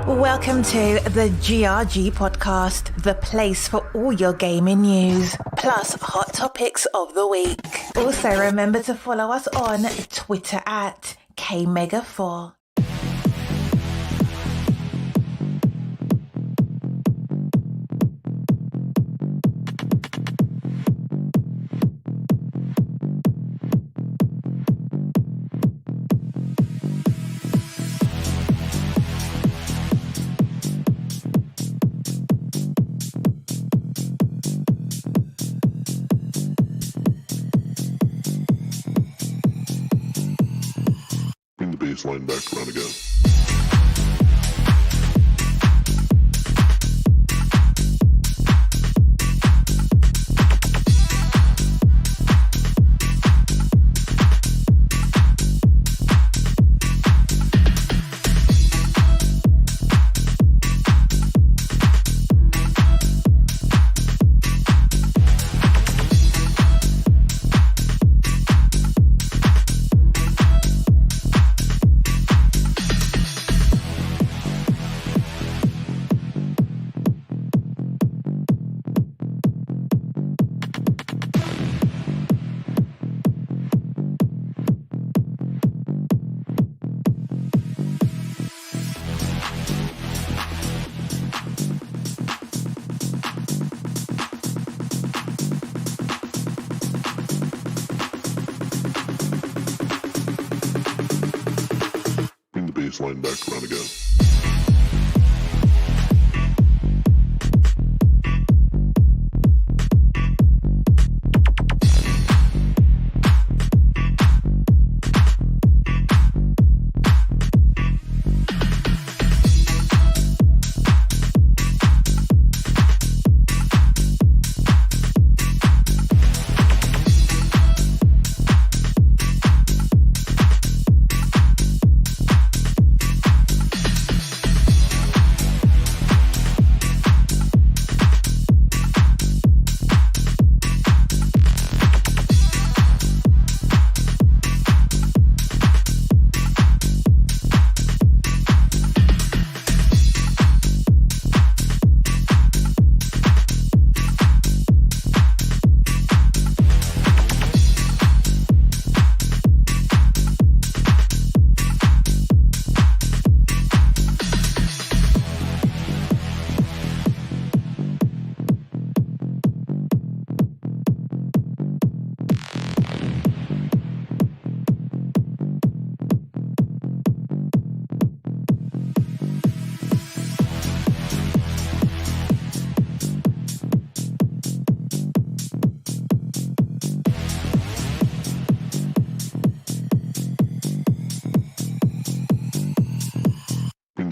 Welcome to the GRG podcast, the place for all your gaming news, plus hot topics of the week. Also remember to follow us on Twitter at KMega4. Baseline back around again. Baseline back around again.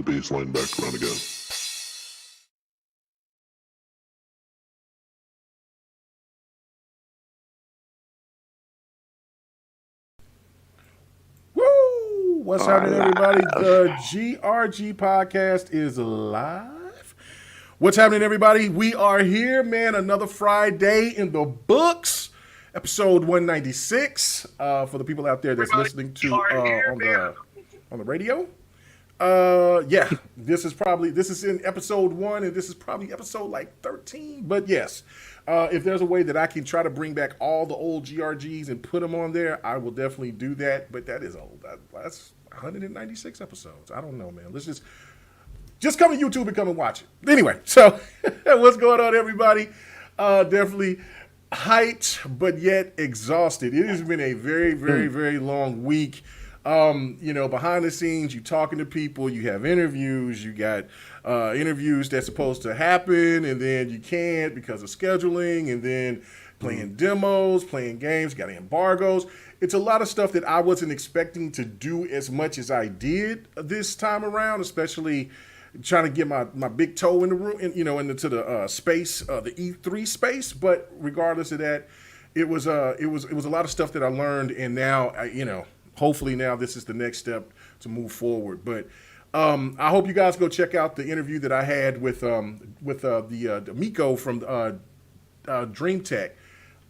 Baseline back around again. Woo! What's happening, everybody? The GRG podcast is live. What's happening, everybody? We are here, man. Another Friday in the books. Episode 196. For the people out there that's listening to on the radio. Yeah, this is in episode 1, and this is probably episode like 13. But yes, if there's a way that I can try to bring back all the old GRGs and put them on there, I will definitely do that. But that is old. That's 196 episodes. I don't know, man. Let's just come to YouTube and come and watch it. Anyway, so what's going on, everybody? Definitely hyped, but yet exhausted. It has been a very, very, very long week. Behind the scenes, you talking to people, you have interviews, you got interviews that's supposed to happen, and then you can't because of scheduling, and then playing demos, playing games, got embargoes. It's a lot of stuff that I wasn't expecting to do as much as I did this time around, especially trying to get my big toe in the room, into the space, the E3 space. But regardless of that, it was a lot of stuff that I learned, and now hopefully now this is the next step to move forward. But I hope you guys go check out the interview that I had with the Miko from Dream Tech.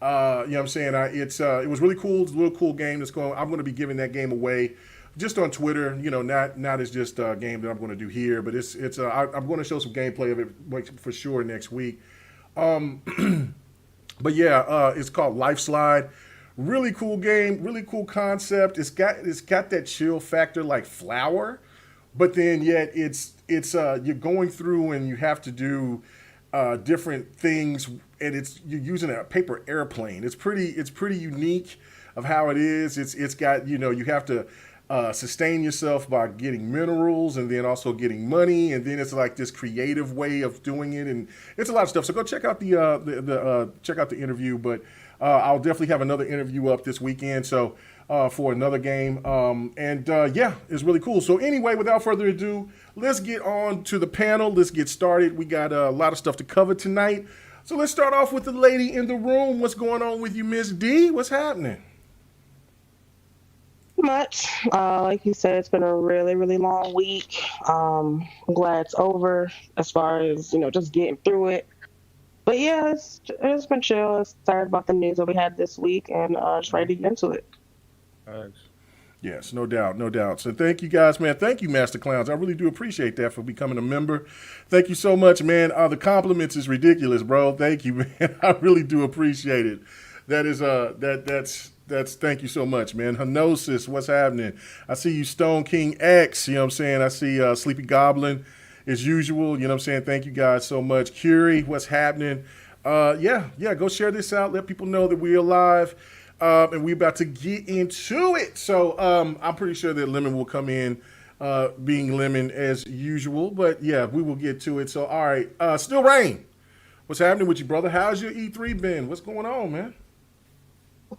You know what I'm saying? It was really cool. It's a really cool game that's going. I'm going to be giving that game away just on Twitter. You know, not as just a game that I'm going to do here, but I'm going to show some gameplay of it like, for sure next week. But yeah, it's called Life Slide. Really cool game, really cool concept. It's got that chill factor like Flower, but then yet it's you're going through and you have to do different things, and you're using a paper airplane. It's pretty unique of how it is. It's got, you know, you have to sustain yourself by getting minerals and then also getting money, and then it's like this creative way of doing it, and it's a lot of stuff. So go check out check out the interview. But I'll definitely have another interview up this weekend. So for another game, yeah, it's really cool. So anyway, without further ado, let's get on to the panel. Let's get started. We got a lot of stuff to cover tonight. So let's start off with the lady in the room. What's going on with you, Miss D? What's happening? Much. Like you said, it's been a really, really long week. I'm glad it's over as far as, you know, just getting through it. But yeah, it's been chill. Sorry about the news that we had this week, and just ready to get into it. Thanks. Yes, no doubt, no doubt. So thank you guys, man. Thank you, Master Clowns. I really do appreciate that for becoming a member. Thank you so much, man. The compliments is ridiculous, bro. Thank you, man. I really do appreciate it. That is that's thank you so much, man. Henosis, what's happening? I see you, Stone King X. You know what I'm saying? I see Sleepy Goblin as usual. You know what I'm saying? Thank you guys so much. Curie, what's happening? Yeah, go share this out. Let people know that we're alive. And we're about to get into it. So I'm pretty sure that Lemon will come in being Lemon as usual. But yeah, we will get to it. So, all right. Still Rain, what's happening with you, brother? How's your E3 been? What's going on, man?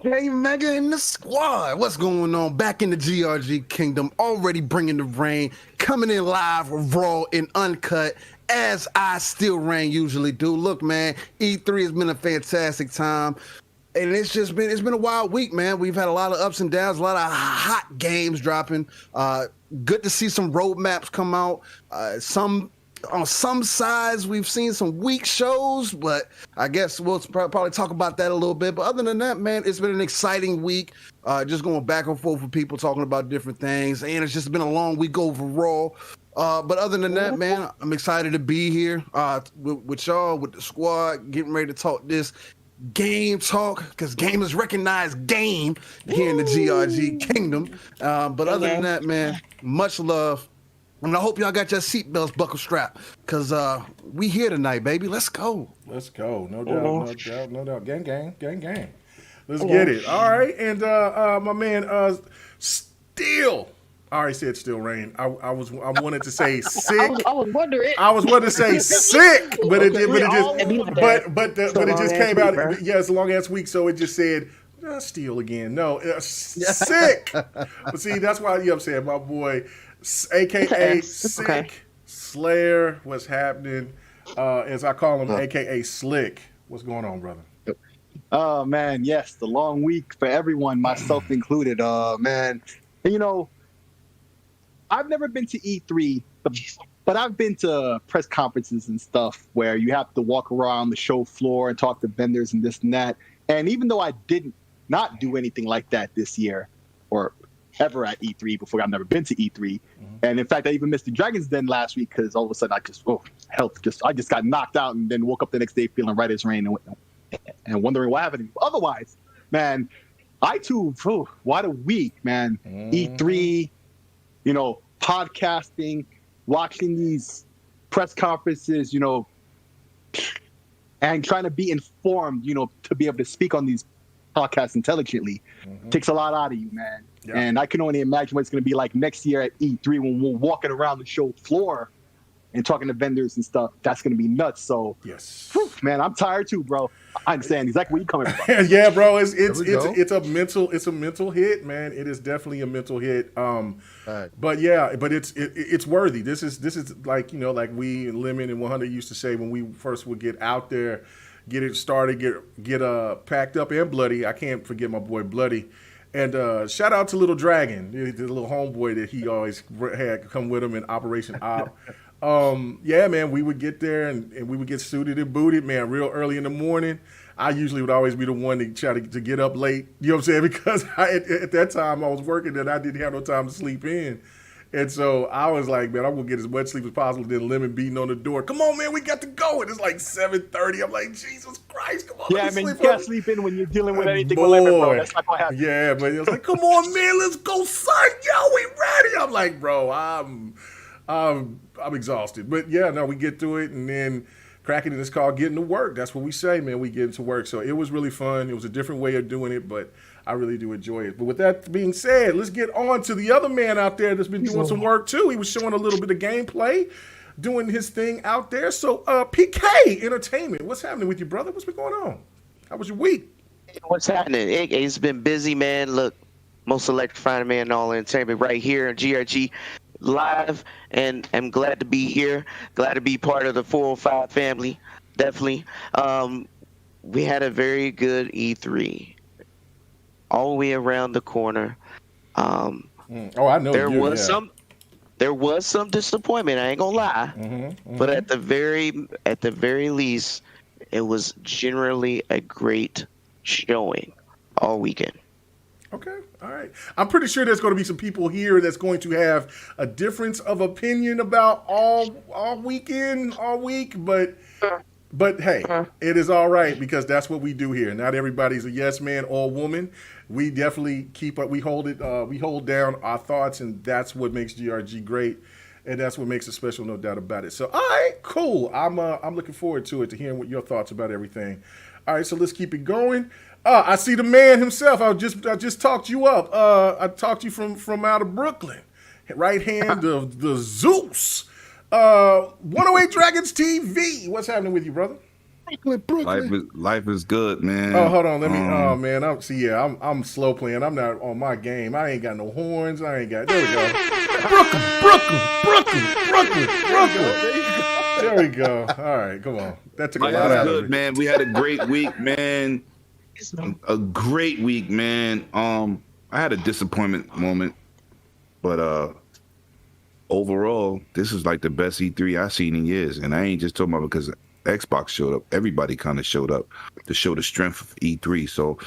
Hey, Mega and the squad. What's going on? Back in the GRG kingdom, already bringing the rain, coming in live, raw, and uncut, as I Still Rain usually do. Look, man, E3 has been a fantastic time. And it's been a wild week, man. We've had a lot of ups and downs, a lot of hot games dropping. Good to see some roadmaps come out. On some sides, we've seen some weak shows, but I guess we'll probably talk about that a little bit. But other than that, man, it's been an exciting week. Just going back and forth with people talking about different things, and it's just been a long week overall. But other than that, man, I'm excited to be here with y'all, with the squad, getting ready to talk this game talk, because gamers recognize game here in the GRG kingdom. But other than that, man, much love. And I hope y'all got your seatbelts buckle strapped, because we here tonight, baby. Let's go. Let's go. No doubt. Gang. Let's get it. All right. And my man, Steel. I already said Still Rain. I wanted to say sick. I was wondering. I was wanting to say sick, but it just came out. Yeah, it's a long ass week, so it just said Steel again. No, sick. But see, that's why, you know what I'm saying, my boy, AKA Sick, okay. Slayer, what's happening? As I call him, AKA Slick. What's going on, brother? Oh man, yes, the long week for everyone, myself included. Man, and you know, I've never been to E3, but I've been to press conferences and stuff where you have to walk around the show floor and talk to vendors and this and that. And even though I did not do anything like that this year or ever at E3 before, I've never been to E3. Mm-hmm. And in fact, I even missed the Dragon's Den last week because all of a sudden I just got knocked out and then woke up the next day feeling right as rain and wondering what happened. Otherwise, man, I too, what a week, man. Mm-hmm. E3, you know, podcasting, watching these press conferences, you know, and trying to be informed, you know, to be able to speak on these podcasts intelligently takes a lot out of you, man. Yeah. And I can only imagine what it's going to be like next year at E3 when we're walking around the show floor and talking to vendors and stuff. That's going to be nuts. So, yes, man, I'm tired too, bro. I understand exactly where you're coming from. Yeah, bro, it's a mental hit, man. It is definitely a mental hit. But yeah, but it's worthy. This is like, you know, like we and Lemon and 100 used to say when we first would get out there, get it started, get packed up and bloody. I can't forget my boy Bloody. And shout out to Little Dragon, the little homeboy that he always had come with him in Operation Op. Yeah, man, we would get there and we would get suited and booted, man, real early in the morning. I usually would always be the one to try to get up late. You know what I'm saying? Because at that time I was working and I didn't have no time to sleep in. And so I was like, man, I'm going to get as much sleep as possible. Then Lemon beating on the door. Come on, man, we got to go. And it's like 7:30. I'm like, Jesus Christ, come on. Yeah, man, you can't sleep in when you're dealing with anything with Lemon, bro. That's not going to happen. Yeah, but it was like, come on, man, let's go, son. Yo, we ready. I'm like, bro, I'm exhausted. But yeah, no, we get through it. And then cracking in this car, getting to work. That's what we say, man. We get to work. So it was really fun. It was a different way of doing it, but I really do enjoy it. But with that being said, let's get on to the other man out there that's been doing some work too. He was showing a little bit of gameplay, doing his thing out there. So PK Entertainment, what's happening with you, brother? What's been going on? How was your week? What's happening? It's been busy, man. Look, most electrifying man in all entertainment right here in GRG Live, and I'm glad to be here. Glad to be part of the 405 family. Definitely. We had a very good E3. All the way around the corner. Oh, I know there was some disappointment. I ain't gonna lie, but at the very least, it was generally a great showing all weekend. Okay, all right. I'm pretty sure there's going to be some people here that's going to have a difference of opinion about all weekend, all week, but hey, it is all right because that's what we do here. Not everybody's a yes man or woman. We definitely keep up. We hold down our thoughts, and that's what makes GRG great, and that's what makes it special, no doubt about it. So, all right, cool. I'm looking forward to it, to hearing what your thoughts about everything. All right, so let's keep it going. I see the man himself. I just talked you up. I talked you from out of Brooklyn, right hand of the Zeus. 108 Dragons TV. What's happening with you, brother? Brooklyn. Life is good, man. Oh, hold on. Let me. Oh man, I'm slow playing. I'm not on my game. I ain't got no horns. I ain't got. There we go. Brooklyn. There we go. All right, come on. That took a lot out of it, man. We had a great week, man. A great week, man. I had a disappointment moment, but overall, this is like the best E3 I've seen in years, and I ain't just talking about because Xbox showed up. Everybody kind of showed up to show the strength of E3. So,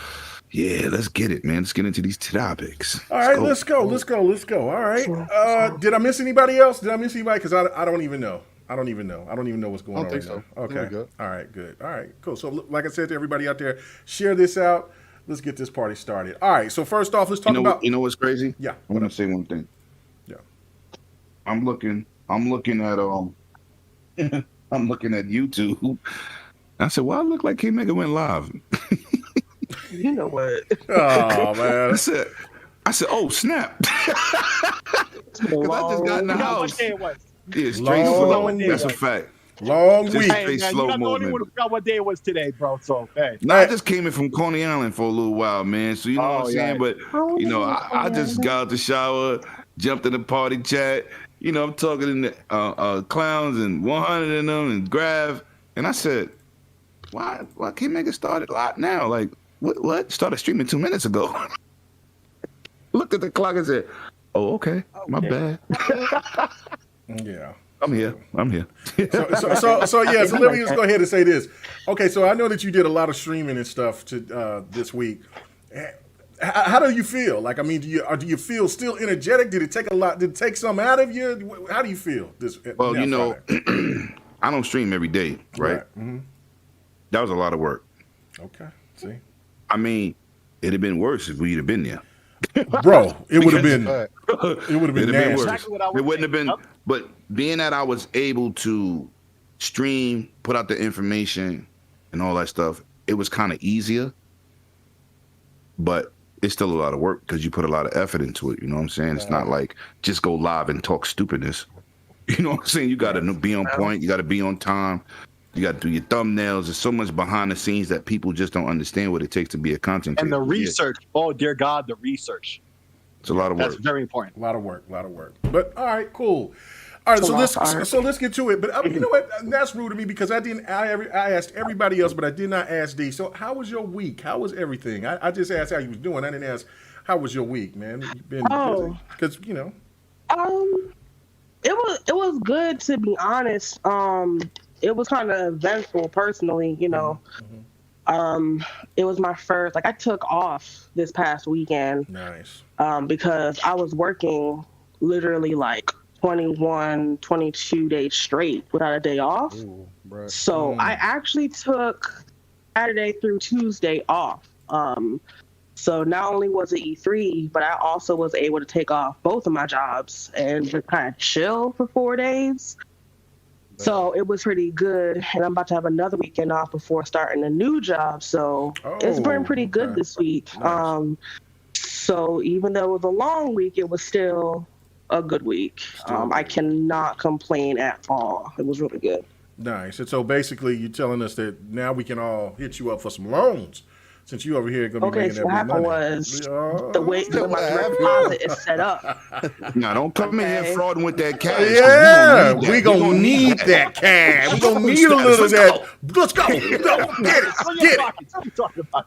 yeah, let's get it, man. Let's get into these topics. All right, let's go. All right. Did I miss anybody else? Because I don't even know. I don't even know what's going on right now. Okay. All right, good. All right, cool. So, like I said to everybody out there, share this out. Let's get this party started. All right. So first off, let's talk about. You know what's crazy? Yeah. I'm gonna say one thing. Yeah. I'm looking at I'm looking at YouTube. I said, "Well, I look like King Mega went live." You know what? Oh man! I said, "Oh snap!" Because I just got in the house. What day it was? Yeah, straight slow. That's a fact. Long week. Hey, man, you're not the only one who forgot what day it was today, bro. So, hey. No, I just came in from Coney Island for a little while, man. So, you know what I'm saying? But, I just got out the shower, jumped in the party chat. You know, I'm talking to clowns and 100 in them and Grav. And I said, why can't make it start a lot now? Like, what? Started streaming 2 minutes ago. Looked at the clock and said, oh, okay. My bad. Yeah. I'm here. So let me just go ahead and say this. Okay, so I know that you did a lot of streaming and stuff this week. How do you feel? Like, I mean, do you feel still energetic? Did it take a lot? Did it take some out of you? How do you feel this? Well, I don't stream every day, right? Mm-hmm. That was a lot of work. Okay. See. I mean, it'd have been worse if we'd have been there. Bro, it would have been. It would have been nasty. Exactly what I was It wouldn't have been. Yep. But being that I was able to stream, put out the information, and all that stuff, it was kind of easier. But it's still a lot of work because you put a lot of effort into it. You know what I'm saying? It's not like just go live and talk stupidness. You know what I'm saying? You got to be on point. You got to be on time. You got to do your thumbnails. There's so much behind the scenes that people just don't understand what it takes to be a content creator. And the research. Oh, dear God, the research. It's a lot of work. That's very important. A lot of work. But all right, cool. All right, so let's get to it. But you know what? That's rude of me because I asked everybody else, but I did not ask D. So how was your week? How was everything? I just asked how you was doing. I didn't ask how was your week, man. You've been busy because It was good, to be honest. It was kind of eventful personally, It was my first, like I took off this past weekend Nice. because I was working literally like 21, 22 days straight without a day off. Ooh, bruh. So I actually took Saturday through Tuesday off. So not only was it E3, but I also was able to take off both of my jobs and just kind of chill for 4 days. So it was pretty good, and I'm about to have another weekend off before starting a new job. So it's been pretty good this week. Nice. So even though it was a long week, it was still a good week. I cannot complain at all. It was really good. Nice. And so basically, you're telling us that now we can all hit you up for some loans. Since you over here going to be making So what that happened money. was the way my direct deposit is set up. Now, don't come in here frauding with that cash. Yeah, we gonna need that cash. We gonna need a little of that. Let's go. Get it. Get it.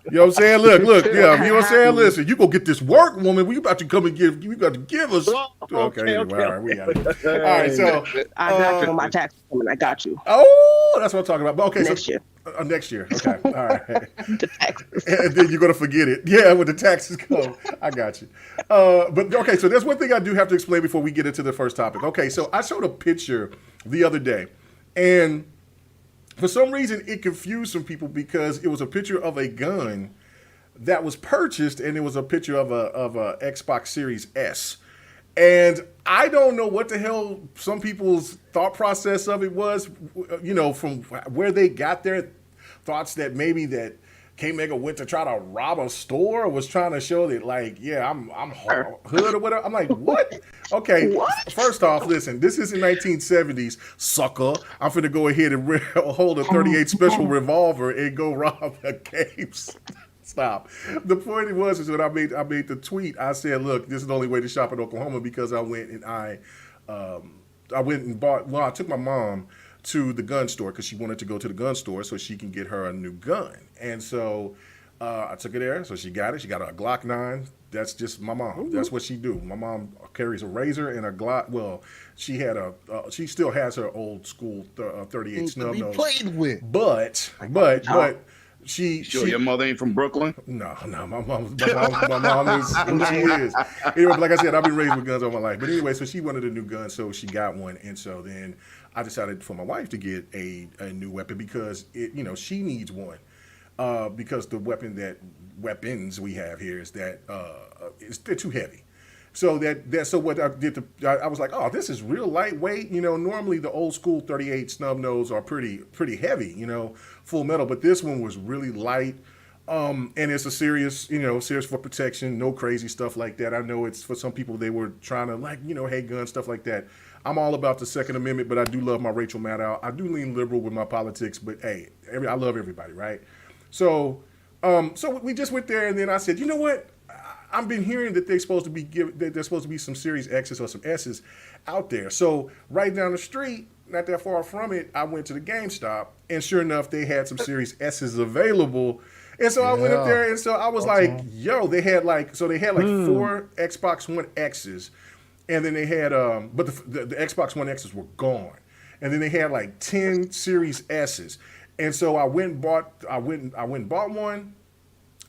You know what I'm saying? Look. Yeah, you know what I'm saying? Listen, you go get this work, woman. We about to come and give. You got to give us. Okay. All right, we got it. All right, so I got you on my tax payment. I got you. Oh, that's what I'm talking about. But okay, Next year. Next year. Okay. All right. The taxes. And then you're gonna forget it. Yeah, when the taxes go. I got you. But okay, so there's one thing I do have to explain before we get into the first topic. Okay, so I showed a picture the other day, and for some reason it confused some people because it was a picture of a gun that was purchased, and it was a picture of a Xbox Series S. And I don't know what the hell some people's thought process of it was, you know, from where they got their thoughts that maybe that K-Mega went to try to rob a store or was trying to show that, like, yeah, I'm hood or whatever. I'm like, what? Okay, first off, listen, this is in 1970s, sucker. I'm finna go ahead and hold a 38 special revolver and go rob a cave. Stop. The point was is when I made the tweet, I said, look, this is the only way to shop in Oklahoma because I went and I took my mom to the gun store because she wanted to go to the gun store so she can get her a new gun. And so I took her there, so she got it. She got a Glock 9. That's just my mom. That's what she do. My mom carries a razor and a Glock. Well, she had she still has her old school 38 snub nose. Played with. But She your mother ain't from Brooklyn? No, my mom is who she is. Anyway, like I said, I've been raised with guns all my life. But anyway, so she wanted a new gun, so she got one, and so then I decided for my wife to get a new weapon because she needs one. Because the weapons we have here is that they're too heavy. So so what I did, I was like, oh, this is real lightweight. Normally the old school 38 snub nose are pretty heavy, full metal, but this one was really light. And it's a serious for protection, no crazy stuff like that. I know it's for some people they were trying to hate guns, stuff like that. I'm all about the Second Amendment, but I do love my Rachel Maddow. I do lean liberal with my politics, but hey, I love everybody, right? So we just went there, and then I said, you know what? I've been hearing that there's supposed to be some Series X's or some S's out there. So right down the street, not that far from it, I went to the GameStop, and sure enough, they had some Series S's available. And so I went up there, and so I was like, yo, they had like 4 Xbox One X's, and then they had but the Xbox One X's were gone, and then they had like 10 Series S's, and so I went and bought one.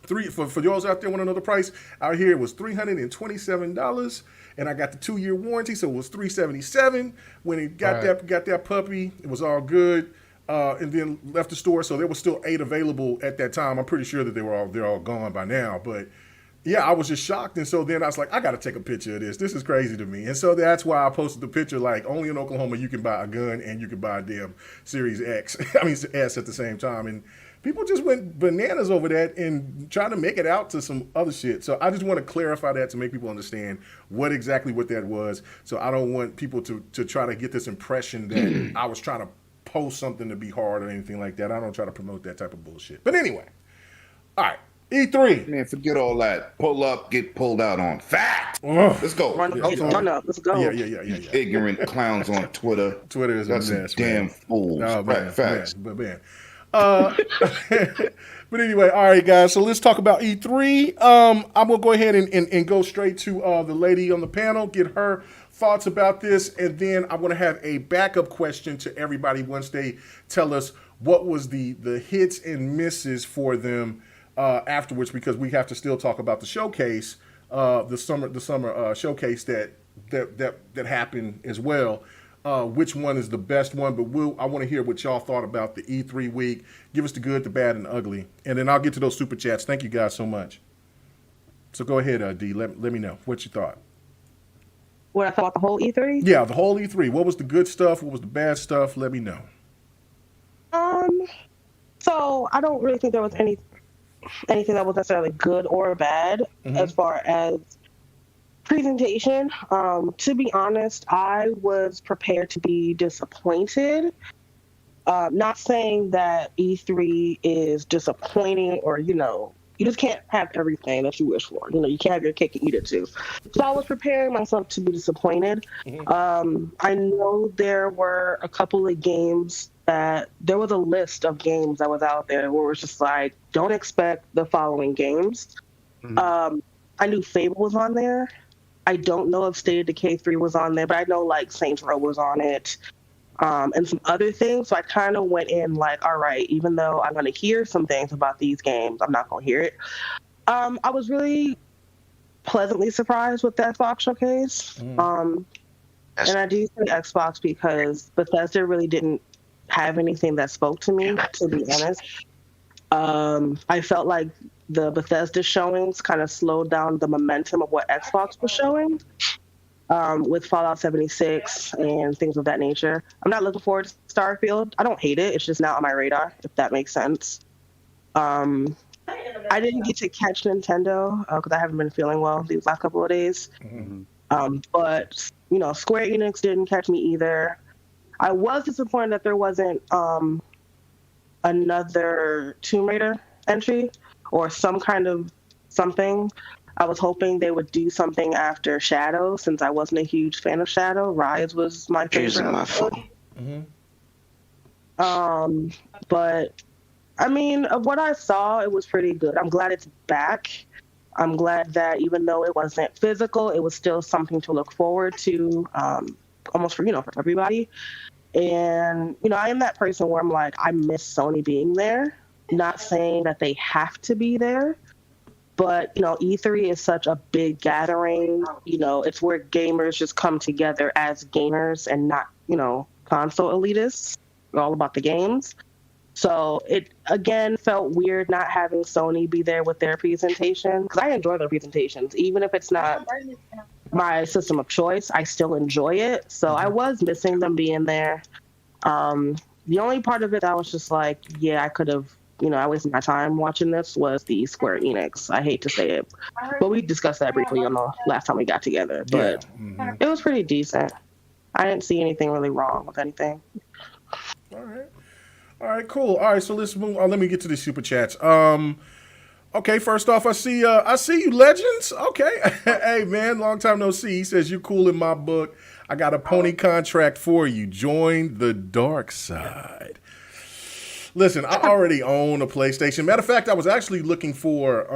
For y'all out there want another price, out here it was $327, and I got the 2-year warranty, so it was $377. When it got that puppy, it was all good, and then left the store. So there was still 8 available at that time. I'm pretty sure that they're all gone by now, but yeah, I was just shocked. And so then I was like, I got to take a picture of this. This is crazy to me. And so that's why I posted the picture. Like, only in Oklahoma you can buy a gun and you can buy a damn Series S at the same time. And people just went bananas over that and trying to make it out to some other shit. So I just want to clarify that to make people understand what that was. So I don't want people to try to get this impression that I was trying to post something to be hard or anything like that. I don't try to promote that type of bullshit. But anyway, all right, E3. Man, forget all that. Pull up, get pulled out on. Fact. Let's go. Run up. Let's go. Yeah. Ignorant clowns on Twitter. Twitter is That's a mess, damn fools. Oh, man, Facts. Man. But anyway, all right, guys. So let's talk about E3. I'm gonna go ahead and go straight to the lady on the panel, get her thoughts about this, and then I'm gonna have a backup question to everybody once they tell us what was the hits and misses for them afterwards, because we have to still talk about the showcase, the summer showcase that happened as well. Which one is the best one? But I want to hear what y'all thought about the E3 week. Give us the good, the bad, and the ugly, and then I'll get to those super chats. Thank you guys so much. So go ahead, D. Let me know what you thought. What I thought about the whole E3? Yeah, the whole E3. What was the good stuff? What was the bad stuff? Let me know. So I don't really think there was anything that was necessarily good or bad as far as presentation. To be honest, I was prepared to be disappointed. Not saying that E3 is disappointing or, you just can't have everything that you wish for. You can't have your cake and eat it too. So I was preparing myself to be disappointed. I know there were a couple of games there was a list of games that was out there where it was just like, don't expect the following games. I knew Fable was on there. I don't know if State of Decay 3 was on there, but I know like Saints Row was on it. And some other things. So I kind of went in like, all right, even though I'm going to hear some things about these games, I'm not going to hear it. I was really pleasantly surprised with the Xbox showcase. And I do say Xbox because Bethesda really didn't have anything that spoke to me, to be honest. I felt like the Bethesda showings kind of slowed down the momentum of what Xbox was showing. With Fallout 76 and things of that nature. I'm not looking forward to Starfield. I don't hate it. It's just not on my radar, if that makes sense. I didn't get to catch Nintendo because I haven't been feeling well these last couple of days. But, Square Enix didn't catch me either. I was disappointed that there wasn't another Tomb Raider entry or some kind of something. I was hoping they would do something after Shadow, since I wasn't a huge fan of Shadow. Rise was my favorite. My phone. But I mean, of what I saw, it was pretty good. I'm glad it's back. I'm glad that even though it wasn't physical, it was still something to look forward to, almost for everybody. And I am that person where I'm like, I miss Sony being there. Not saying that they have to be there. But, E3 is such a big gathering. It's where gamers just come together as gamers and not, console elitists. All about the games. So it, again, felt weird not having Sony be there with their presentation. Because I enjoy their presentations. Even if it's not my system of choice, I still enjoy it. So I was missing them being there. The only part of it that I was just like, yeah, I could have, I wasted my time watching this was the Square Enix. I hate to say it, but we discussed that briefly on the last time we got together. But it was pretty decent. I didn't see anything really wrong with anything. All right, cool. All right, so let's move on. Let me get to the super chats. Okay, first off, I see you, Legends. Okay, hey man, long time no see. He says you're cool in my book. I got a pony contract for you. Join the dark side. Listen, I already own a PlayStation. Matter of fact, I was actually looking for,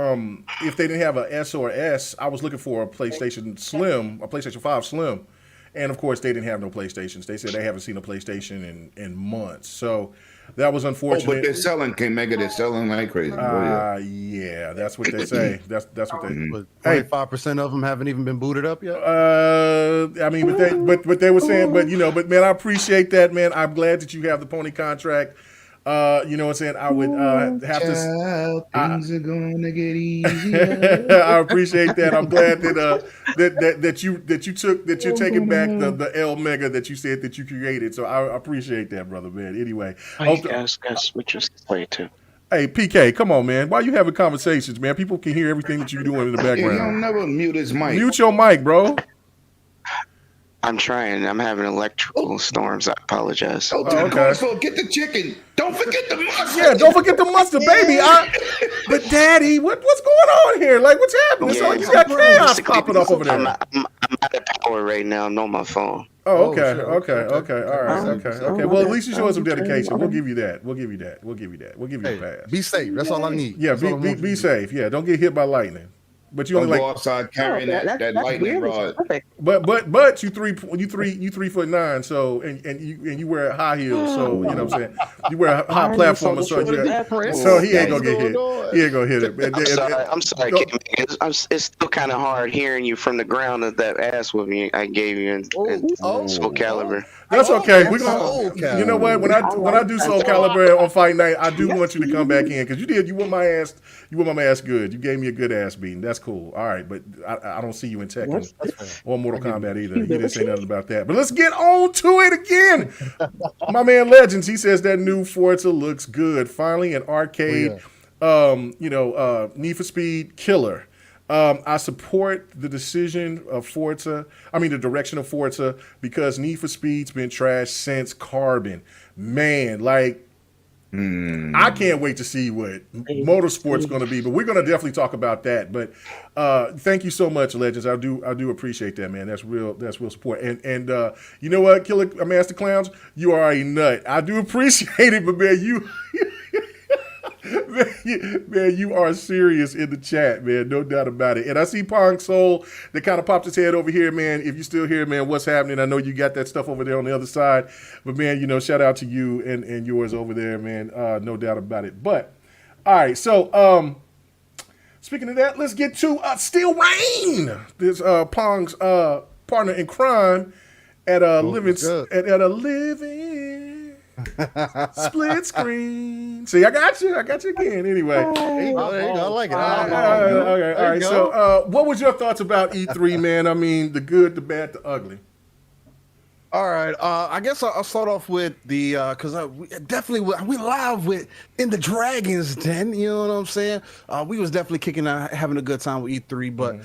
if they didn't have a S or S, I was looking for a PlayStation Slim, a PlayStation 5 Slim. And, of course, they didn't have no PlayStations. They said they haven't seen a PlayStation in months. So that was unfortunate. Oh, but they're selling, K-Mega, they're selling like crazy. Yeah, that's what they say. That's what they. But 25% of them haven't even been booted up yet. I mean, but they were saying, but man, I appreciate that, man. I'm glad that you have the pony contract. You know what I'm saying? I would have to. Things are gonna get easier. I appreciate that. I'm glad that you're taking back the L Mega that you said that you created. So I appreciate that, brother, man. Anyway, guys switches to play too. Hey, PK, come on, man. Why you having conversations, man? People can hear everything that you're doing in the background. He don't never mute his mic. Mute your mic, bro. I'm trying. I'm having electrical storms. I apologize. Oh, okay. So get the chicken. Don't forget the mustard. Yeah, don't forget the mustard, baby. But Daddy, what's going on here? Like, what's happening? It's like you got chaos popping up over there. I'm out of power right now. I'm on my phone. Oh, okay. All right. Okay. Well, at least you showing some dedication. We'll give you that. We'll give you a pass. Be safe. That's all I need. Yeah, be safe. Yeah, don't get hit by lightning. But you Don't only go like, outside carrying that that's lightning really rod. specific. but you 3'9", so and you wear high heels, so you know what I'm saying. You wear a high Why are you platformer, so disrespectful? so he ain't What's gonna get hit. going on? He ain't gonna hit it. I'm sorry, Go- Kim. It's still kind of hard hearing you from the ground of that ass whooping I gave you in Soul Calibur. That's okay. That's We're gonna. Soul You know what? When I I like do that. Soul Calibur on Fight Night, I do want you to come back in because you did. You whooped my ass. You whooped my ass good. You gave me a good ass beating. That's cool. All right, but I don't see you in Tekken or Mortal Kombat either. You didn't say nothing about that. But let's get on to it again. My man Legends. He says that new Forza looks good. Finally, an arcade. Need for Speed killer. I support the decision of Forza. I mean, the direction of Forza because Need for Speed's been trashed since Carbon. Man, like, I can't wait to see what Motorsport's going to be. But we're going to definitely talk about that. But thank you so much, Legends. I do appreciate that, man. That's real support. And you know what, Killer Master Clowns, you are a nut. I do appreciate it, but man, you. Man, you are serious in the chat, man. No doubt about it. And I see Pong Soul that kind of popped his head over here, man. If you're still here, man, what's happening? I know you got that stuff over there on the other side. But, man, shout out to you and yours over there, man. No doubt about it. But, all right, so speaking of that, let's get to Steel Rain. This Pong's partner in crime at a living split screen. See, I got you again. Anyway, There you go. I like it. Okay, all right. So, what was your thoughts about E3, man? I mean, the good, the bad, the ugly. All right. I guess I'll start off with the because we live with in the Dragons Den. You know what I'm saying? We was definitely kicking out, having a good time with E3, but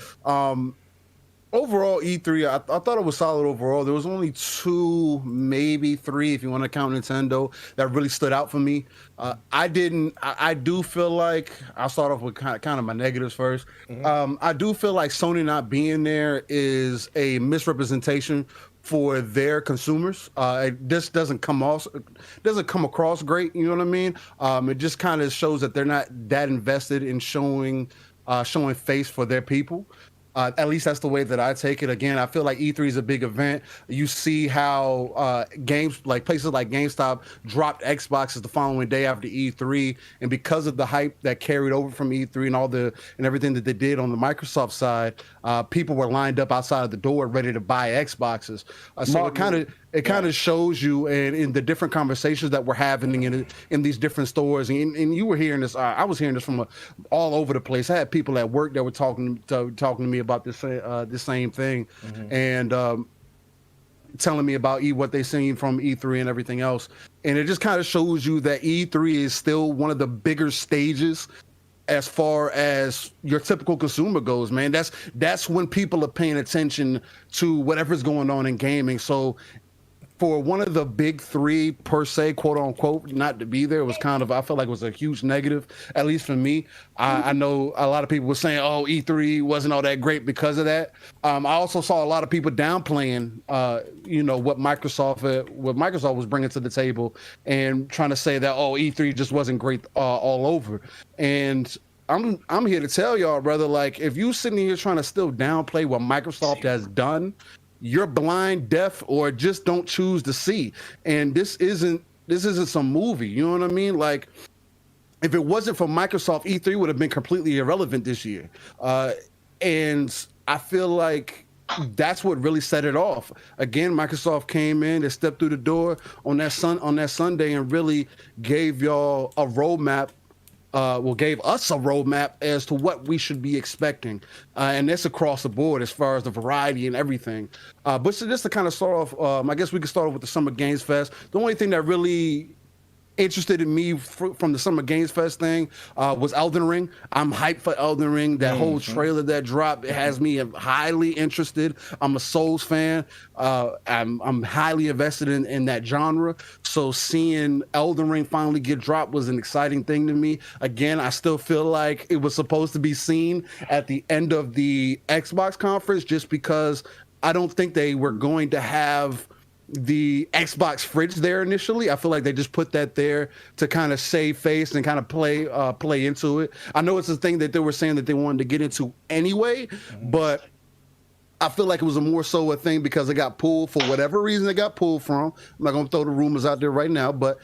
overall, E3, I thought it was solid overall. There was only 2, maybe 3, if you want to count Nintendo, that really stood out for me. I do feel like, I'll start off with kind of my negatives first. I do feel like Sony not being there is a misrepresentation for their consumers. It just doesn't come across great, you know what I mean? It just kind of shows that they're not that invested in showing face for their people. At least that's the way that I take it. Again, I feel like E3 is a big event. You see how places like GameStop dropped Xboxes the following day after E3, and because of the hype that carried over from E3 and everything that they did on the Microsoft side, people were lined up outside of the door ready to buy Xboxes. So it kind of shows you in the different conversations that we're having in these different stores. And you were hearing this. I was hearing this from all over the place. I had people at work that were talking to me about this same thing, and telling me about what they've seen from E3 and everything else. And it just kind of shows you that E3 is still one of the bigger stages as far as your typical consumer goes, man. That's when people are paying attention to whatever's going on in gaming. So for one of the big 3 per se, quote unquote, not to be there was I felt like it was a huge negative, at least for me. I know a lot of people were saying, oh, E3 wasn't all that great because of that. I also saw a lot of people downplaying, what Microsoft was bringing to the table and trying to say that, oh, E3 just wasn't great all over. And I'm here to tell y'all, brother, like, if you sitting here trying to still downplay what Microsoft has done, you're blind, deaf, or just don't choose to see. And this isn't some movie. You know what I mean? Like, if it wasn't for Microsoft, E3 would have been completely irrelevant this year. And I feel like that's what really set it off. Again, Microsoft came in, they stepped through the door on that Sunday and really gave y'all a roadmap. Gave us a roadmap as to what we should be expecting. And that's across the board as far as the variety and everything. But so just to kind of start off, I guess we could start off with the Summer Games Fest. The only thing that really interested in me from the Summer Games Fest thing was Elden Ring. I'm hyped for Elden Ring. That whole trailer that dropped, it has me highly interested. I'm a Souls fan. I'm highly invested in that genre. So seeing Elden Ring finally get dropped was an exciting thing to me. Again, I still feel like it was supposed to be seen at the end of the Xbox conference just because I don't think they were going to have the Xbox fridge there initially. I feel like they just put that there to kind of save face and kind of play into it. I know it's a thing that they were saying that they wanted to get into anyway, but I feel like it was more so a thing because it got pulled for whatever reason it got pulled from. I'm not going to throw the rumors out there right now, but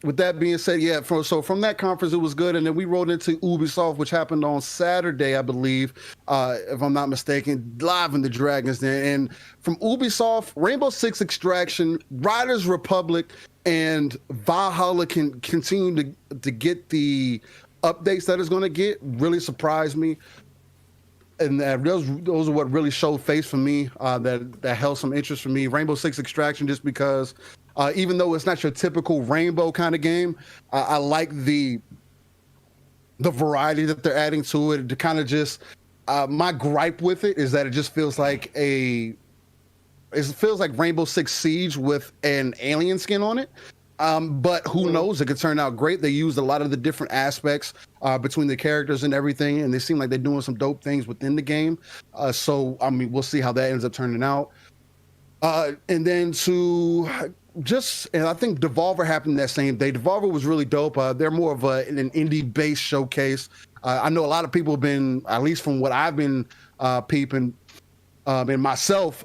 with that being said, yeah, from that conference, it was good. And then we rolled into Ubisoft, which happened on Saturday, I believe, if I'm not mistaken, live in the Dragons Den. And from Ubisoft, Rainbow Six Extraction, Riders Republic, and Valhalla can continue to get the updates that it's going to get. Really surprised me. And those are what really showed face for me, that held some interest for me. Rainbow Six Extraction, just because even though it's not your typical Rainbow kind of game, I like the variety that they're adding to it. To kind of just my gripe with it is that it just feels like Rainbow Six Siege with an alien skin on it. But who knows? It could turn out great. They used a lot of the different aspects between the characters and everything, and they seem like they're doing some dope things within the game. So, I mean, we'll see how that ends up turning out. And then and I think Devolver happened that same day. Devolver was really dope. They're more of an indie-based showcase. I know a lot of people have been, at least from what I've been peeping, and myself,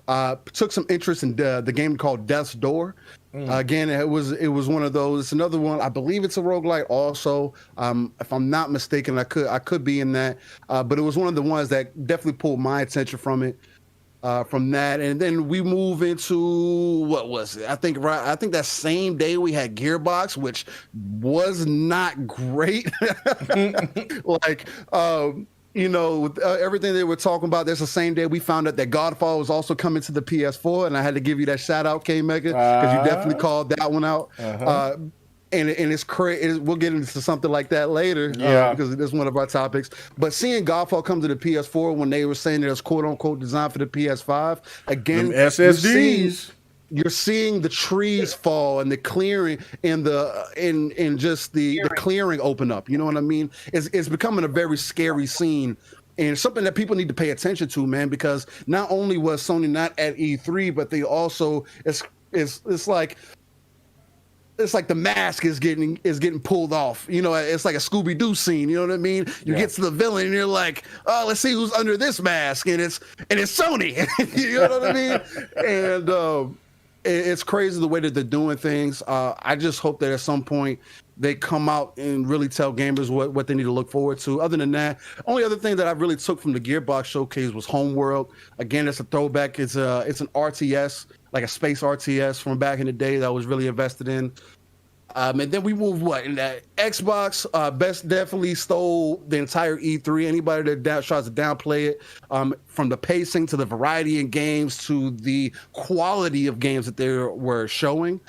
took some interest in the game called Death's Door. Again, it was one of those. It's another one. I believe it's a roguelite also. If I'm not mistaken, I could be in that. But it was one of the ones that definitely pulled my attention from that. And then we move into, what was it? I think that same day we had Gearbox, which was not great. Like, with everything they were talking about, that's the same day we found out that Godfall was also coming to the PS4, and I had to give you that shout out, K-Mega, because you definitely called that one out. And it's crazy. We'll get into something like that later, because it's one of our topics. But seeing Godfall come to the PS4 when they were saying that it was quote unquote designed for the PS5, again, them SSDs. You're seeing the trees fall and the clearing and just the clearing open up. You know what I mean? It's becoming a very scary scene, and something that people need to pay attention to, man. Because not only was Sony not at E3, but they also it's like the mask is getting pulled off. It's like a Scooby-Doo scene. You know what I mean? You get to the villain and you're like, oh, let's see who's under this mask, and it's Sony. You know what I mean? And it's crazy the way that they're doing things. I just hope that at some point they come out and really tell gamers what they need to look forward to. Other than that, only other thing that I really took from the Gearbox showcase was Homeworld. Again, it's a throwback. It's an RTS, like a space RTS from back in the day that I was really invested in. And then we moved in that Xbox best definitely stole the entire E3. Anybody that tries to downplay it, from the pacing to the variety in games to the quality of games that they were showing,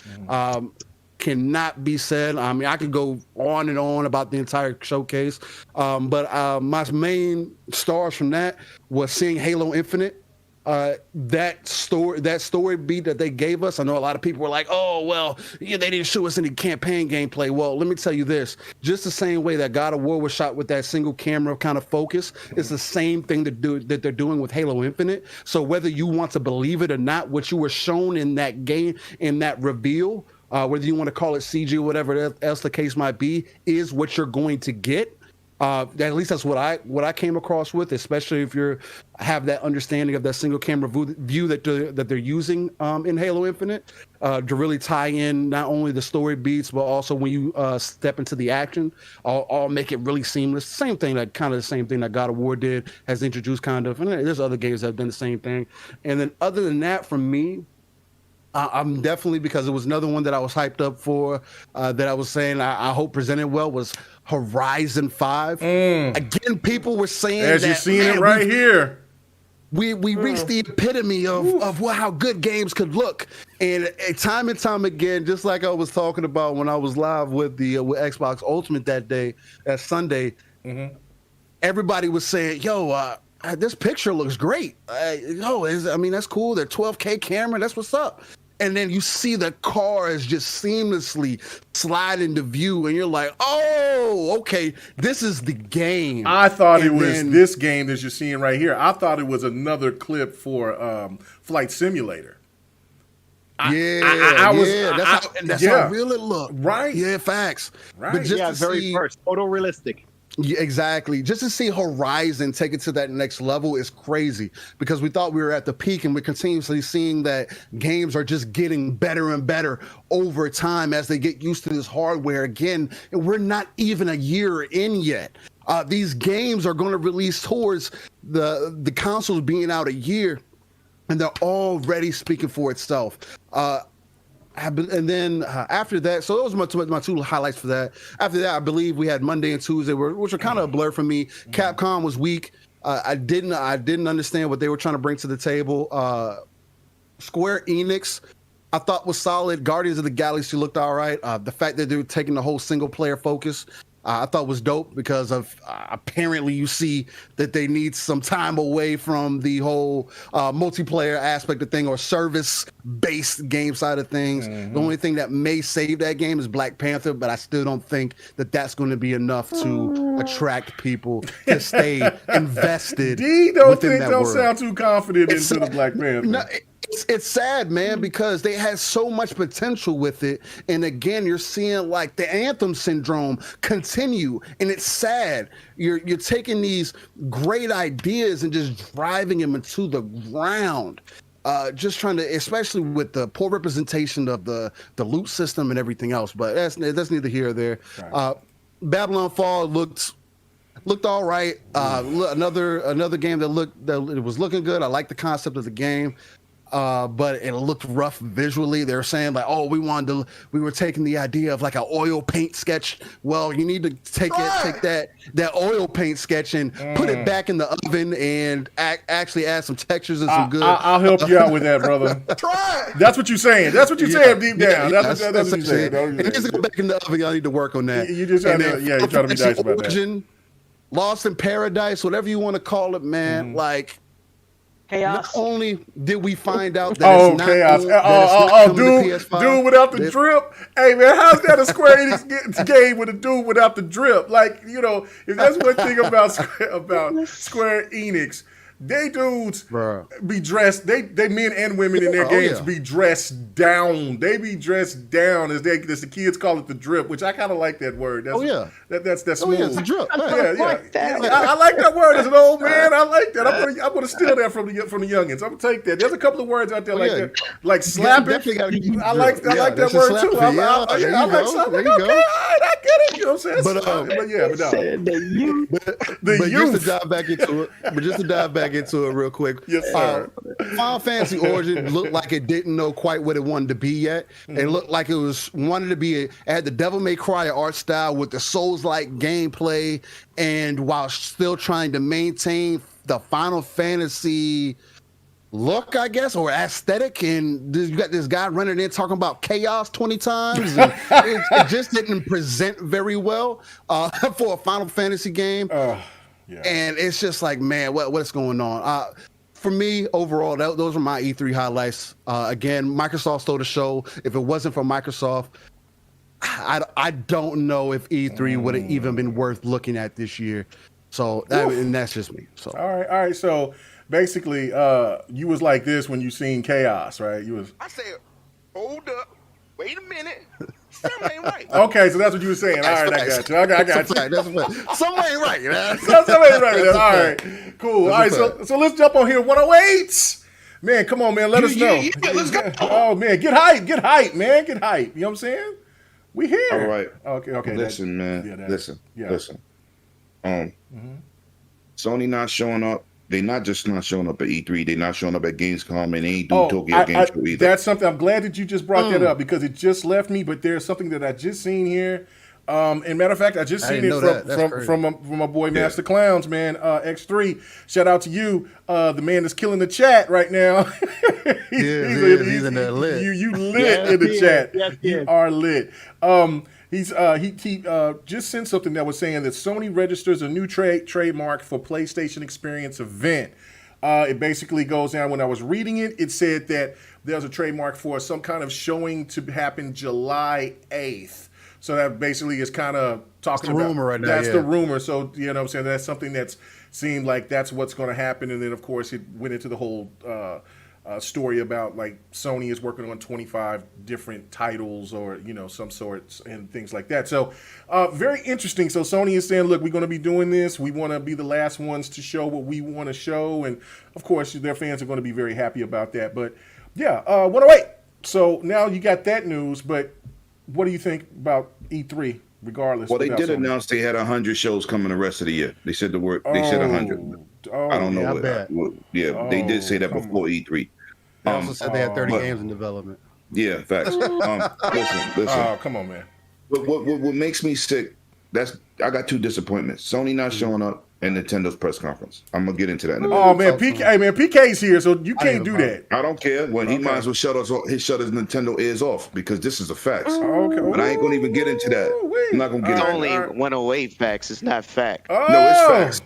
cannot be said. I mean, I could go on and on about the entire showcase, but my main stars from that was seeing Halo Infinite. That story beat that they gave us. I know a lot of people were like, oh, well, they didn't show us any campaign gameplay. Well, let me tell you this, just the same way that God of War was shot with that single camera kind of focus, it's the same thing that they're doing with Halo Infinite. So whether you want to believe it or not, what you were shown in that game, in that reveal, whether you want to call it CG or whatever else the case might be, is what you're going to get. At least that's what I came across with, especially if you have that understanding of that single camera view that they're using in Halo Infinite to really tie in not only the story beats, but also when you step into the action, all make it really seamless. Same thing that God of War did, has introduced kind of, and there's other games that have done the same thing. And then other than that, for me, I'm definitely, because it was another one that I was hyped up for, that I was saying I hope presented well, was Horizon 5. Again, people were saying as you're seeing it right here. We reached the epitome of how good games could look, and time again, just like I was talking about when I was live with Xbox Ultimate that Sunday, everybody was saying, "Yo, this picture looks great. That's cool. They're 12K camera. That's what's up." And then you see the cars just seamlessly slide into view, and you're like, oh, okay, this is the game. I thought it was this game that you're seeing right here. I thought it was another clip for Flight Simulator. That's how real it looked. Right. Yeah, facts. Right. But just Yeah, to very see, first, photorealistic. yeah, exactly. Just to see Horizon take it to that next level is crazy because we thought we were at the peak and we're continuously seeing that games are just getting better and better over time as they get used to this hardware. Again, we're not even a year in yet. These games are going to release towards the consoles being out a year, and they're already speaking for itself. And then after that, so those were my two highlights for that. After that, I believe we had Monday and Tuesday, which were kind of a blur for me. Capcom was weak. I didn't understand what they were trying to bring to the table. Square Enix, I thought was solid. Guardians of the Galaxy looked all right. The fact that they were taking the whole single player focus, I thought was dope because of apparently you see that they need some time away from the whole multiplayer aspect of thing or service-based game side of things. The only thing that may save that game is Black Panther, but I still don't think that that's going to be enough to attract people to stay invested. Don't sound too confident into the Black Panther. No, it's sad, man, because they had so much potential with it. And again, you're seeing like the Anthem syndrome continue. And it's sad. You're taking these great ideas and just driving them into the ground. Just trying to, especially with the poor representation of the loot system and everything else. But that's neither here or there. Right. Babylon Fall looked all right. Another game that it was looking good. I like the concept of the game. But it looked rough visually. They were saying like, oh, we were taking the idea of like an oil paint sketch. Well, you need to take that oil paint sketch and put it back in the oven and actually add some textures and some good. I'll help you out with that, brother. Try it. That's what you're saying. That's what you're saying deep down. That's what you're saying. It needs to go back in the oven. Y'all need to work on that. You just trying to be nice about that. Lost in Paradise, whatever you want to call it, man. Like. Chaos. Not only did we find out that it's not chaos. Dude without the drip. Hey man, how's that a Square Enix game with a dude without the drip? Like, if that's one thing about Square Enix, they dudes be dressed. They men and women in their games be dressed down. They be dressed down as the kids call it the drip, which I kind of like that word. That's smooth. It's a drip. I like that word as an old man. I like that. I'm gonna steal that from the youngins. I'm gonna take that. There's a couple of words out there like that, like slapping. I like that word too. I like something. Okay, all right, I get it. You know what I'm saying? Just to dive back into it real quick. Yes, sir. Final Fantasy Origin looked like it didn't know quite what it wanted to be yet. It looked like it wanted to be. It had the Devil May Cry art style with the Souls-like gameplay, and while still trying to maintain the Final Fantasy look, I guess, or aesthetic. And you got this guy running in talking about chaos 20 times. And it just didn't present very well for a Final Fantasy game. And it's just like, man, what's going on? For me, overall, those are my E3 highlights. Again, Microsoft stole the show. If it wasn't for Microsoft, I don't know if E3 would have even been worth looking at this year. So and that's just me. So all right. So basically, you was like this when you seen Chaos, right? I said, hold up, wait a minute. Something ain't right. Okay, so that's what you were saying. All right, I got you. I got you. Something ain't right, man. Something ain't right. All right, cool. All right, so let's jump on here. 108. Man, come on, man. Let us know. Yeah, let's go. Oh, man. Get hype, man. Get hype. You know what I'm saying? We here. All right. Okay. Listen, man. Listen. Sony not showing up. They not just not showing up at E3. They not showing up at Gamescom, and they ain't doing Tokyo Game Show either. That's something. I'm glad that you just brought that up because it just left me. But there's something that I just seen here. And matter of fact, I just seen it from my boy Master Clowns, man. X3. Shout out to you, the man that's killing the chat right now. he's in there lit. You lit in the chat. Yes, you are lit. He just sent something that was saying that Sony registers a new trademark for PlayStation Experience event. It basically goes down. When I was reading it, it said that there's a trademark for some kind of showing to happen July 8th. So that basically is kind of talking about rumor right now. That's the rumor. So you know what I'm saying? That's something that's seemed like that's what's going to happen. And then of course it went into the whole story about like Sony is working on 25 different titles or some sorts and things like that. So very interesting. So Sony is saying, look, we're going to be doing this. We want to be the last ones to show what we want to show, and of course their fans are going to be very happy about that. But yeah, 108. So now you got that news, but what do you think about E3? Regardless, well, they did announce they had 100 shows coming the rest of the year. They said the word. They said 100. I don't know. They did say that before E3. They also said they had 30 games in development. Yeah, facts. Listen. Oh, come on, man. What makes me sick? I got two disappointments. Sony not showing up and Nintendo's press conference. I'm gonna get into that in a minute. Oh man, PK, hey man, PK's here, so you can't do that. I don't care. Well, he might as well shut his Nintendo ears off because this is a fact. Okay. But I ain't gonna even get into that. I'm not gonna get into only 108 facts. It's not fact. No, it's facts.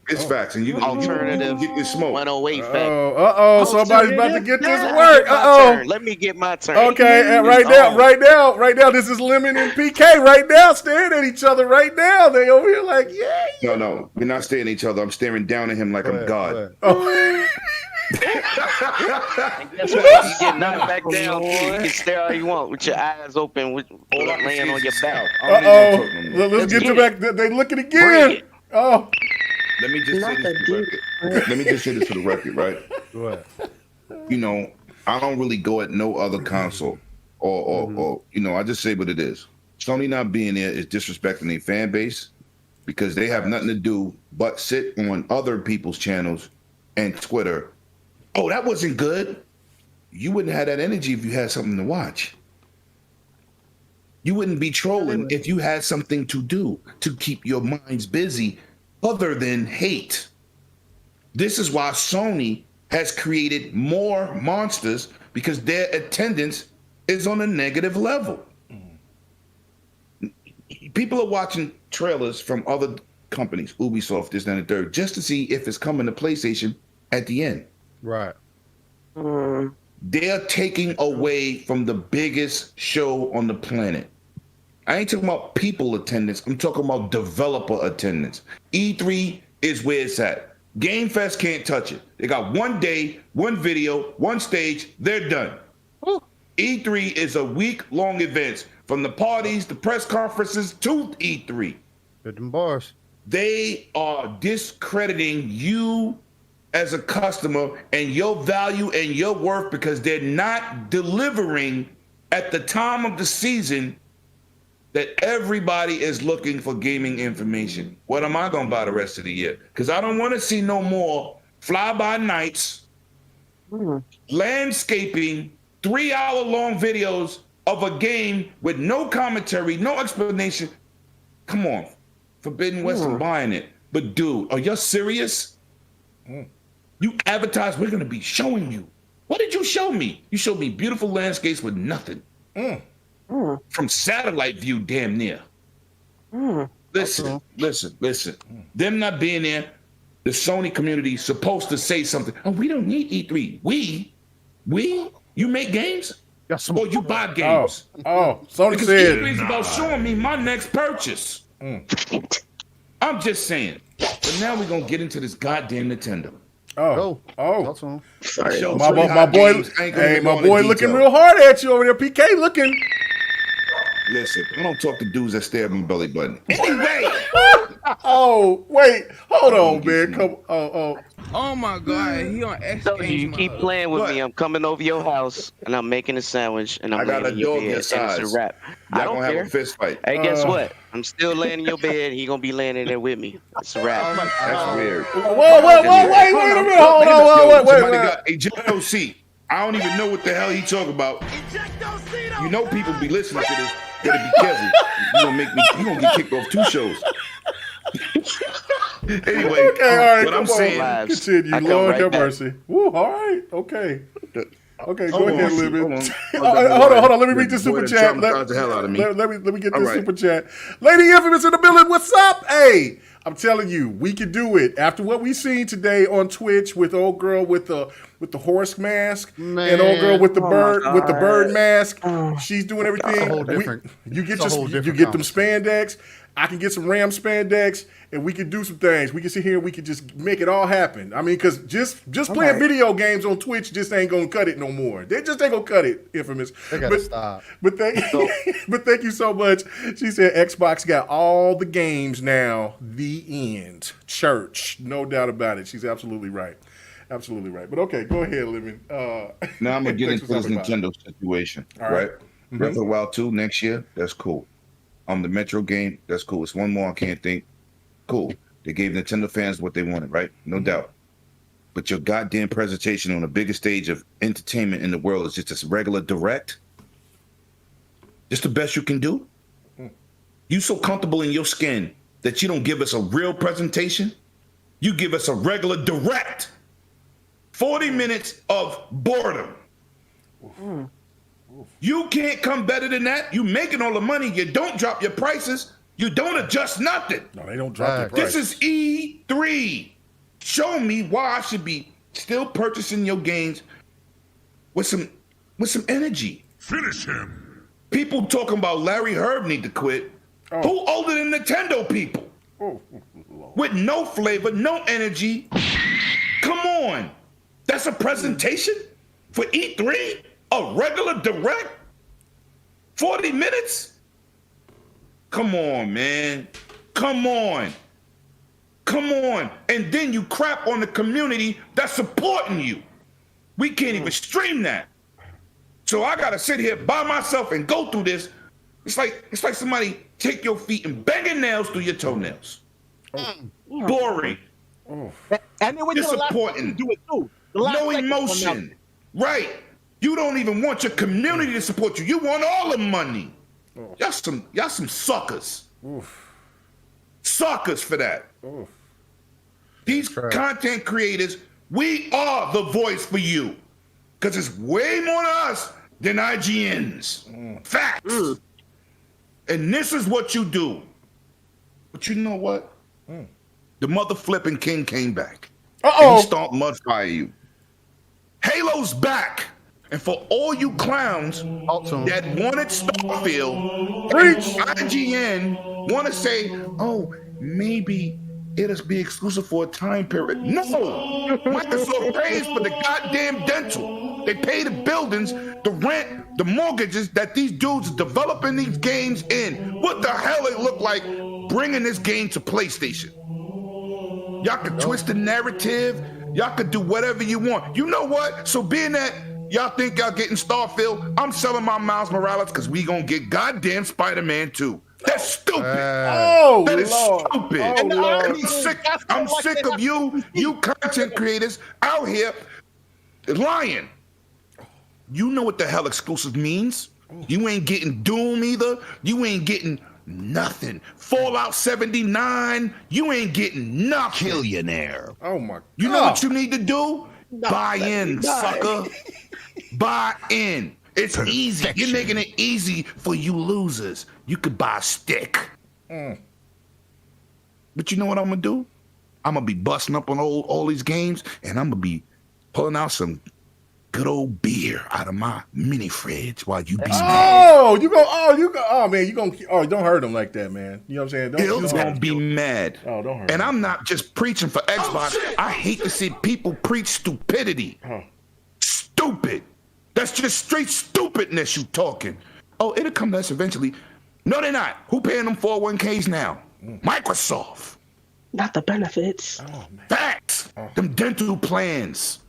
It's facts, and you alternative get this smoke. 108 fact. Somebody's about to get this work. Let me get my turn. Okay, and right now, this is Lemon and PK right now, staring at each other right now. They over here like, yeah. No, we're not staring at each other. I'm staring down at him like I'm God. Oh. Guess what? You get knocked back down. You can stare all you want with your eyes open, laying on your back. Let's get to back. They looking again. Oh. Let me just say this for the record, right? Go ahead. I don't really go at no other console or I just say what it is. Sony not being there is disrespecting their fan base because they have nothing to do but sit on other people's channels and Twitter. Oh, that wasn't good. You wouldn't have that energy if you had something to watch. You wouldn't be trolling if you had something to do to keep your minds busy other than hate. This is why Sony has created more monsters because their attendance is on a negative level. People are watching trailers from other companies, Ubisoft, this, and the third, just to see if it's coming to PlayStation at the end. Right. They're taking away from the biggest show on the planet. I ain't talking about people attendance. I'm talking about developer attendance. E3 is where it's at. Game Fest can't touch it. They got one day, one video, one stage. They're done. Woo. E3 is a week-long event from the parties, the press conferences to E3. Good them bars. They are discrediting you as a customer and your value and your worth because they're not delivering at the time of the season that everybody is looking for gaming information. What am I gonna buy the rest of the year? Because I don't want to see no more fly-by-nights, landscaping, 3-hour-long videos of a game with no commentary, no explanation. Come on, Forbidden West, I'm buying it. But dude, are you serious? You advertise, we're gonna be showing you. What did you show me? You showed me beautiful landscapes with nothing. From satellite view, damn near. Listen. Them not being there, the Sony community is supposed to say something. Oh, we don't need E3. We? You make games? Or you buy games? Sony because said. E3 is about showing me my next purchase. I'm just saying. But now we're gonna get into this goddamn Nintendo. Sorry, my boy looking real hard at you over there. PK looking. Listen, I don't talk to dudes that stare at my belly button. Anyway. Wait, hold on, man. Come. Oh my God, he on X So you keep playing with me. I'm coming over your house and I'm making a sandwich and I'm laying in your bed and it's a wrap. I don't care. Have a fist fight. Hey, guess what? I'm still laying in your bed. He gonna be laying in there with me. It's a wrap. That's weird. Wait a minute. Hold on. Wait. Got ejecto seat. I don't even know what the hell he talking about. You know people be listening to this. Better be careful. You gonna get kicked off 2 shows. Anyway, okay, all right. I'm saying, continue. Lord have mercy. Woo, all right. Okay, go ahead, Libby. Hold on. Let me read this super chat. Let me get this super chat. Lady Infamous in the building. What's up? Hey, I'm telling you, we can do it. After what we seen today on Twitch with old girl with the horse mask and old girl with the bird mask, she's doing everything. You get them spandex. I can get some Ram spandex, and we can do some things. We can sit here and we can just make it all happen. I mean, because just playing video games on Twitch just ain't gonna cut it no more. They just ain't gonna cut it, Infamous. They gotta stop. But thank you so much. She said Xbox got all the games now. The end. Church. No doubt about it. She's absolutely right. Absolutely right. But okay, go ahead, Lemon. Now I'm gonna get into this Nintendo situation, right? Mm-hmm. Breath of the Wild 2 next year, that's cool. The Metro game, that's cool. It's one more I can't think. Cool. They gave Nintendo fans what they wanted, right? No doubt. But your goddamn presentation on the biggest stage of entertainment in the world is just a regular direct. Just the best you can do. You so comfortable in your skin that you don't give us a real presentation. You give us a regular direct. 40 minutes of boredom. You can't come better than that. You making all the money. You don't drop your prices. You don't adjust nothing. No, they don't drop their price. This is E3. Show me why I should be still purchasing your games with some energy. Finish him. People talking about Larry Herb need to quit. Oh. Who older than Nintendo people? Oh. With no flavor, no energy. Come on. That's a presentation for E3? A regular direct? 40 minutes? Come on, man. Come on. Come on. And then you crap on the community that's supporting you. We can't even stream that. So I gotta sit here by myself and go through this. It's like somebody take your feet and banging nails through your toenails. Boring. And then we're disappointing. Do it too. No emotion. Right. You don't even want your community to support you. You want all the money. Y'all some suckers. Suckers for that. These content creators, we are the voice for you. Because it's way more to us than IGNs. Facts. And this is what you do. But you know what? The mother flipping king came back. And he stomped Mudfire you. Halo's back. And for all you clowns that wanted Starfield, IGN want to say, oh, maybe it'll be exclusive for a time period. No! Microsoft pays for the goddamn dental. They pay the buildings, the rent, the mortgages that these dudes are developing these games in. What the hell it look like bringing this game to PlayStation? Y'all can twist the narrative. Y'all can do whatever you want. You know what? So being that y'all think y'all getting Starfield, I'm selling my Miles Morales because we gonna get goddamn Spider-Man 2. That's stupid. That is stupid. And I'm sick of you content creators out here lying. You know what the hell exclusive means. You ain't getting Doom either. You ain't getting nothing. Fallout 79, you ain't getting nothing. Killionaire. Oh my God. You know what you need to do? Buy in, sucker. Buy in. It's easy. You're making it easy for you losers. You could buy a stick. But you know what I'm gonna do? I'm gonna be busting up on all these games, and I'm gonna be pulling out some good old beer out of my mini fridge while you be mad. Don't hurt him like that, man. You know what I'm saying? Bill's gonna be mad. Oh, don't hurt and him. I'm not just preaching for Xbox. I hate to see people preach stupidity. Stupid. That's just straight stupidness you talking. Oh, it'll come to us eventually. No, they're not. Who paying them 401ks now? Microsoft. Not the benefits. Facts. Them dental plans.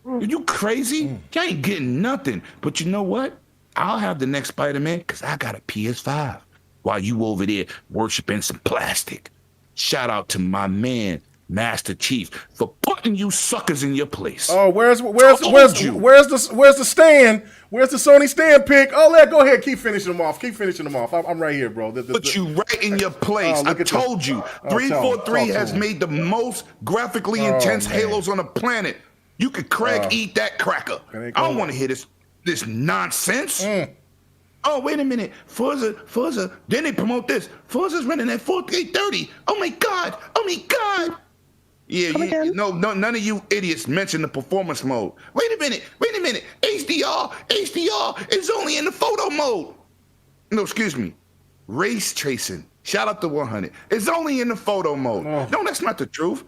Are you crazy? You ain't getting nothing. But you know what? I'll have the next Spider-Man because I got a PS5 while you over there worshiping some plastic. Shout out to my man, Master Chief, for putting you suckers in your place. Oh, where's the stand? Where's the Sony stand pick? Oh, go ahead. Keep finishing them off. I'm right here, bro. Put you right in your place. I told you. 343 has made the most graphically intense Halos on the planet. You could eat that cracker. I don't want to hear this nonsense. Oh, wait a minute. Forza. Then they promote this. Forza's running at 4K30. Oh my God. Yeah, none of you idiots mentioned the performance mode. Wait a minute. HDR is only in the photo mode. No, excuse me. Race tracing Shout out to 100. It's only in the photo mode. Oh. No, that's not the truth.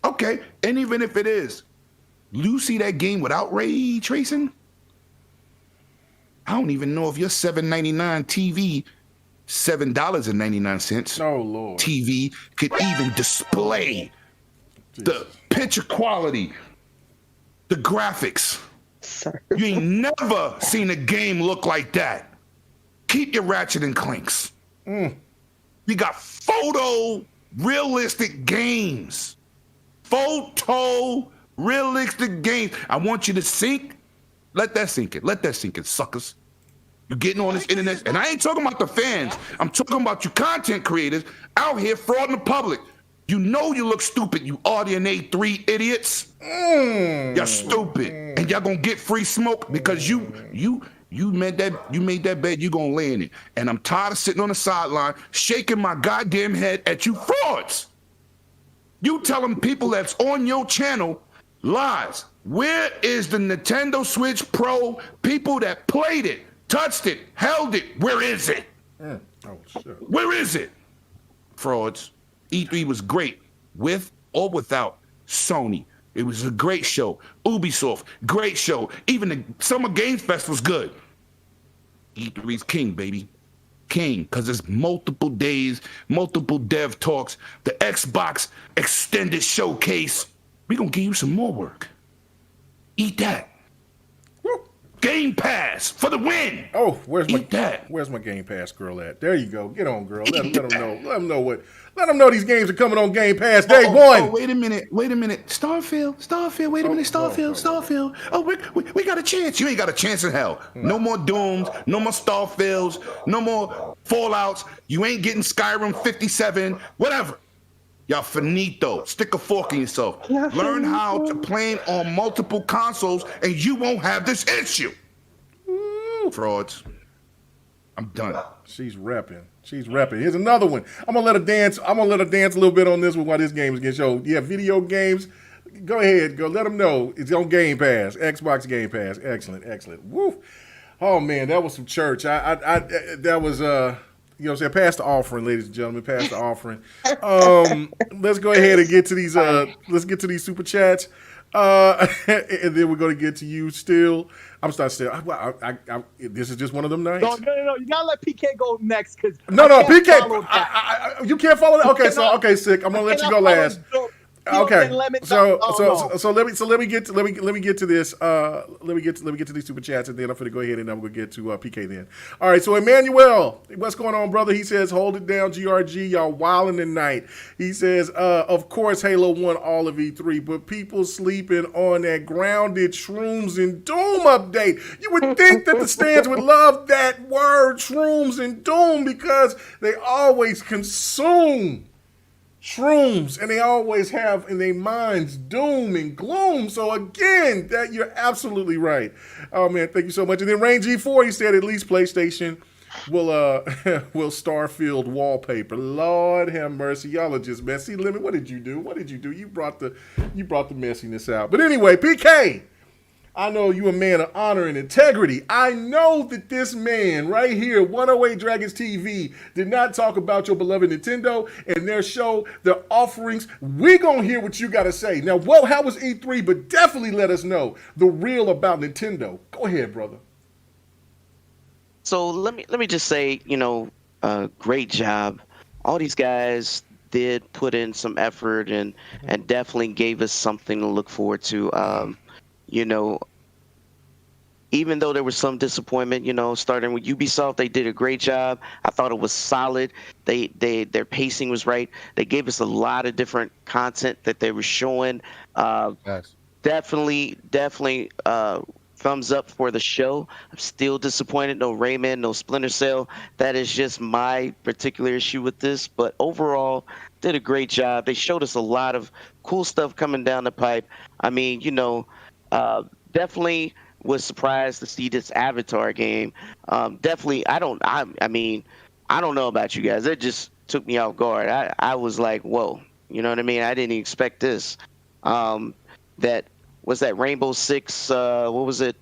Okay, and even if it is, you see that game without ray tracing? I don't even know if your $7.99 TV, $7.99 Oh, Lord. TV could even display the picture quality, the graphics. Sorry. You ain't never seen a game look like that. Keep your Ratchet and Clanks. We got photo realistic games. Photo realistic games. I want you to sink. Let that sink in. Let that sink in, suckers. You're getting on this internet, and I ain't talking about the fans. I'm talking about you content creators out here frauding the public. You know you look stupid, you Audionate 3 idiots. You're stupid, and y'all gonna get free smoke because you made that bed, you gonna lay in it. And I'm tired of sitting on the sideline shaking my goddamn head at you frauds. You telling people that's on your channel lies. Where is the Nintendo Switch Pro? People that played it, touched it, held it. Where is it? Oh, shit. Where is it? Frauds. E3 was great, with or without Sony. It was a great show. Ubisoft, great show. Even the Summer Games Fest was good. E3's king, baby. King, because there's multiple days, multiple dev talks, the Xbox extended showcase. We're going to give you some more work. Eat that. Game Pass for the win. Oh, where's my Game Pass girl at? There you go. Get on, girl. Let them know. Let them know these games are coming on Game Pass day one. Oh, wait a minute. Starfield. Wait a minute. Starfield. Oh, we got a chance. You ain't got a chance in hell. No more Dooms. No more Starfields. No more Fallouts. You ain't getting Skyrim 57. Whatever. Y'all finito. Stick a fork in yourself. Learn how to play on multiple consoles, and you won't have this issue. Frauds. I'm done. She's repping. Here's another one. I'm gonna let her dance. a little bit on this one while this game is getting shown. Yeah, video games. Go ahead. Go let them know it's on Game Pass. Xbox Game Pass. Excellent. Woo. Oh man, that was some church. That was you know what I'm saying? Pass the offering, ladies and gentlemen. Pass the offering. Let's go ahead and get to these. Let's get to these super chats, and then we're going to get to you. Still, I'm starting still. This is just one of them nights. No. You gotta let PK go next, because No, PK. You can't follow that. Okay, sick. I'm gonna let you go last. Okay, so let me get to this. Let me get to these super chats, and then I'm gonna go ahead and I'm gonna get to PK then. All right, so Emmanuel, what's going on, brother? He says, "Hold it down, GRG, y'all wilding tonight." He says, "Of course, Halo won all of E3, but people sleeping on that grounded shrooms and Doom update. You would think that the stands would love that word, shrooms and Doom, because they always consume shrooms, and they always have in their minds doom and gloom. So again, that you're absolutely right. Oh man, thank you so much." And then Rain G4, he said, "At least PlayStation will will Starfield wallpaper." Lord have mercy, y'all are just messy. Limit, what did you do? You brought the messiness out. But anyway, PK, I know you a man of honor and integrity. I know that this man right here, 108 Dragons TV, did not talk about your beloved Nintendo and their show, their offerings. We gonna hear what you gotta say. Now, how was E3? But definitely let us know the real about Nintendo. Go ahead, brother. So let me just say, great job. All these guys did put in some effort and definitely gave us something to look forward to. Even though there was some disappointment, starting with Ubisoft, they did a great job. I thought it was solid. Their pacing was right. They gave us a lot of different content that they were showing. Yes. Definitely, thumbs up for the show. I'm still disappointed. No Rayman, no Splinter Cell. That is just my particular issue with this. But overall, did a great job. They showed us a lot of cool stuff coming down the pipe. I mean, definitely was surprised to see this Avatar game. Definitely, I don't know about you guys. It just took me off guard. I was like, whoa, you know what I mean? I didn't expect this. That Rainbow Six, what was it?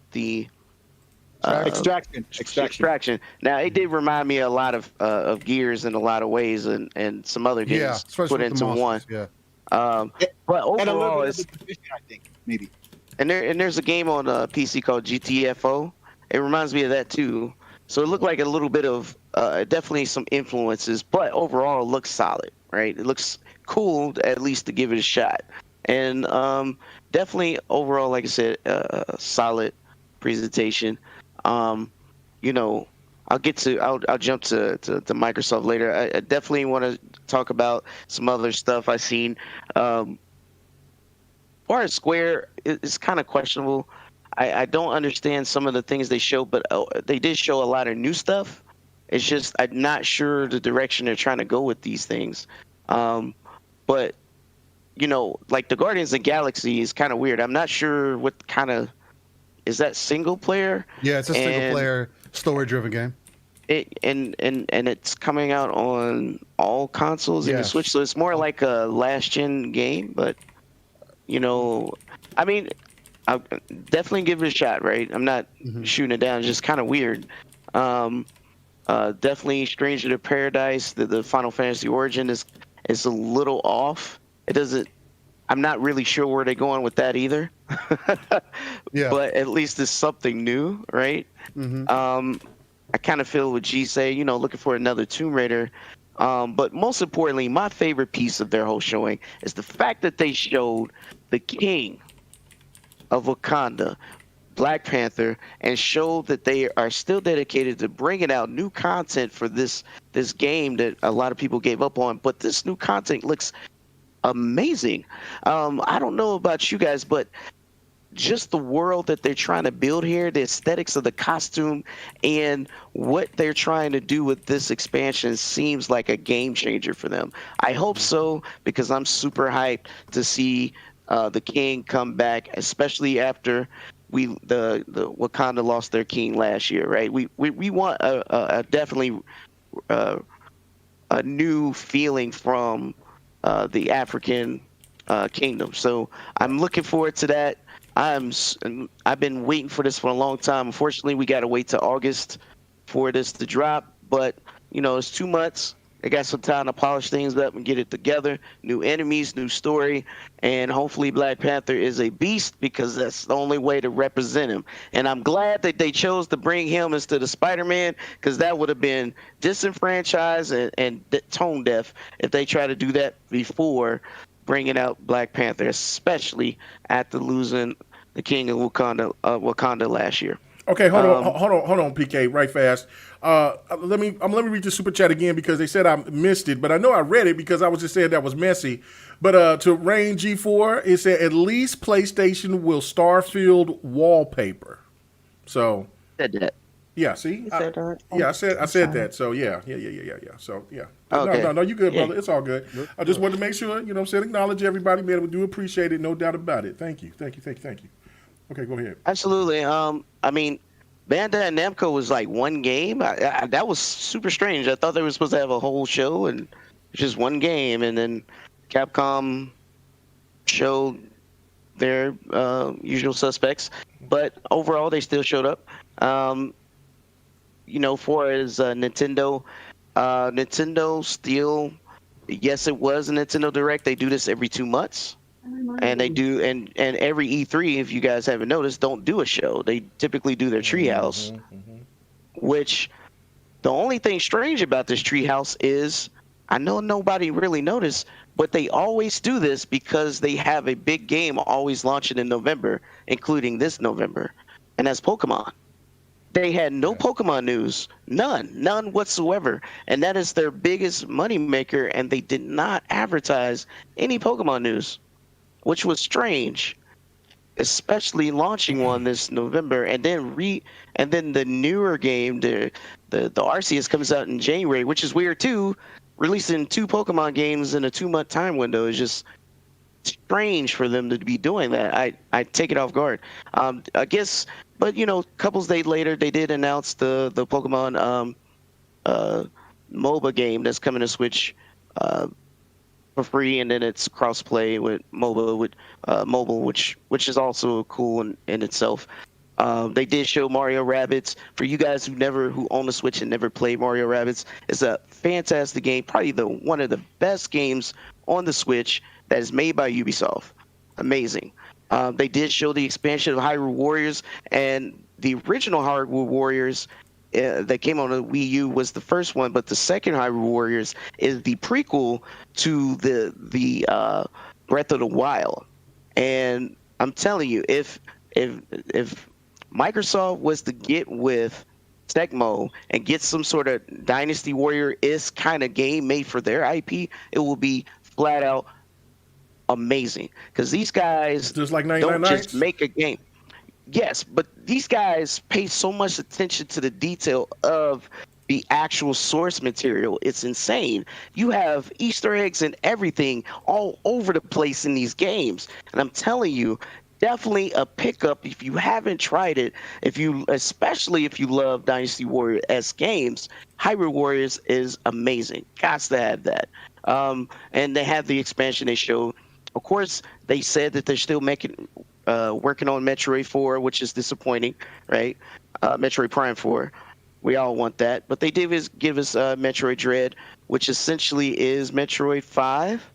Extraction. Now it did remind me a lot of Gears in a lot of ways, and some other games put into one. Yeah. But overall, and a little bit of the division, I think, maybe. And there's a game on PC called GTFO. It reminds me of that too. So it looked like a little bit of definitely some influences, but overall it looks solid, right? It looks cool at least to give it a shot. And definitely overall, like I said, solid presentation. You know, I'll jump to Microsoft later. I definitely want to talk about some other stuff I've seen. As far as Square, it's kind of questionable. I don't understand some of the things they show, but they did show a lot of new stuff. It's just I'm not sure the direction they're trying to go with these things. But you know, like the Guardians of the Galaxy is kind of weird. I'm not sure what kind of is that single player. Yeah, it's a single player story-driven game. And it's coming out on all consoles and the Switch, so it's more like a last-gen game. But you know, I mean, I'll definitely give it a shot. Right? I'm not shooting it down. It's just kind of weird. Definitely Stranger to Paradise. The Final Fantasy Origin is a little off. It doesn't. I'm not really sure where they're going with that either. But at least it's something new, right? I kind of feel what G say, you know, looking for another Tomb Raider. But most importantly, my favorite piece of their whole showing is the fact that they showed the king of Wakanda, Black Panther, and showed that they are still dedicated to bringing out new content for this game that a lot of people gave up on. But this new content looks amazing. I don't know about you guys, but just the world that they're trying to build here, the aesthetics of the costume, and what they're trying to do with this expansion seems like a game changer for them. I hope so, because I'm super hyped to see the king come back, especially after the Wakanda lost their king last year, right? We want a definitely a new feeling from the African kingdom. So I'm looking forward to that. I've been waiting for this for a long time. Unfortunately, we got to wait till August for this to drop. But you know, it's 2 months. I got some time to polish things up and get it together. New enemies, new story, and hopefully Black Panther is a beast, because that's the only way to represent him. And I'm glad that they chose to bring him instead of Spider-Man, because that would have been disenfranchised and tone deaf if they try to do that before bringing out Black Panther, especially after losing the King of Wakanda last year. Okay, hold on, PK, right fast. Let me read the super chat again, because they said I missed it, but I know I read it because I was just saying that was messy. But to Rain G4, it said at least PlayStation will Starfield wallpaper. So said that. Yeah, see, I said that. So yeah. So yeah. Okay. No, you good, brother. It's all good. I just wanted to make sure, you know what I'm saying, acknowledge everybody, man. We do appreciate it, no doubt about it. Thank you. Okay, go ahead. Absolutely. I mean, Bandai and Namco was like one game. That was super strange. I thought they were supposed to have a whole show and just one game, and then Capcom showed their usual suspects. But overall, they still showed up. You know, for as Nintendo still, yes, it was a Nintendo Direct. They do this every 2 months. And they do, and every E3, if you guys haven't noticed, don't do a show. They typically do their treehouse, which the only thing strange about this treehouse is, I know nobody really noticed, but they always do this because they have a big game always launching in November, including this November, and that's Pokemon. They had no Pokemon news, none whatsoever, and that is their biggest moneymaker, and they did not advertise any Pokemon news, which was strange, especially launching one this November, and then the newer game, the Arceus comes out in January, which is weird too. Releasing 2 Pokemon games in a 2-month time window is just strange for them to be doing that. I take it off guard. I guess, but you know, a couple days later, they did announce the Pokemon MOBA game that's coming to Switch for free, and then it's cross-play with mobile, which is also cool in itself. They did show Mario Rabbids. For you guys who own the Switch and never played Mario Rabbids, it's a fantastic game. Probably one of the best games on the Switch that is made by Ubisoft. Amazing. They did show the expansion of Hyrule Warriors, and the original Hyrule Warriors that came on the Wii U was the first one, but the second Hyrule Warriors is the prequel to the Breath of the Wild. And I'm telling you, if Microsoft was to get with Tecmo and get some sort of Dynasty Warrior-ish kind of game made for their IP, it will be flat out amazing. Because these guys just like don't just make a game. Yes, but these guys pay so much attention to the detail of the actual source material. It's insane. You have Easter eggs and everything all over the place in these games. And I'm telling you, definitely a pickup if you haven't tried it. Especially if you love Dynasty Warrior-esque games, Hyrule Warriors is amazing. Gots to have that. And they have the expansion they showed. Of course, they said that they're still working on Metroid 4, which is disappointing, right? Metroid Prime 4. We all want that. But they did give us Metroid Dread, which essentially is Metroid 5.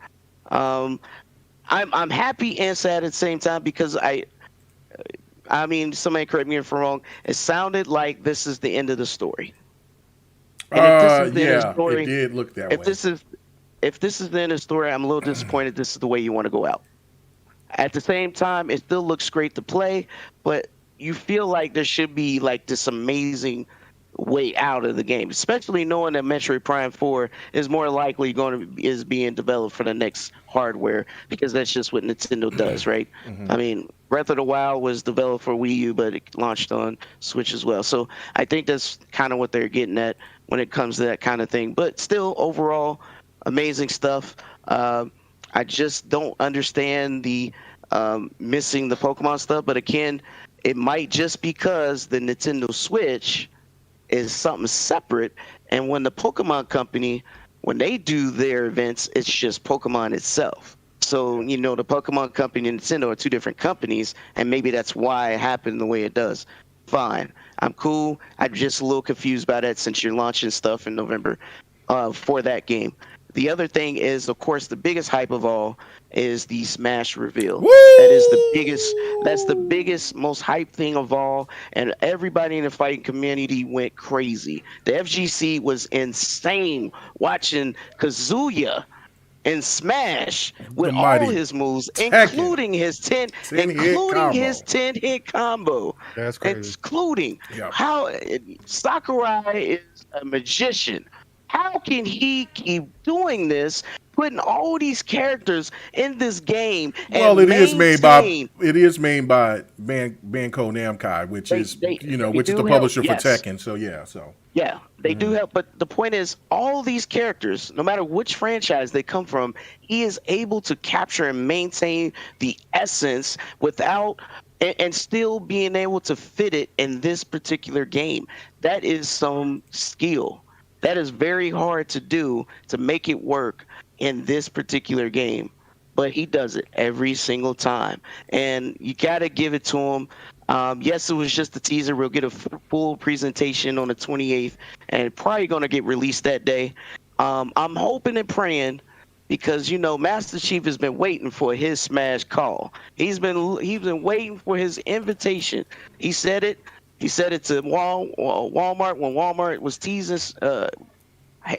I'm happy and sad at the same time because I mean, somebody correct me if I'm wrong. It sounded like this is the end of the story. And if this is the end of the story, it did look that way. If this is the end of the story, I'm a little disappointed this is the way you want to go out. At the same time, it still looks great to play, but you feel like there should be like this amazing way out of the game, especially knowing that Metroid Prime 4 is more likely is being developed for the next hardware, because that's just what Nintendo does, right? Mm-hmm. I mean, Breath of the Wild was developed for Wii U, but it launched on Switch as well. So I think that's kind of what they're getting at when it comes to that kind of thing. But still, overall, amazing stuff. I just don't understand the missing the Pokemon stuff. But again, it might just because the Nintendo Switch is something separate, and when the Pokemon Company, when they do their events, it's just Pokemon itself. So, the Pokemon Company and Nintendo are two different companies, and maybe that's why it happened the way it does. Fine. I'm cool. I'm just a little confused by that since you're launching stuff in November for that game. The other thing is, of course, the biggest hype of all is the Smash reveal. Woo! That's the biggest, most hype thing of all, and everybody in the fighting community went crazy. The FGC was insane watching Kazuya in Smash with all his moves, including his 10-hit combo. That's crazy. Including how Sakurai is a magician. How can he keep doing this, putting all these characters in this game? Well, it is made by Banco Namco, which is the publisher for Tekken. So they do help. But the point is, all these characters, no matter which franchise they come from, he is able to capture and maintain the essence without and still being able to fit it in this particular game. That is some skill. That is very hard to do, to make it work in this particular game. But he does it every single time. And you got to give it to him. Yes, it was just a teaser. We'll get a full presentation on the 28th and probably going to get released that day. I'm hoping and praying because, Master Chief has been waiting for his Smash call. He's been waiting for his invitation. He said it. He said it to Walmart when Walmart was teasing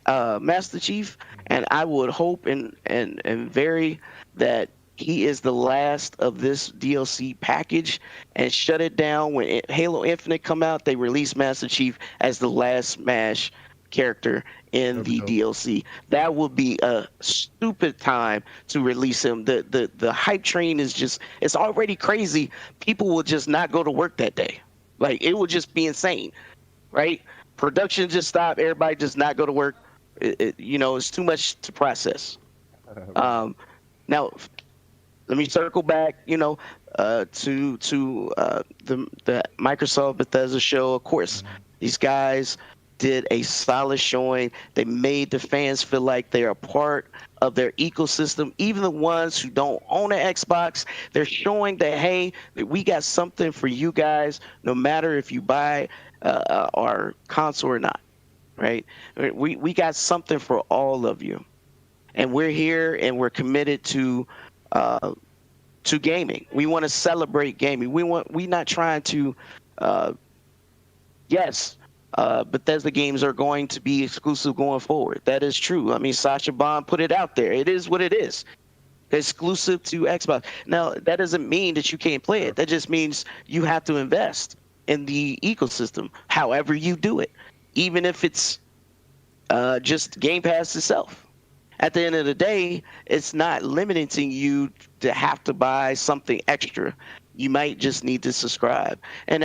Master Chief, and I would hope and very that he is the last of this DLC package and shut it down. When Halo Infinite come out, they release Master Chief as the last Smash character in the DLC. That would be a stupid time to release him. The hype train is it's already crazy. People will just not go to work that day. Like, it would just be insane, right? Production just stop. Everybody just not go to work. It's too much to process. Now, let me circle back, to the Microsoft Bethesda show. Of course, these guys did a solid showing. They made the fans feel like they're a part of their ecosystem. Even the ones who don't own an Xbox, they're showing that, hey, we got something for you guys, no matter if you buy our console or not, right? We got something for all of you. And we're here and we're committed to gaming. We want to celebrate gaming. We're not trying to, yes, Bethesda games are going to be exclusive going forward. That is true. I mean, Sasha Bond put it out there. It is what it is. Exclusive to Xbox. Now, that doesn't mean that you can't play it. That just means you have to invest in the ecosystem, however you do it, even if it's just Game Pass itself. At the end of the day, it's not limiting you to have to buy something extra. You might just need to subscribe. And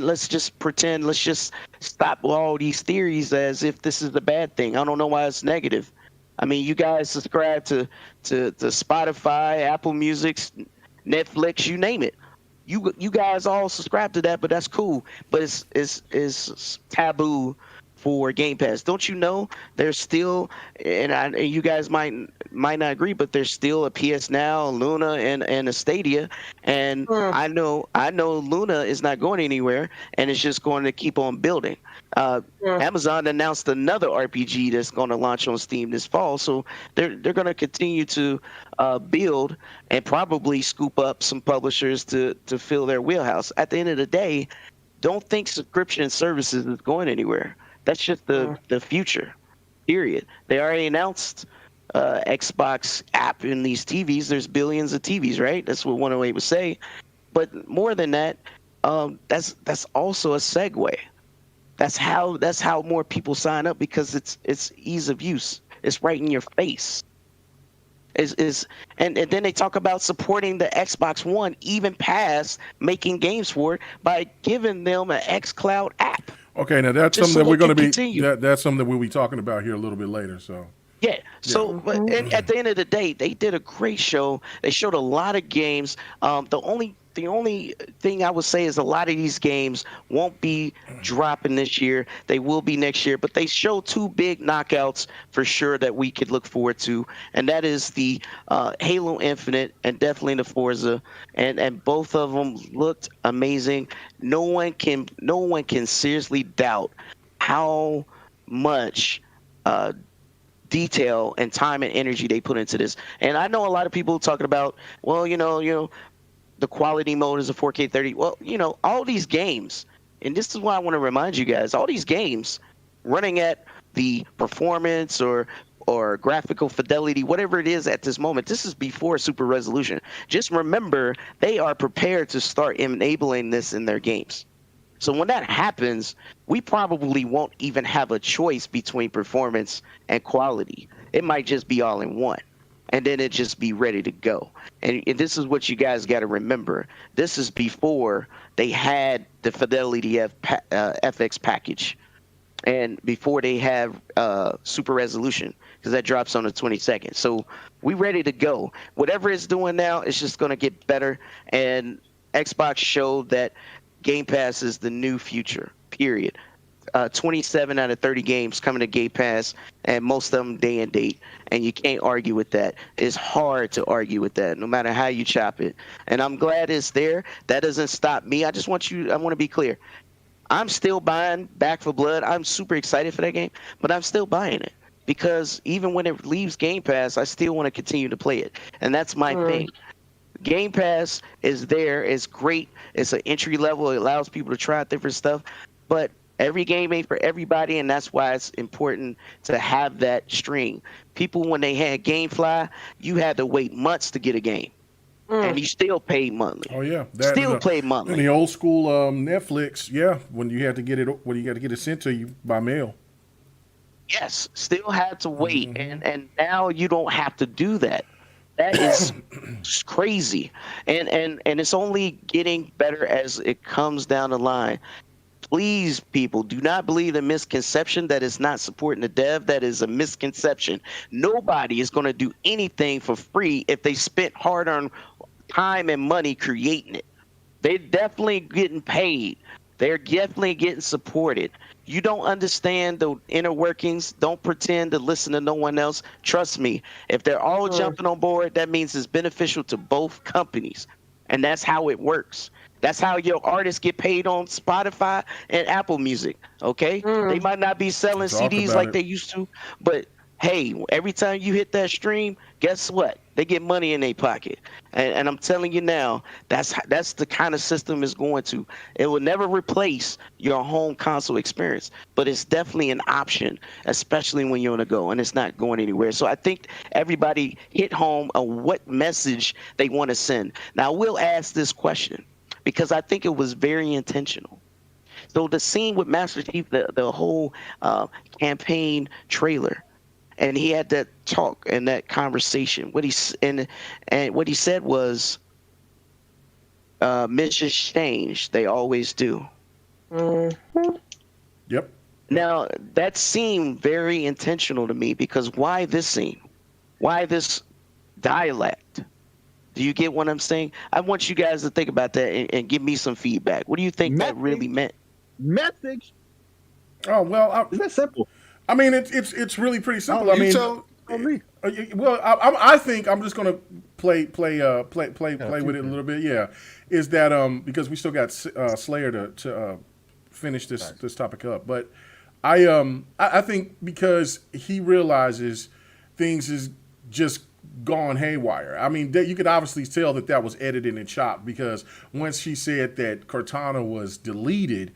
let's just pretend, let's just stop all these theories as if this is a bad thing. I don't know why it's negative. I mean, you guys subscribe to Spotify, Apple Music, Netflix, you name it. You guys all subscribe to that, but that's cool. But it's taboo for Game Pass. Don't you know there's still, and you guys might not agree, but there's still a PS Now, Luna, and a Stadia, and I know Luna is not going anywhere, and it's just going to keep on building. Amazon announced another RPG that's going to launch on Steam this fall, so they're going to continue to build and probably scoop up some publishers to fill their wheelhouse. At the end of the day, don't think subscription services is going anywhere. That's just the future, period. They already announced Xbox app in these TVs. There's billions of TVs, right? That's what 108 would say. But more than that, that's also a segue. That's how more people sign up, because it's ease of use. It's right in your face. And then they talk about supporting the Xbox One even past making games for it by giving them an xCloud app. Okay, now that's Just something so that we're they going can to be. continue. That's something that we'll be talking about here a little bit later. So Yeah. So, but and at the end of the day, they did a great show. They showed a lot of games. The only thing I would say is a lot of these games won't be dropping this year. They will be next year. But they showed two big knockouts for sure that we could look forward to, and that is the Halo Infinite and definitely the Forza. And both of them looked amazing. No one can seriously doubt how much detail and time and energy they put into this. And I know a lot of people talking about, well, you know, the quality mode is a 4K 30. Well, all these games, and this is why I want to remind you guys, all these games running at the performance or graphical fidelity, whatever it is at this moment, this is before super resolution. Just remember, they are prepared to start enabling this in their games. So when that happens, we probably won't even have a choice between performance and quality. It might just be all in one, and then it just be ready to go. And this is what you guys got to remember. This is before they had the Fidelity FX package, and before they have super resolution, because that drops on the 22nd. So we ready to go. Whatever it's doing now, it's just going to get better. And Xbox showed that Game Pass is the new future, period. 27 out of 30 games coming to Game Pass, and most of them day and date, and you can't argue with that. It's hard to argue with that, no matter how you chop it. And I'm glad it's there. That doesn't stop me. I want to be clear. I'm still buying Back 4 Blood. I'm super excited for that game, but I'm still buying it, because even when it leaves Game Pass, I still want to continue to play it, and that's my thing. Game Pass is there. It's great. It's an entry level. It allows people to try out different stuff, but every game ain't for everybody, and that's why it's important to have that stream. People, when they had GameFly, you had to wait months to get a game, and you still paid monthly. Oh yeah, still paid monthly. In the old school Netflix, yeah, when you had to get it sent to you by mail. Yes, still had to wait, and now you don't have to do that. That is crazy, and it's only getting better as it comes down the line. Please, people, do not believe the misconception that it's not supporting the dev. That is a misconception. Nobody is going to do anything for free if they spent hard-earned time and money creating it. They're definitely getting paid. They're definitely getting supported. You don't understand the inner workings. Don't pretend to listen to no one else. Trust me, if they're all jumping on board, that means it's beneficial to both companies. And that's how it works. That's how your artists get paid on Spotify and Apple Music. Okay? They might not be selling Talk CDs about like it. they used to, but hey, every time you hit that stream, guess what? They get money in their pocket. And I'm telling you now, that's the kind of system it's going to. It will never replace your home console experience, but it's definitely an option, especially when you're on the go and it's not going anywhere. So I think everybody hit home on what message they want to send. Now, we'll ask this question because I think it was very intentional. So the scene with Master Chief, the whole campaign trailer, and he had that talk and that conversation. What he said was, missions change. They always do. Yep. Now, that seemed very intentional to me because why this scene? Why this dialect? Do you get what I'm saying? I want you guys to think about that and give me some feedback. What do you think that really meant? Message. Oh, well, It's that simple. I mean, it's really pretty simple. Oh, I mean, tell me. well, I think I'm just gonna play with it a little bit. Yeah, is that because we still got Slayer to finish this topic up, but I think because he realizes things is just gone haywire. I mean, you could obviously tell that was edited and chopped because once she said that Cortana was deleted,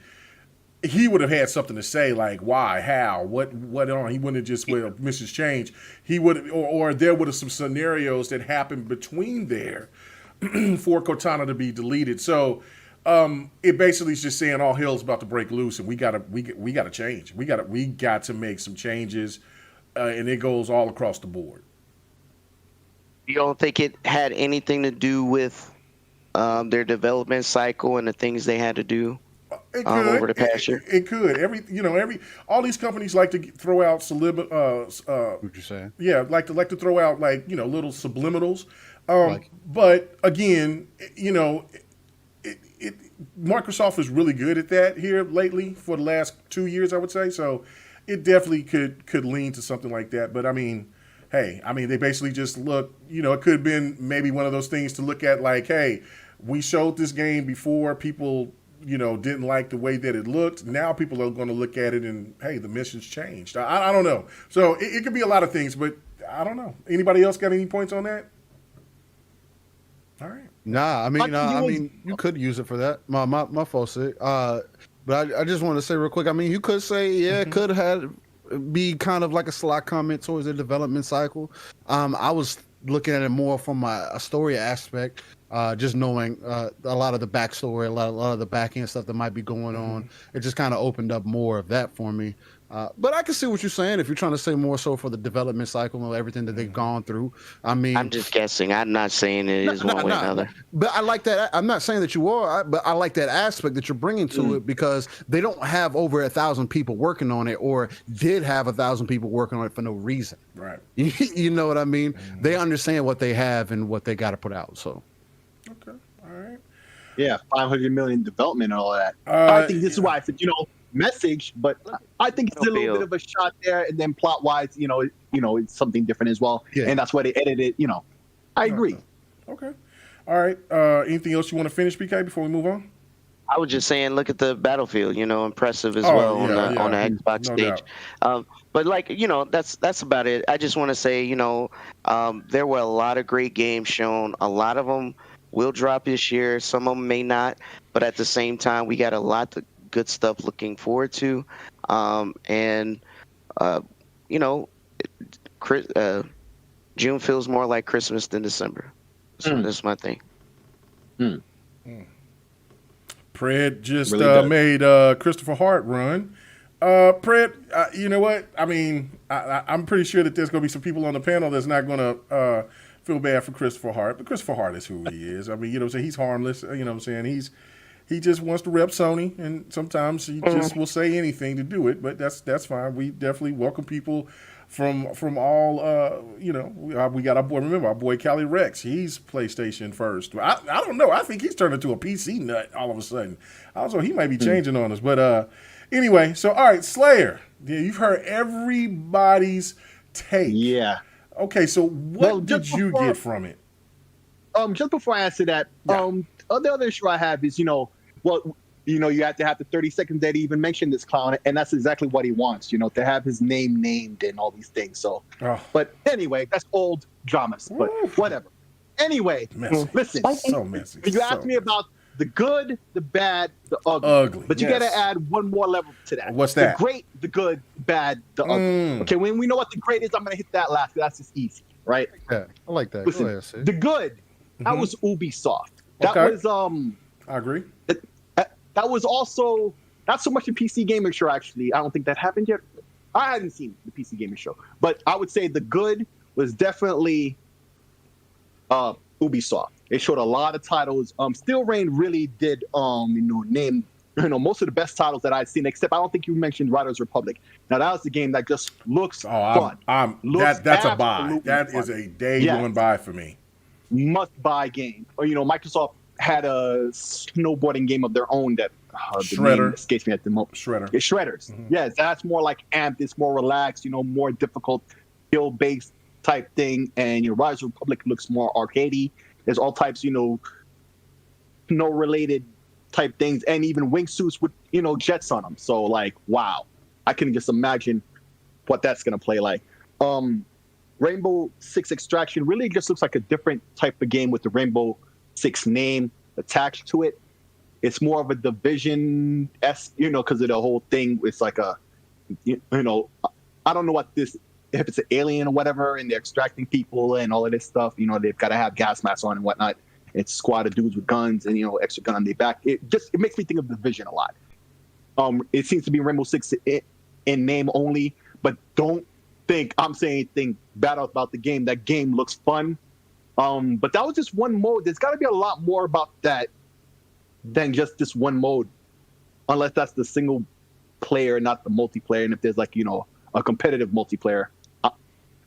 he would have had something to say like why, how, what on. He wouldn't have just Mrs. Change. He would, or there would have some scenarios that happened between there for Cortana to be deleted. So it basically is just saying all hell's about to break loose, and we gotta change. We got to make some changes, and it goes all across the board. You don't think it had anything to do with their development cycle and the things they had to do? It could. Over the past year. It could. All these companies like to throw out What you saying? Yeah, like to throw out little subliminals. But again, Microsoft is really good at that here lately for the last 2 years, I would say. So it definitely could lean to something like that. But I mean, hey, they basically just look. It could have been maybe one of those things to look at, like, hey, we showed this game before, people didn't like the way that it looked. Now people are going to look at it and, hey, the mission's changed. I don't know. So it could be a lot of things, but I don't know. Anybody else got any points on that? All right. Nah, you could use it for that. My fault, sick. But I just want to say real quick. I mean, you could say, it could have be kind of like a sly comment towards the development cycle. I was looking at it more from a story aspect. Just knowing a lot of the backstory, a lot of the back end stuff that might be going on, it just kind of opened up more of that for me. But I can see what you're saying if you're trying to say more so for the development cycle and everything that they've gone through. I mean, I'm just guessing. I'm not saying it is one way or another. But I like that. I'm not saying that you are, but I like that aspect that you're bringing to it because they don't have over 1,000 people working on it, or did have 1,000 people working on it for no reason. Right. You know what I mean? They understand what they have and what they got to put out. So. Okay. All right. Yeah, 500 million development and all that. I think this is why I said, message, but I think it's a little bit of a shot there, and then plot wise, it's something different as well. Yeah. And that's why they edited it. I agree. Okay. All right. Anything else you want to finish, BK, before we move on? I was just saying, look at the Battlefield. Impressive as well on the Xbox stage. But that's about it. I just want to say, there were a lot of great games shown. A lot of them will drop this year. Some of them may not. But at the same time, we got a lot of good stuff looking forward to. June feels more like Christmas than December. So that's my thing. Pred just Really made Christopher Hart run. Pred, you know what? I mean, I'm pretty sure that there's going to be some people on the panel that's not going to feel bad for Christopher Hart, but Christopher Hart is who he is. I mean, he's harmless. He's He just wants to rep Sony, and sometimes he just will say anything to do it. But that's fine. We definitely welcome people from all. We got our boy. Remember our boy Cali Rex. He's PlayStation first. I don't know. I think he's turned into a PC nut all of a sudden. Also, he might be changing on us. But anyway, so all right, Slayer. Yeah, you've heard everybody's take. Yeah. Okay, so what did you get from it? Just before I answer that, the other issue I have is, you have to have the 30 seconds that he even mentioned this clown, and that's exactly what he wants, to have his name named and all these things. So, but anyway, that's old dramas, but whatever. Anyway, listen, so messy. You asked me about the good, the bad, the ugly. But you got to add one more level to that. What's that? The great, the good, bad, the ugly. Okay, when we know what the great is, I'm going to hit that last. That's just easy, right? I like that. Listen, Go ahead, the good, that was Ubisoft. That was I agree. That was also not so much a PC Gaming Show. Actually, I don't think that happened yet. I hadn't seen the PC Gaming Show, but I would say the good was definitely Ubisoft. It showed a lot of titles. Steel Rain really did name most of the best titles that I'd seen. Except I don't think you mentioned Riders Republic. Now that was the game that just looks fun. That's a buy. That is a day going by for me. Must buy game. Or Microsoft had a snowboarding game of their own that the name escapes me at the moment. Shredders. Mm-hmm. Yes, that's more like amped. It's more relaxed. More difficult, skill-based type thing. And Rise of Republic looks more arcadey. There's all types, related type things, and even wingsuits with jets on them. So wow, I can just imagine what that's gonna play like. Rainbow Six Extraction really just looks like a different type of game with the Rainbow Six name attached to it. It's more of a Division-esque, because of the whole thing. It's like I don't know if it's an alien or whatever, and they're extracting people and all of this stuff. They've got to have gas masks on and whatnot. It's a squad of dudes with guns and extra gun on their back. It makes me think of Division a lot. It seems to be Rainbow Six in name only, but don't think I'm saying anything bad about the game. That game looks fun. But that was just one mode. There's got to be a lot more about that than just this one mode, unless that's the single player, not the multiplayer. And if there's a competitive multiplayer,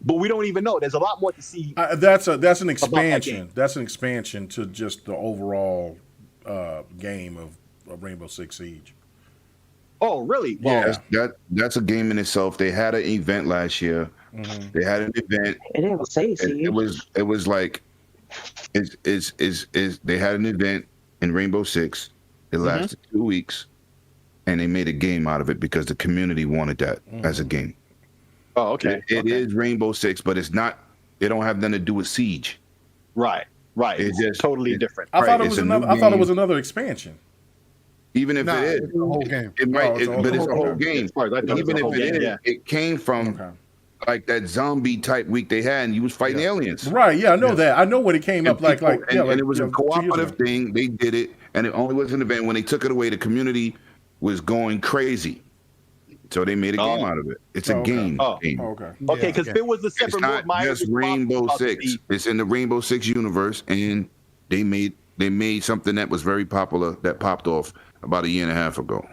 but we don't even know. There's a lot more to see. That's an expansion. That's an expansion to just the overall game of Rainbow Six Siege. Oh, really? Well, that's a game in itself. They had an event last year. Mm-hmm. They had an event. It didn't say Siege. It was like they had an event in Rainbow Six. It lasted 2 weeks, and they made a game out of it because the community wanted that as a game. Oh, okay. It is Rainbow Six, but it's not. It don't have nothing to do with Siege. Right. It's totally different. I thought it was another expansion. Even if it is, it's the whole game. It might, but it's a whole game. Even if it is, it came from like that zombie type week they had, and you was fighting aliens. Right? Yeah, I know that. I know when it came up. And it was a cooperative thing. They did it, and it only was an event. When they took it away, the community was going crazy. So they made a game out of it. It's a game. Okay. Okay, because if it was a separate mode, it's not just Rainbow Six. It's in the Rainbow Six universe, and they made something that was very popular that popped off about a year and a half ago.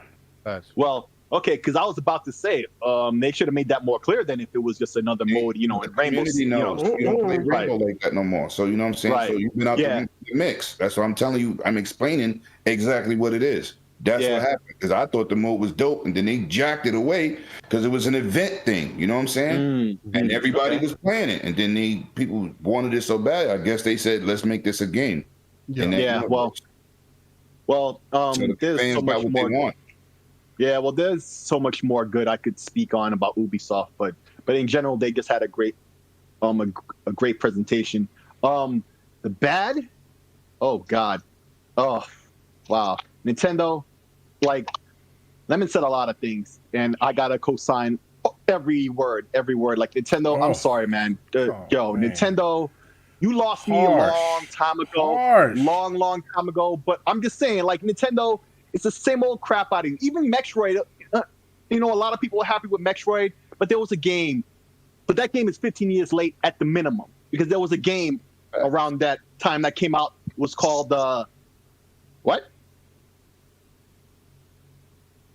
Well, okay, because I was about to say they should have made that more clear than if it was just another mode, in Rainbow Six. You don't play Rainbow like that no more. So you know what I'm saying? Right. So you've been out the mix. That's what I'm telling you. I'm explaining exactly what it is. That's what happened, because I thought the mode was dope, and then they jacked it away because it was an event thing. You know what I'm saying? And everybody was playing it, and then people wanted it so bad. I guess they said, "Let's make this a game." Well, there's so much more. Yeah, well, there's so much more good I could speak on about Ubisoft, but in general, they just had a great presentation. The bad, oh god, oh wow, Nintendo. Lemon said a lot of things, and I gotta co-sign every word. Like Nintendo, I'm sorry, man. Nintendo, you lost me a long time ago. Long time ago. But I'm just saying, Nintendo, it's the same old crap out of you. Even Metroid, a lot of people are happy with Metroid, but there was a game. But that game is 15 years late at the minimum, because there was a game around that time that came out, was called what?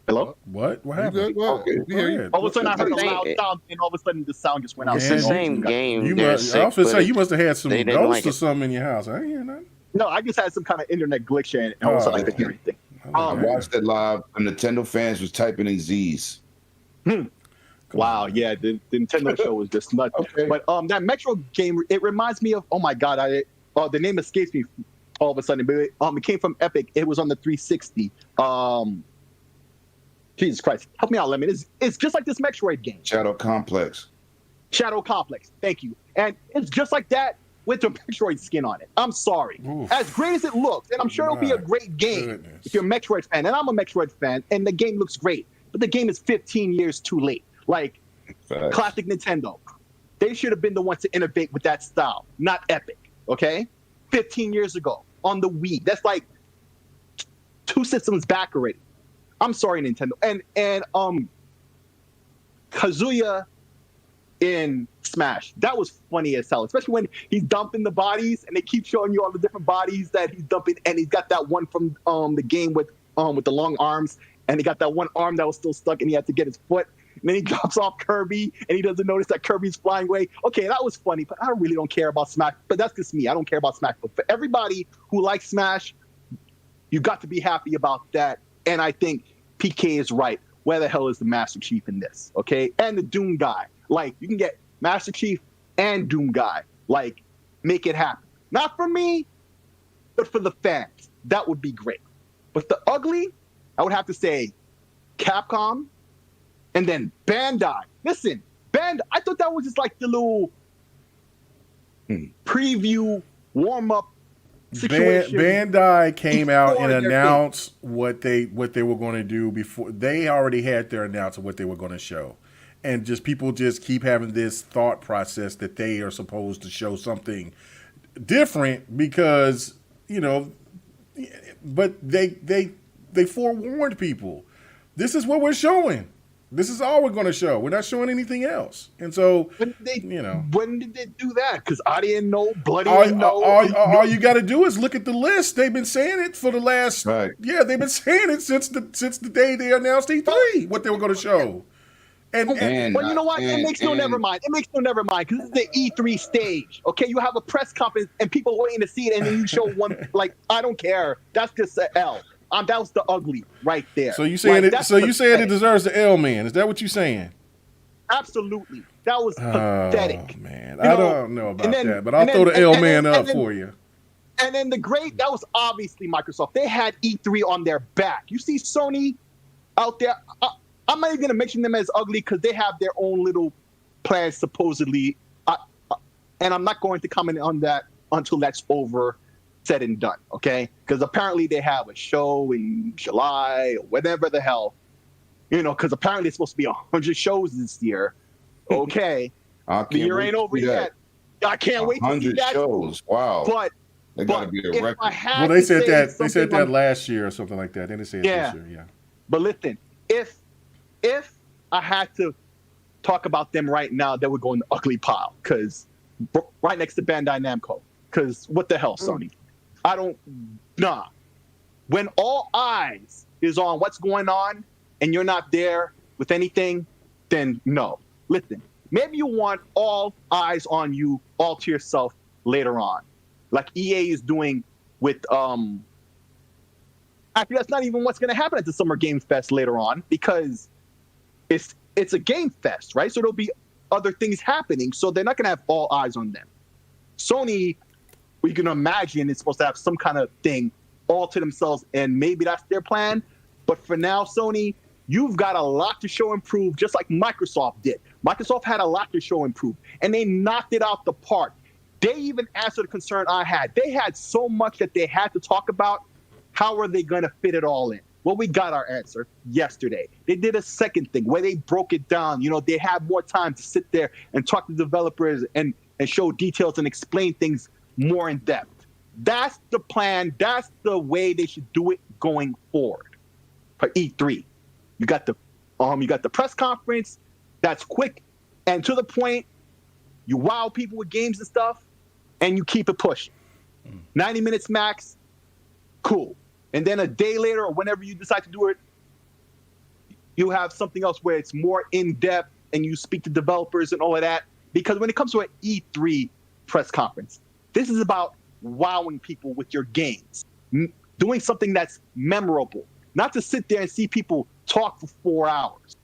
Hello? What You happened? good? Go ahead. Okay. We hear you. ahead. All of a sudden, I heard a It's- loud sound, and all of a sudden, the sound just went out. It's the Man, same game. You They're must, sick, I was gonna but say you must have had some they didn't ghosts like or it. something in your house. I ain't hear nothing. No, I just had some kind of internet glitch, and all of a sudden, I couldn't hear anything. I watched it live. The Nintendo fans was typing in Z's. Wow, yeah, the Nintendo show was just nuts. Okay. But that Metro game, it reminds me of, oh my god, the name escapes me all of a sudden, but it came from Epic. It was on the 360. Jesus Christ, help me out, Lemon. It's just like this Metroid game. Shadow Complex. Shadow Complex, thank you. And it's just like that with the Metroid skin on it. I'm sorry. Oof. As great as it looks, and I'm sure it'll be a My great game goodness. if you're a Metroid fan, and I'm a Metroid fan, and the game looks great, but the game is 15 years too late. Like, Facts. classic Nintendo. They should have been the ones to innovate with that style, not Epic, okay? 15 years ago on the Wii. That's like 2 systems back already. I'm sorry, Nintendo. And Kazuya in Smash, that was funny as hell, especially when he's dumping the bodies and they keep showing you all the different bodies that he's dumping, and he's got that one from the game with the long arms, and he got that one arm that was still stuck and he had to get his foot. And then he drops off Kirby, and he doesn't notice that Kirby's flying away. Okay, that was funny, but I really don't care about Smash. But that's just me. I don't care about Smash. But for everybody who likes Smash, you got to be happy about that. And I think PK is right. Where the hell is the Master Chief in this? Okay, and the Doom guy. Like, you can get Master Chief and Doom guy. Like, make it happen. Not for me, but for the fans. That would be great. But the ugly, I would have to say Capcom. And then Bandai. Listen, I thought that was just like the little preview, warm-up situation. Bandai came out and before their announced what they were going to do before. They already had their announcement of what they were going to show. And just people just keep having this thought process that they are supposed to show something different because, but they forewarned people. This is what we're showing. This is all we're going to show. We're not showing anything else. And so, when did they do that? Because I didn't know, Bloody didn't know. All you got to do is look at the list. They've been saying it for the last, Right. yeah, they've been saying it since the day they announced E3, what they were going to show. And Well, you know what? It makes no never mind. It makes no never mind because this is the E3 stage. Okay, you have a press conference and people waiting to see it, and then you show one. Like, I don't care. That's just an L. That was the ugly right there. So you saying Like, it? So you saying it deserves the L, man? Is that what you saying? Absolutely. That was pathetic. Oh man, You I know, don't know about and then- that, but I'll and throw then- the L and man then- up and then- for you. And then the great, that was obviously Microsoft. They had E3 on their back. You see Sony out there. I'm not even going to mention them as ugly because they have their own little plans, supposedly. And I'm not going to comment on that until that's over, said and done, okay? Because apparently they have a show in July or whatever the hell. Because apparently it's supposed to be 100 shows this year. Okay. The year ain't over yet. I can't wait to see 100 that. shows. Wow. But They got to be a if record. I had Well, they to said say that something on- last year or something like that. They didn't say it Yeah. this year. Yeah. But listen, if I had to talk about them right now, they would go in the ugly pile because right next to Bandai Namco. Because what the hell, Sony? When all eyes is on what's going on and you're not there with anything, then no. Listen, maybe you want all eyes on you all to yourself later on, like EA is doing with Actually, that's not even what's going to happen at the Summer Game Fest later on because it's a game fest, right? So there'll be other things happening. So they're not going to have all eyes on them. Sony, we can imagine, is supposed to have some kind of thing all to themselves, and maybe that's their plan. But for now, Sony, you've got a lot to show and prove, just like Microsoft did. Microsoft had a lot to show and prove, and they knocked it out the park. They even answered the concern I had. They had so much that they had to talk about. How are they going to fit it all in? Well, we got our answer yesterday. They did a second thing where they broke it down. They had more time to sit there and talk to developers and show details and explain things more in depth. That's the plan. That's the way they should do it going forward for E3. You got the press conference. That's quick and to the point. You wow people with games and stuff, and you keep it pushing. 90 minutes max. Cool. And then a day later or whenever you decide to do it, you have something else where it's more in depth and you speak to developers and all of that. Because when it comes to an E3 press conference, this is about wowing people with your games, doing something that's memorable, not to sit there and see people talk for 4 hours.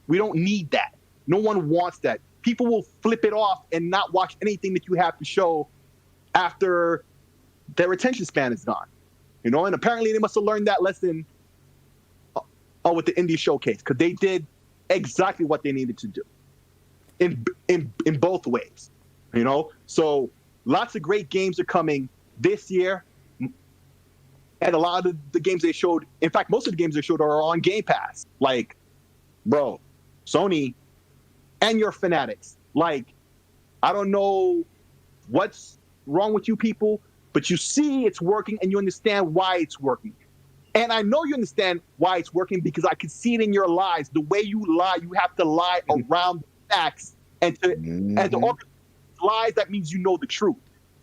We don't need that. No one wants that. People will flip it off and not watch anything that you have to show after their attention span is gone. You know, and apparently they must have learned that lesson with the indie showcase, because they did exactly what they needed to do in both ways. You know, so lots of great games are coming this year, and a lot of the games they showed, in fact, most of the games they showed are on Game Pass. Like, bro, Sony and your fanatics. Like, I don't know what's wrong with you people, but you see it's working and you understand why it's working. And I know you understand why it's working because I can see it in your lies. The way you lie, you have to lie around the facts. And to orchestrate lies, that means you know the truth.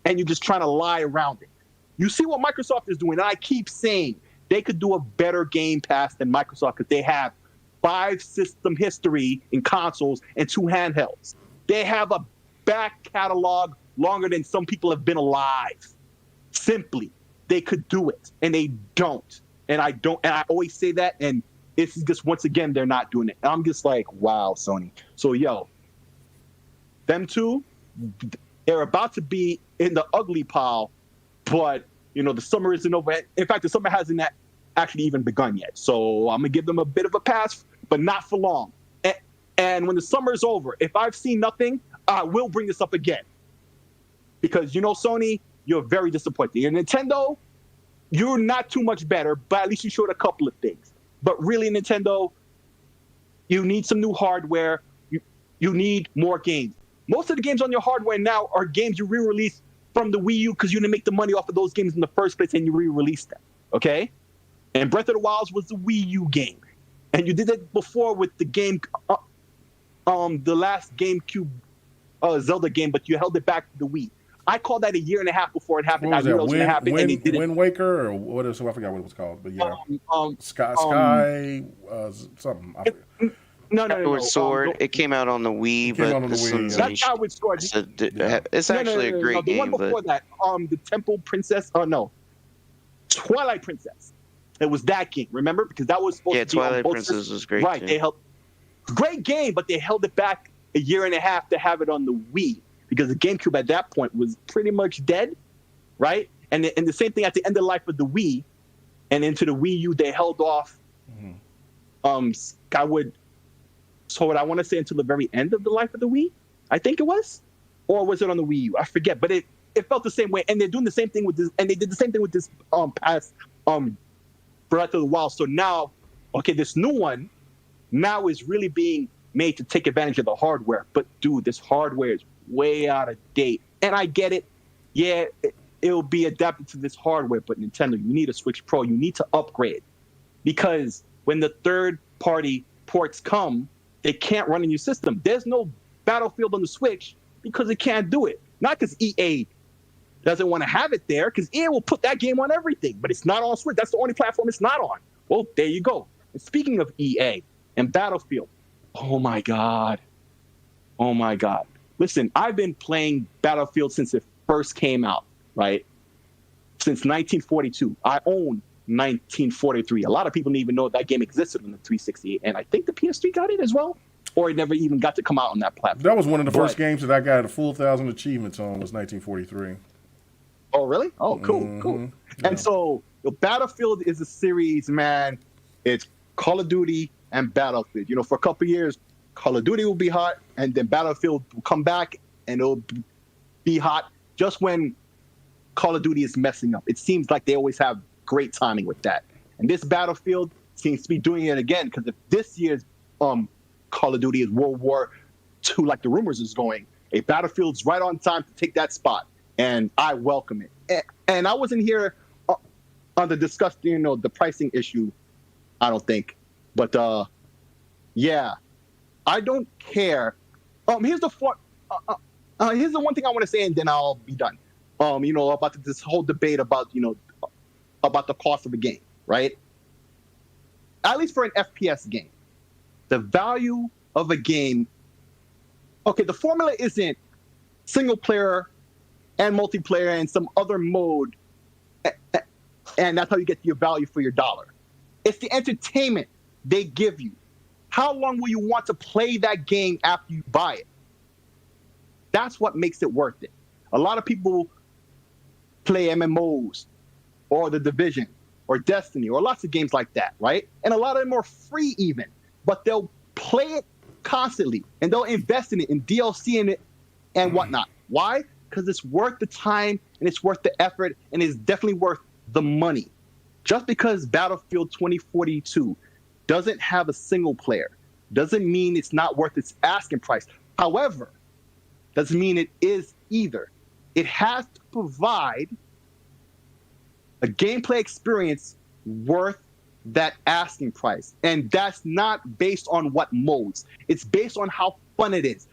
And you're just trying to lie around it. You see what Microsoft is doing. And I keep saying they could do a better Game Pass than Microsoft because they have 5 system history in consoles and 2 handhelds. They have a back catalog longer than some people have been alive. Simply, they could do it. And they don't. And I always say that, and it's just, once again, they're not doing it. And I'm just like, wow, Sony. So, yo, them two, they're about to be in the ugly pile, but, you know, the summer isn't over. In fact, the summer hasn't actually even begun yet. So I'm going to give them a bit of a pass, but not for long. And when the summer is over, if I've seen nothing, I will bring this up again. Because, you know, Sony, you're very disappointing. And Nintendo, you're not too much better, but at least you showed a couple of things. But really, Nintendo, you need some new hardware. You need more games. Most of the games on your hardware now are games you re-released from the Wii U because you didn't make the money off of those games in the first place and you re-released them, okay? And Breath of the Wild was the Wii U game. And you did it before with the game, the last GameCube Zelda game, but you held it back to the Wii. I called that a year and a half before it happened. I knew it was going to happen, and they did it. Wind Waker, or what is? I forgot what it was called, but yeah, Sky, something. I forget. No. Sword. It came out on the Wii, but that's Skyward Sword. It's actually a great game. The one before that, the Temple Princess. Oh no, Twilight Princess. It was that game. Remember, because that was supposed to be Twilight Princess was great. Right, they held great game, but they held it back a year and a half to have it on the Wii. Because the GameCube at that point was pretty much dead, right? And the same thing at the end of the life of the Wii, and into the Wii U, they held off Skyward Sword, I want to say, until the very end of the life of the Wii, I think it was. Or was it on the Wii U? I forget, but it felt the same way. And they're doing the same thing with this, and they did the same thing with this past Breath of the Wild. So now, okay, this new one now is really being made to take advantage of the hardware. But dude, this hardware is way out of date. And I get it. Yeah, it'll be adapted to this hardware, but Nintendo, you need a Switch Pro. You need to upgrade. Because when the third-party ports come, they can't run in your system. There's no Battlefield on the Switch because it can't do it. Not because EA doesn't want to have it there, because EA will put that game on everything, but it's not on Switch. That's the only platform it's not on. Well, there you go. And speaking of EA and Battlefield, oh my God. Listen, I've been playing Battlefield since it first came out, right? Since 1942. I own 1943. A lot of people didn't even know that game existed on the 360, and I think the PS3 got it as well, or it never even got to come out on that platform. That was one of the first games that I got a full 1,000 achievements on, was 1943. Oh, really? Oh, cool. Yeah. And so Battlefield is a series, man. It's Call of Duty and Battlefield. You know, for a couple of years, Call of Duty will be hot, and then Battlefield will come back, and it'll be hot just when Call of Duty is messing up. It seems like they always have great timing with that. And this Battlefield seems to be doing it again, because if this year's Call of Duty is World War II, like the rumors is going, a Battlefield's right on time to take that spot, and I welcome it. And I wasn't here on the discuss, you know, the pricing issue, I don't think. But yeah, I don't care. Here's the one thing I want to say, and then I'll be done. You know, about this whole debate about, you know, about the cost of a game, right? At least for an FPS game, the value of a game. Okay, the formula isn't single player and multiplayer and some other mode, and that's how you get your value for your dollar. It's the entertainment they give you. How long will you want to play that game after you buy it? That's what makes it worth it. A lot of people play MMOs or The Division or Destiny or lots of games like that, right? And a lot of them are free even, but they'll play it constantly and they'll invest in it and DLC in it and whatnot. Why? Because it's worth the time and it's worth the effort and it's definitely worth the money. Just because Battlefield 2042 doesn't have a single player doesn't mean it's not worth its asking price. However, doesn't mean it is either. It has to provide a gameplay experience worth that asking price. And that's not based on what modes. It's based on how fun it is,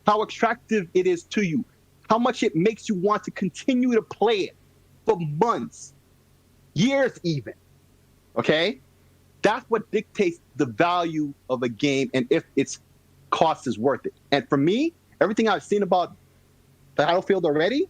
how attractive it is to you, how much it makes you want to continue to play it for months, years even. Okay? That's what dictates the value of a game and if its cost is worth it. And for me, everything I've seen about Battlefield already,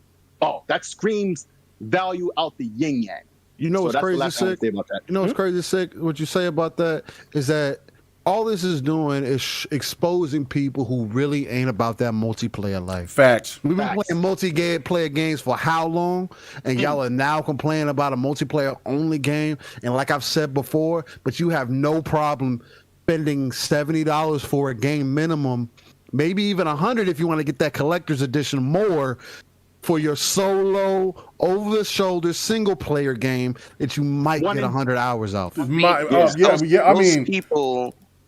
that screams value out the yin yang. You know what's crazy sick? You know what's crazy sick? What you say about that is that all this is doing is exposing people who really ain't about that multiplayer life. Facts. We've been playing multiplayer games for how long? And y'all are now complaining about a multiplayer only game. And like I've said before, but you have no problem spending $70 for a game minimum, maybe even $100 if you want to get that collector's edition more for your solo, over-the-shoulder, single-player game that you might get 100 hours out.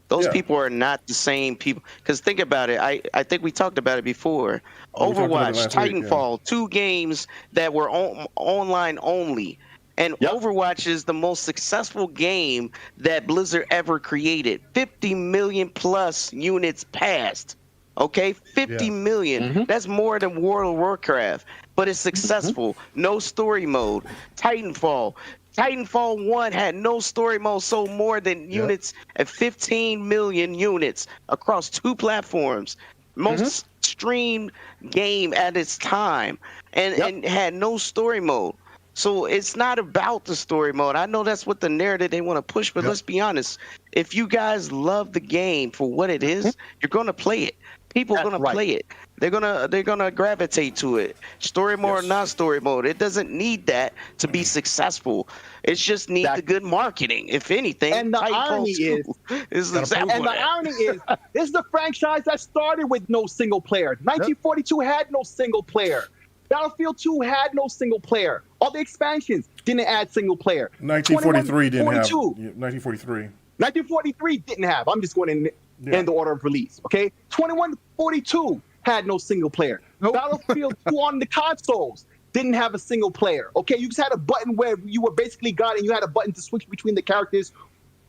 Those people are not the same people. Because think about it. I think we talked about it before. Overwatch, Titanfall, 2 games that were online only. And Overwatch is the most successful game that Blizzard ever created. 50 million plus units passed. Okay, 50 million. That's more than World of Warcraft, but it's successful. No story mode. Titanfall 1 had no story mode, sold more than units at 15 million units across 2 platforms. Most streamed game at its time, and had no story mode. So it's not about the story mode. I know that's what the narrative they want to push, but let's be honest. If you guys love the game for what it is, you're going to play it. People are going to play it. They're gonna gravitate to it. Story mode or not story mode. It doesn't need that to be successful. It just needs the good marketing, if anything. And the irony is this is the franchise that started with no single player. 1942 had no single player. Battlefield 2 had no single player. All the expansions didn't add single player. 1943 didn't have. 1943. 1943 didn't have. I'm just going in the order of release. Okay, 2142 had no single player. Battlefield 2 on the consoles didn't have a single player. Okay, you just had a button where you were basically God and you had a button to switch between the characters,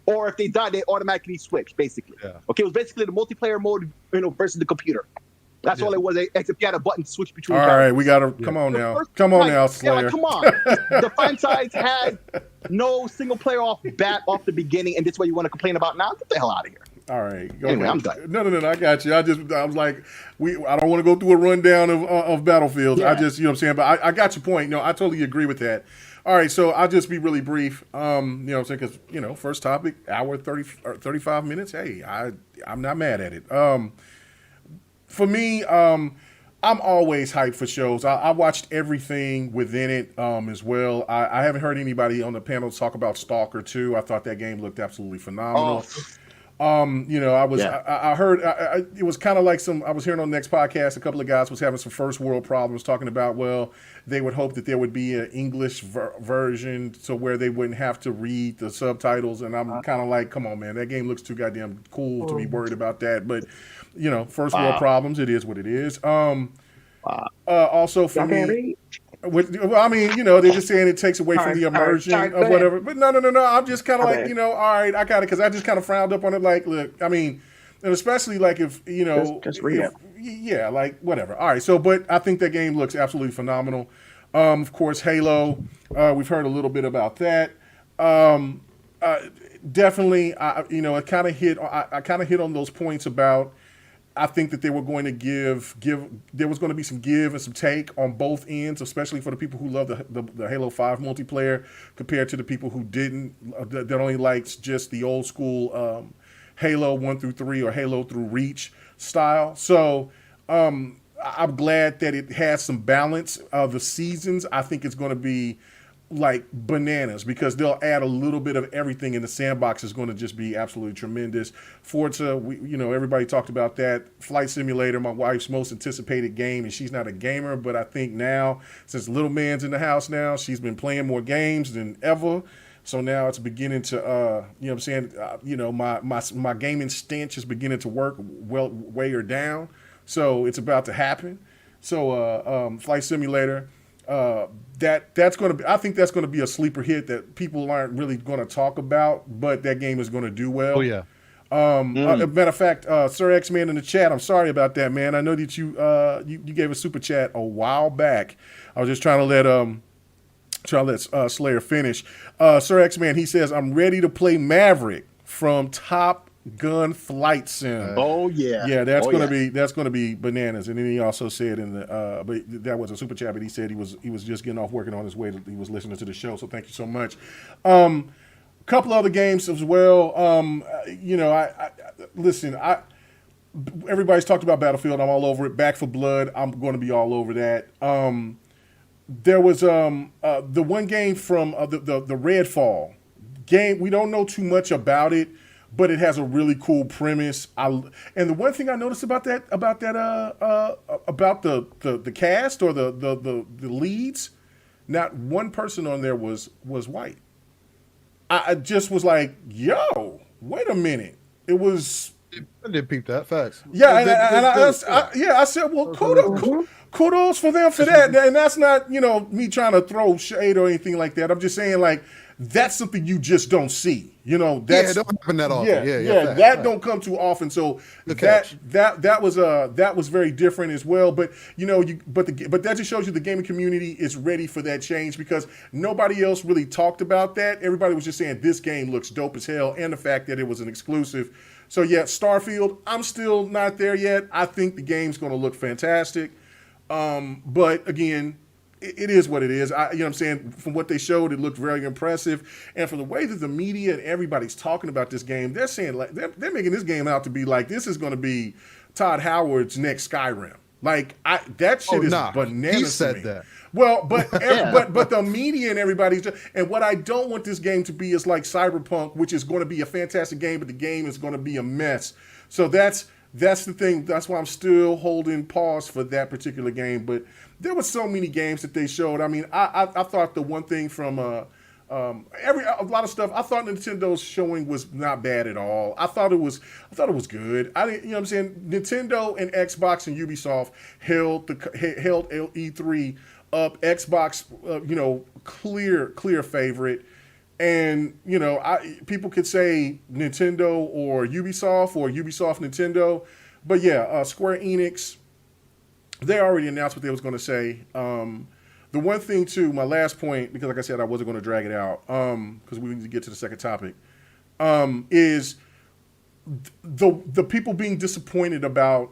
or if they died, they automatically switch. Basically, okay, it was basically the multiplayer mode, versus the computer. That's all it was, except you had a button to switch between. All right, we gotta come on now. Come on now, Slayer. Come on. The franchise had no single player off the beginning, and this is what you want to complain about now? Get the hell out of here. All right. Anyway, I'm done. No, I got you. I was like, I don't want to go through a rundown of Battlefields. I just, you know what I'm saying? But I got your point. I totally agree with that. All right, so I'll just be really brief. You know what I'm saying? Because, first topic, hour 30 or 35 minutes. Hey, I'm not mad at it. For me, I'm always hyped for shows. I watched everything within it as well. I haven't heard anybody on the panel talk about Stalker 2. I thought that game looked absolutely phenomenal. I heard it was kind of like I was hearing on the next podcast, a couple of guys was having some first world problems talking about, well, they would hope that there would be an English version so where they wouldn't have to read the subtitles. And I'm kind of like, come on, man, that game looks too goddamn cool to be worried about that. But, first world problems, it is what it is. Also for me, they're just saying it takes away from the immersion of whatever. But no. I'm just kind of like, all right, I got it, because I just kind of frowned up on it. Like, look, and especially like if just read it. Like whatever. All right, but I think that game looks absolutely phenomenal. Of course, Halo. We've heard a little bit about that. Definitely, it kind of hit. I kind of hit on those points about. I think that they were going to give. There was going to be some give and some take on both ends, especially for the people who love the Halo 5 multiplayer, compared to the people who didn't. That only likes just the old school Halo 1 through 3 or Halo through Reach style. So I'm glad that it has some balance of the seasons. I think it's going to be like bananas because they'll add a little bit of everything, and the sandbox is going to just be absolutely tremendous. Forza, everybody talked about that. Flight Simulator, my wife's most anticipated game, and she's not a gamer, but I think now, since little man's in the house now, she's been playing more games than ever. So now it's beginning to, my gaming stench is beginning to work, weigh her down. So it's about to happen. So Flight Simulator, that's going to be. I think that's going to be a sleeper hit that people aren't really going to talk about, but that game is going to do well. Oh yeah. Matter of fact, Sir X-Man in the chat. I'm sorry about that, man. I know that you gave a super chat a while back. I was just trying to let Slayer finish. Sir X-Man, he says, "I'm ready to play Maverick from Top Gun Flight Sim." Oh yeah, yeah, that's gonna be bananas. And then he also said but that was a super chat. But he said he was just getting off working on his way. He was listening to the show. So thank you so much. Couple other games as well. Listen. Everybody's talked about Battlefield. I'm all over it. Back for Blood. I'm going to be all over that. There was the one game from the Redfall game. We don't know too much about it, but it has a really cool premise. And the one thing I noticed about the cast or the leads, not one person on there was white. I just was like, yo, wait a minute. It was. I did peep that. Facts. Yeah, I said, well, kudos for them for that. And that's not, me trying to throw shade or anything like that. I'm just saying, like, that's something you just don't see. That's, don't happen that often. That don't come too often. So that was very different as well. But but that just shows you the gaming community is ready for that change because nobody else really talked about that. Everybody was just saying this game looks dope as hell, and the fact that it was an exclusive. So yeah, Starfield, I'm still not there yet. I think the game's going to look fantastic. But again, it is what it is. You know what I'm saying? From what they showed, it looked very impressive. And from the way that the media and everybody's talking about this game, they're saying like they're making this game out to be like this is going to be Todd Howard's next Skyrim. Like that shit is bananas. He said to me. that. Well, but but the media and everybody's and what I don't want this game to be is like Cyberpunk, which is going to be a fantastic game, but the game is going to be a mess. So that's the thing. That's why I'm still holding pause for that particular game. But there were so many games that they showed. I mean, I thought the one thing from a lot of stuff. I thought Nintendo's showing was not bad at all. I thought it was good. I didn't, you know what I'm saying? Nintendo and Xbox and Ubisoft held E3 up. Xbox, clear favorite. And, people could say Nintendo or Ubisoft Nintendo. But yeah, Square Enix, they already announced what they was going to say. The one thing, too, my last point, because like I said, I wasn't going to drag it out because we need to get to the second topic, is the people being disappointed about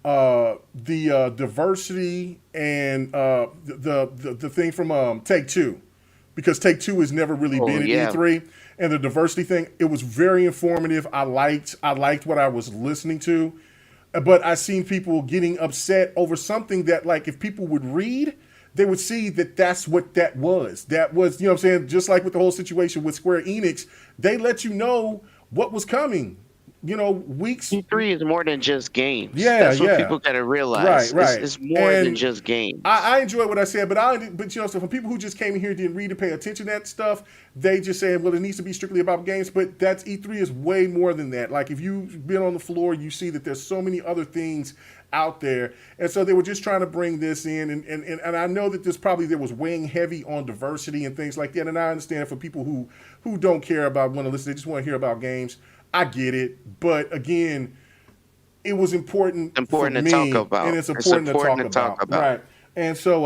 the diversity and the thing from Take-Two. Because Take-Two has never really been at E3, and the diversity thing, it was very informative. I liked what I was listening to, but I seen people getting upset over something that, like, if people would read, they would see that that's what that was. That was, you know what I'm saying, just like with the whole situation with Square Enix, they let you know what was coming. Weeks. E3 is more than just games. Yeah, that's what people gotta realize. Right. It's more than just games. I enjoyed what I said, but so for people who just came in here didn't read and pay attention to that stuff, they just saying, well, it needs to be strictly about games. But that's E3 is way more than that. Like if you've been on the floor, you see that there's so many other things out there, and so they were just trying to bring this in, and I know that there was weighing heavy on diversity and things like that, and I understand for people who don't care about want to listen, they just want to hear about games. I get it, but again, it was important for me, to talk about, and it's important to talk about, right? And so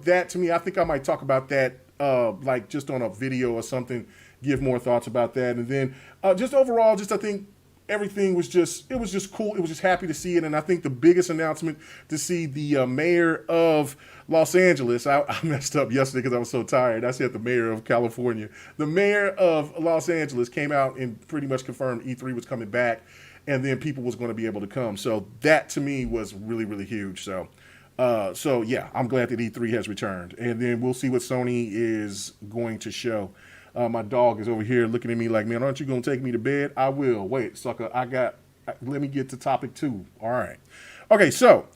that to me, I think I might talk about that, like just on a video or something give more thoughts about that. And then just overall, I think everything was just cool. It was just happy to see it. And I think the biggest announcement to see the mayor of Los Angeles, I messed up yesterday because I was so tired. I said the mayor of California. The mayor of Los Angeles came out and pretty much confirmed E3 was coming back, and then people was going to be able to come. So that to me was really, really huge. So yeah, I'm glad that E3 has returned. And then we'll see what Sony is going to show. My dog is over here looking at me like, man, aren't you going to take me to bed? I will. Wait, sucker, let me get to topic 2. All right. Okay, so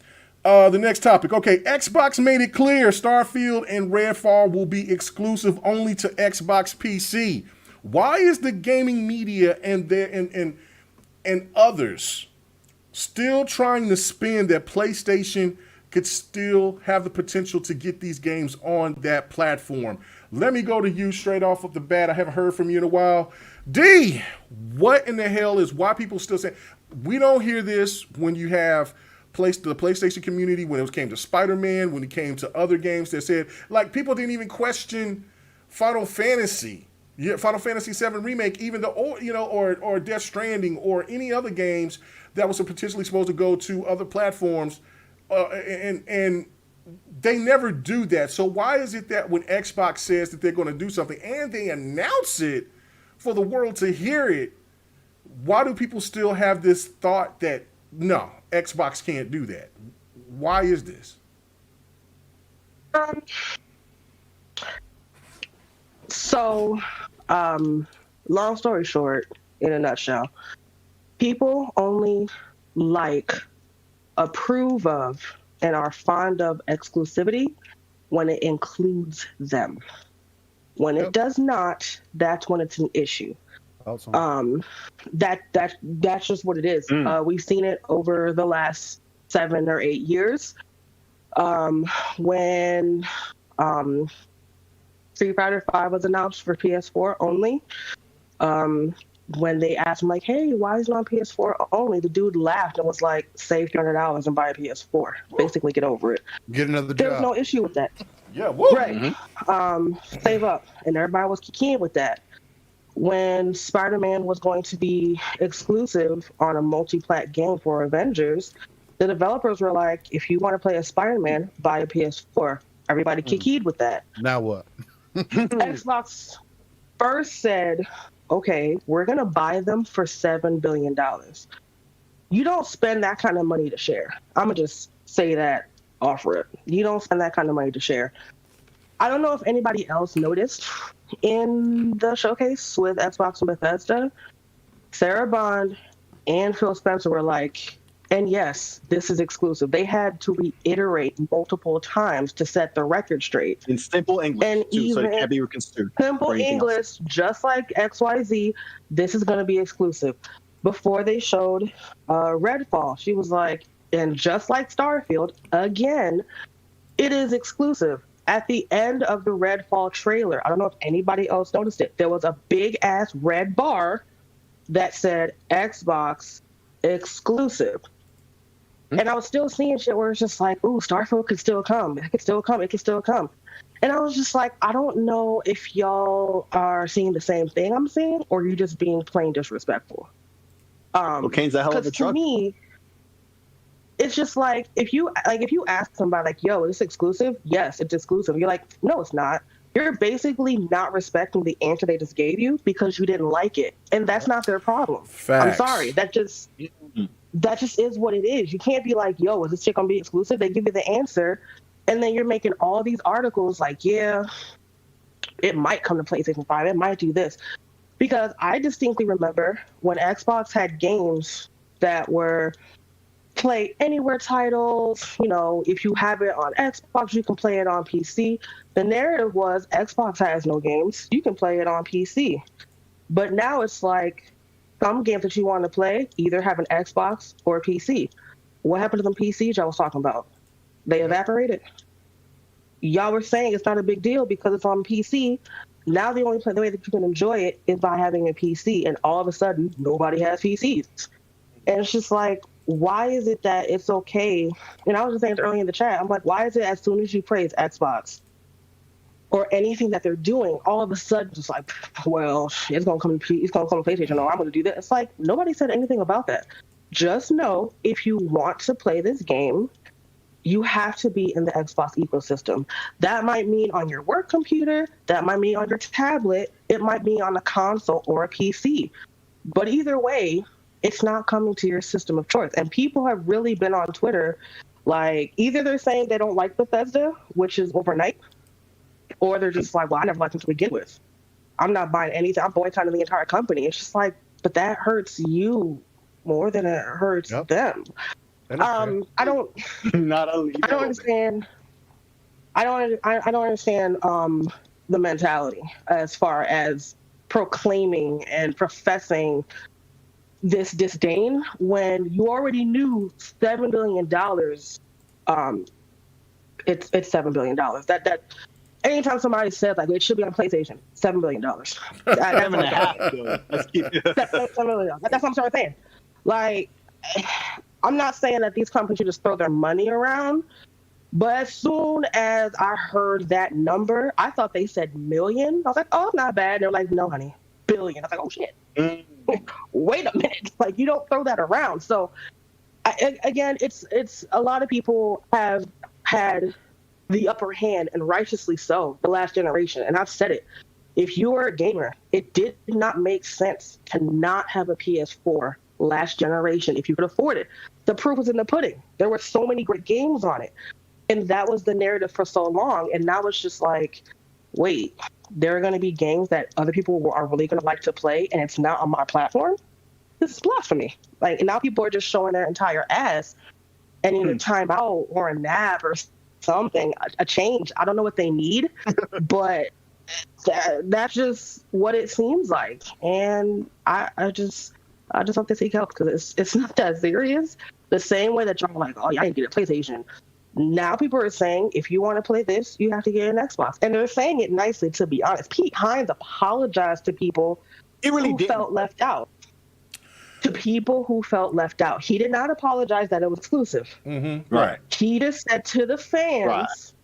the next topic. Okay, Xbox made it clear Starfield and Redfall will be exclusive only to Xbox PC. Why is the gaming media and others still trying to spin that PlayStation could still have the potential to get these games on that platform? Let me go to you straight off of the bat. I haven't heard from you in a while. D, what in the hell is why people still say we don't hear this when you have the PlayStation community, when it came to Spider-Man, when it came to other games that said, like, people didn't even question Final Fantasy VII Remake, even though, or Death Stranding or any other games that was potentially supposed to go to other platforms, and they never do that. So why is it that when Xbox says that they're going to do something and they announce it for the world to hear it, why do people still have this thought that, no, Xbox can't do that? Why is this? Long story short, in a nutshell, people only approve of, and are fond of exclusivity when it includes them. When it does not, that's when it's an issue. Awesome. That's just what it is. We've seen it over the last 7 or 8 years. When Street Fighter V was announced for PS4 only, when they asked him, like, hey, why is it on PS4 only? The dude laughed and was like, save $300 and buy a PS4. Basically, get over it. Get another job. There was no issue with that. Yeah, woo. Right. Save up. And everybody was keying with that. When Spider-Man was going to be exclusive on a multi-plat game for Avengers, the developers were like, if you want to play a Spider-Man, buy a PS4. Everybody keyed with that. Now what? Xbox first said, okay, we're going to buy them for $7 billion. You don't spend that kind of money to share. I'm going to just say that off rip. You don't spend that kind of money to share. I don't know if anybody else noticed in the showcase with Xbox and Bethesda, Sarah Bond and Phil Spencer were like, and yes, this is exclusive. They had to reiterate multiple times to set the record straight. In simple English, and too, so it can't be reconstrued. Simple English, just like XYZ, this is going to be exclusive. Before they showed Redfall, she was like, and just like Starfield, again, it is exclusive. At the end of the Redfall trailer, I don't know if anybody else noticed it, there was a big-ass red bar that said Xbox exclusive. And I was still seeing shit where it's just like, ooh, Starfield could still come. It could still come. It could still come. And I was just like, I don't know if y'all are seeing the same thing I'm seeing, or you're just being plain disrespectful. Cocaine's a hell of a drug. To me, it's just like if you ask somebody like, yo, is this exclusive? Yes, it's exclusive. You're like, no, it's not. You're basically not respecting the answer they just gave you because you didn't like it. And that's not their problem. Facts. I'm sorry. That just is what it is. You can't be like, yo, is this shit gonna be exclusive? They give you the answer, and then you're making all these articles like, yeah, it might come to PlayStation 5. It might do this. Because I distinctly remember when Xbox had games that were play anywhere titles, if you have it on Xbox, you can play it on PC. The narrative was Xbox has no games. You can play it on PC. But now it's like some games that you want to play either have an Xbox or a PC. What happened to them PCs y'all was talking about? They evaporated. Y'all were saying it's not a big deal because it's on PC. Now the way that you can enjoy it is by having a PC, and all of a sudden nobody has PCs. And it's just like, why is it that it's okay? And I was just saying it earlier in the chat. I'm like, why is it as soon as you praise Xbox, or anything that they're doing, all of a sudden just like, well, it's gonna come to PlayStation, or I'm gonna do that. It's like nobody said anything about that. Just know if you want to play this game, you have to be in the Xbox ecosystem. That might mean on your work computer, that might mean on your tablet, it might be on a console or a PC. But either way, it's not coming to your system of choice. And people have really been on Twitter, like either they're saying they don't like Bethesda, which is overnight, or they're just like, well, I never liked them to begin with. I'm not buying anything. I'm boycotting the entire company. It's just like, but that hurts you more than it hurts them. I don't understand. I don't understand the mentality as far as proclaiming and professing this disdain when you already knew $7 billion. It's $7 billion. That anytime somebody says like it should be on PlayStation, $7 billion. Let's keep it. $7 billion. That's what I'm trying to say. Like, I'm not saying that these companies should just throw their money around, but as soon as I heard that number, I thought they said million. I was like, oh, not bad. They're like, no, honey, billion. I was like, oh shit. Wait a minute. Like, you don't throw that around. So, again, it's a lot of people have had the upper hand, and righteously so, the last generation. And I've said it. If you were a gamer, it did not make sense to not have a PS4 last generation if you could afford it. The proof was in the pudding. There were so many great games on it. And that was the narrative for so long. And now it's just like, wait, there are going to be games that other people are really going to like to play, and it's not on my platform? This is blasphemy. Like, and now people are just showing their entire ass and either time out or a nap or something, a change. I don't know what they need, but that's just what it seems like. And I just hope they seek help, because it's not that serious. The same way that y'all are like, oh, yeah, I didn't get a PlayStation. Now people are saying, if you want to play this, you have to get an Xbox. And they're saying it nicely, to be honest. Pete Hines apologized to people who felt left out. To people who felt left out. He did not apologize that it was exclusive. Mm-hmm. Right. He just said to the fans,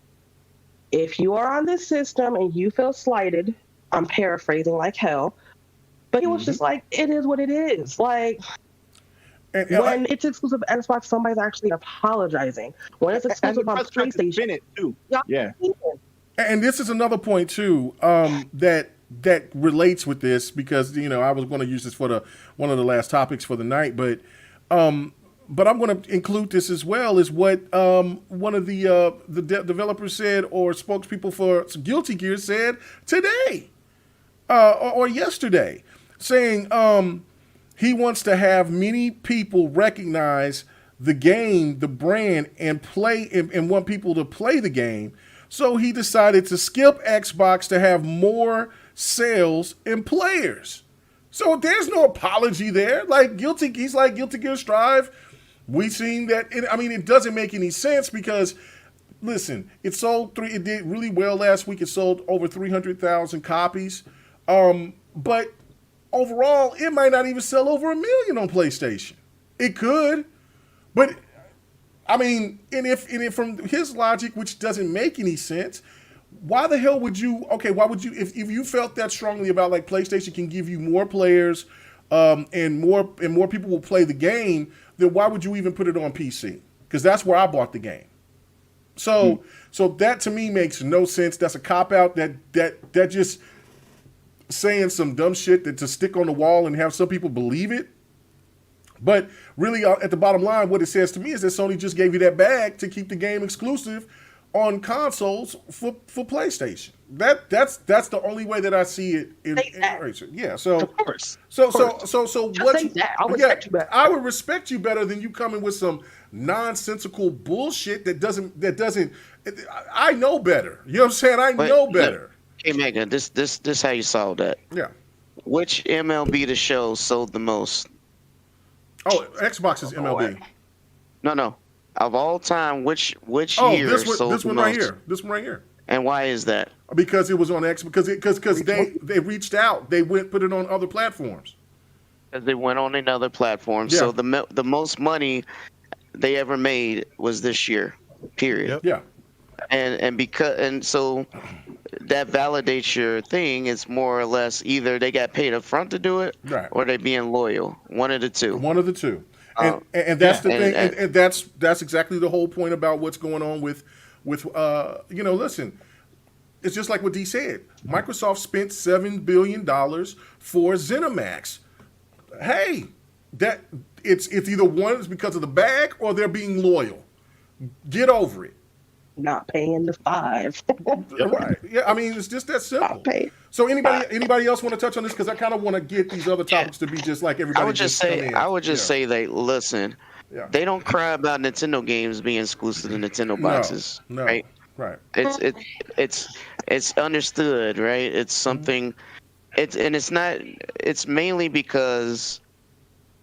if you are on this system and you feel slighted, I'm paraphrasing like hell, but he was just like, it is what it is. Like, when it's exclusive to Xbox, somebody's actually apologizing. When it's exclusive on PlayStation, too. Yeah. And this is another point too, that relates with this, because I was going to use this for one of the last topics for the night, but I'm going to include this as well, is what one of the developers said, or spokespeople for Guilty Gear said today or yesterday, saying he wants to have many people recognize the game, the brand, and play and want people to play the game. So he decided to skip Xbox to have more sales and players. So there's no apology there. He's like Guilty Gear Strive. We've seen that. It doesn't make any sense, because, listen, it did really well last week. It sold over 300,000 copies. But overall, it might not even sell over 1 million on PlayStation. It could, but if from his logic, which doesn't make any sense, why the hell would you? Okay, why would you? If you felt that strongly about, like, PlayStation can give you more players, and more people will play the game, then why would you even put it on PC? Because that's where I bought the game. So that to me makes no sense. That's a cop out. That just saying some dumb shit to stick on the wall and have some people believe it. But really, at the bottom line, what it says to me is that Sony just gave you that bag to keep the game exclusive on consoles for PlayStation. That's the only way that I see it in Rachel. Yeah. So of course. So what? I would respect you better than you coming with some nonsensical bullshit that doesn't. I know better. You know what I'm saying? I know better. Hey Megan, this how you solve that. Yeah. Which MLB The Show sold the most? Oh, Xbox is MLB. No. Of all time, which year sold the most? This one right here. This one right here. And why is that? Because it was on X. Because they reached out. They put it on other platforms. Because they went on another platform. Yeah. So the most money they ever made was this year. Period. Yep. Yeah. And so that validates your thing. It's more or less either they got paid up front to do it, Right. or they being loyal. One of the two. One of the two. And that's the thing, and that's exactly the whole point about what's going on with listen, it's just like what D said. Microsoft spent $7 billion for ZeniMax. Hey, that it's either one is because of the bag or they're being loyal. Get over it. Not paying the $5. Right. Yeah, I mean, it's just that simple. So anybody else want to touch on this? Because I kind of want to get these other topics to be just like everybody. I would just say that listen, Yeah. they don't cry about Nintendo games being exclusive to Nintendo boxes. No. Right? Right. It's understood, right? It's something. It's mainly because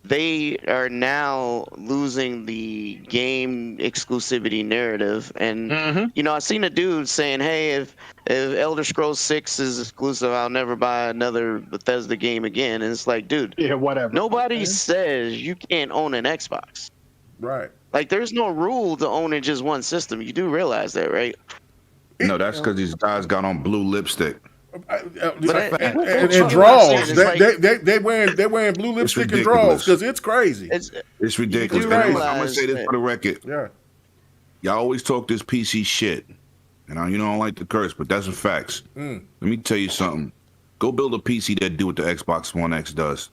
they are now losing the game exclusivity narrative, and I've seen a dude saying, "Hey, if Elder Scrolls 6 is exclusive, I'll never buy another Bethesda game again." And it's like, dude, Yeah, whatever. nobody says you can't own an Xbox. Right. Like, there's no rule to owning just one system. You do realize that, right? No, that's because these guys got on blue lipstick. And draws. They wearing blue lipstick and draws because it's crazy. It's ridiculous. And I'm gonna say this for the record. Yeah. Y'all always talk this PC shit. And I don't like the curse, but that's the facts. Let me tell you something. Go build a PC that do what the Xbox One X does.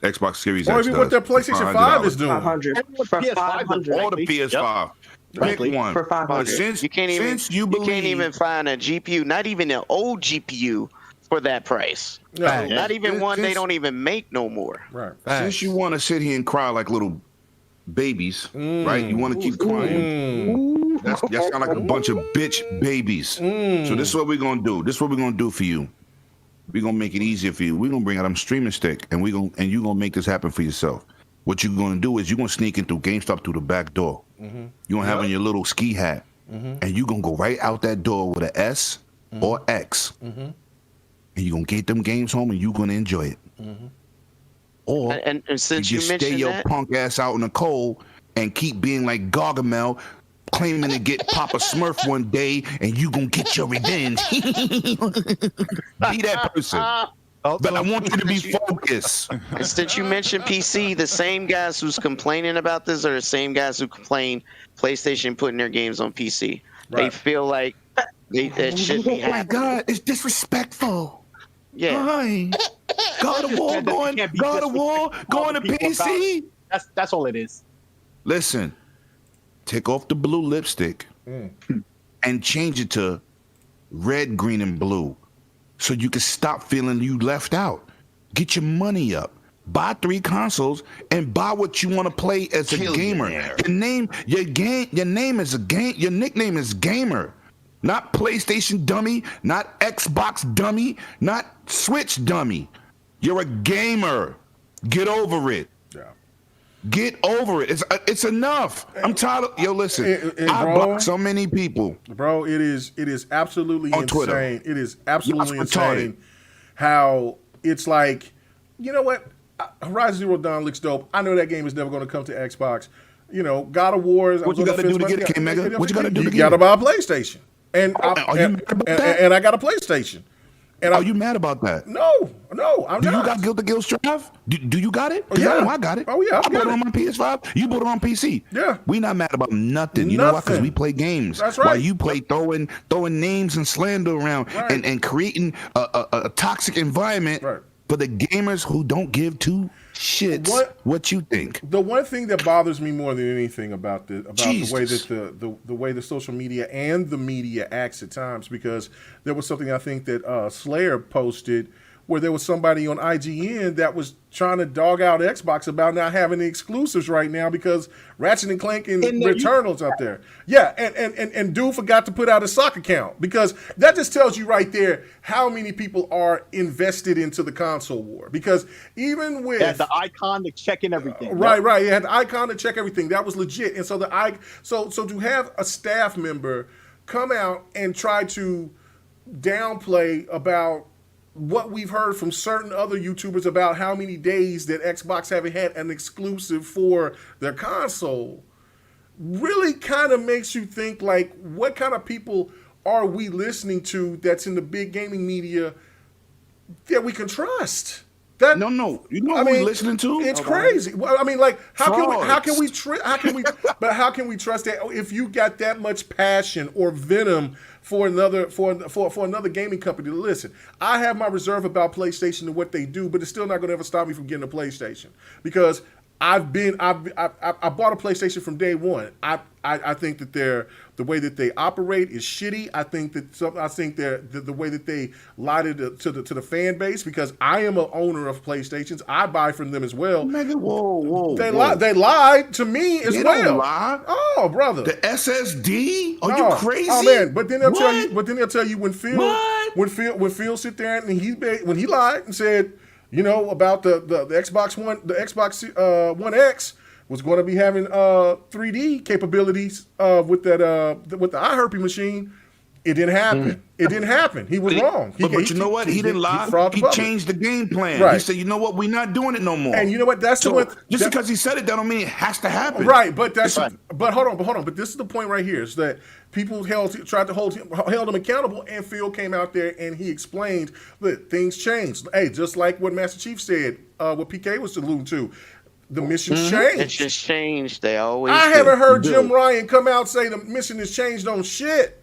Xbox Series X Or does. even what their PlayStation 5 is doing. 500 for 500. Or the PS5. Pick one. For 500. You can't even find a GPU, not even an old GPU, for that price. No. Not even one they don't even make no more. Right. Since you want to sit here and cry like little babies, right? You want to keep crying. That sound like a bunch of bitch babies. So this is what we're gonna do. This is what we're gonna do for you. We're gonna make it easier for you. We're gonna bring out them streaming stick, and you're gonna make this happen for yourself. What you're gonna do is you're gonna sneak in through GameStop through the back door. You're gonna have on your little ski hat, and you're gonna go right out that door with an S or X, and you're gonna get them games home, and you're gonna enjoy it. Or and since you just mentioned stay your that, punk ass out in the cold and keep being like Gargamel, claiming to get Papa Smurf one day, and you gonna get your revenge. Be that person. But I want you to be focused. and since you mentioned PC, the same guys who's complaining about this are the same guys who complain PlayStation putting their games on PC. They feel like it should be happening. Oh my God, it's disrespectful. Yeah. Hi. God of War going to PC. That's all it is. Listen, take off the blue lipstick and change it to red, green, and blue so you can stop feeling you left out. Get your money up. Buy 3 consoles and buy what you want to play as a gamer. Your nickname is gamer. Not PlayStation dummy, not Xbox dummy, not Switch dummy. You're a gamer. Get over it. Yeah. Get over it. It's enough. I'm tired of listen. I block so many people. Bro, it is absolutely on insane. Twitter. It is absolutely insane how it's like, you know what? Horizon Zero Dawn looks dope. I know that game is never going to come to Xbox. God of War. What you got to do to get it, K-Mega? What you got to do to get it? You got to buy a PlayStation. And I got a PlayStation. And are you mad about that? No, I'm not. Do you got Guilty Gear Strive? Do you got it? Yeah. I know I got it. Oh, yeah, I bought it on my PS5. You bought it on PC. Yeah. We not mad about nothing. You know why? Because we play games. That's right. While you play throwing names and slander around and creating a toxic environment for the gamers who don't give two shits what you think. The one thing that bothers me more than anything about the way that the way the social media and the media acts at times, because there was something I think that Slayer posted where there was somebody on IGN that was trying to dog out Xbox about not having the exclusives right now because Ratchet and Clank and Returnal's up there. Yeah, and dude forgot to put out his sock account, because that just tells you right there how many people are invested into the console war. Because even with the icon to check in everything. Right. You had the icon to check everything. That was legit. And so so to have a staff member come out and try to downplay about what we've heard from certain other YouTubers about how many days that Xbox haven't had an exclusive for their console really kind of makes you think, like, what kind of people are we listening to that's in the big gaming media that we can trust? That, no. You know what we're listening to? It's crazy. Well, I mean, like, how can we trust that if you got that much passion or venom for another gaming company to listen? I have my reserve about PlayStation and what they do, but it's still not going to ever stop me from getting a PlayStation because I bought a PlayStation from day one. I think that the way that they operate is shitty. I think that the way that they lied to the fan base, because I am an owner of PlayStations. I buy from them as well. Nigga, whoa. They lied to me as well. Don't lie. Oh, brother. The SSD? Are you crazy? Oh man, but then they'll tell you when Phil sit there and when he lied and said, you know, about the Xbox One X was going to be having 3D capabilities with the iHerpy machine. It didn't happen. It didn't happen. He was wrong. But you know what? He didn't lie. He changed the game plan. Right. He said, you know what? We're not doing it no more. And you know what? Just because he said it, that don't mean it has to happen. Right. But but hold on. But this is the point right here: is that people held him accountable, and Phil came out there and he explained that things changed. Hey, just like what Master Chief said, what PK was alluding to. The mission's changed. It's just changed. They always. I haven't heard Jim Ryan come out and say the mission has changed on shit.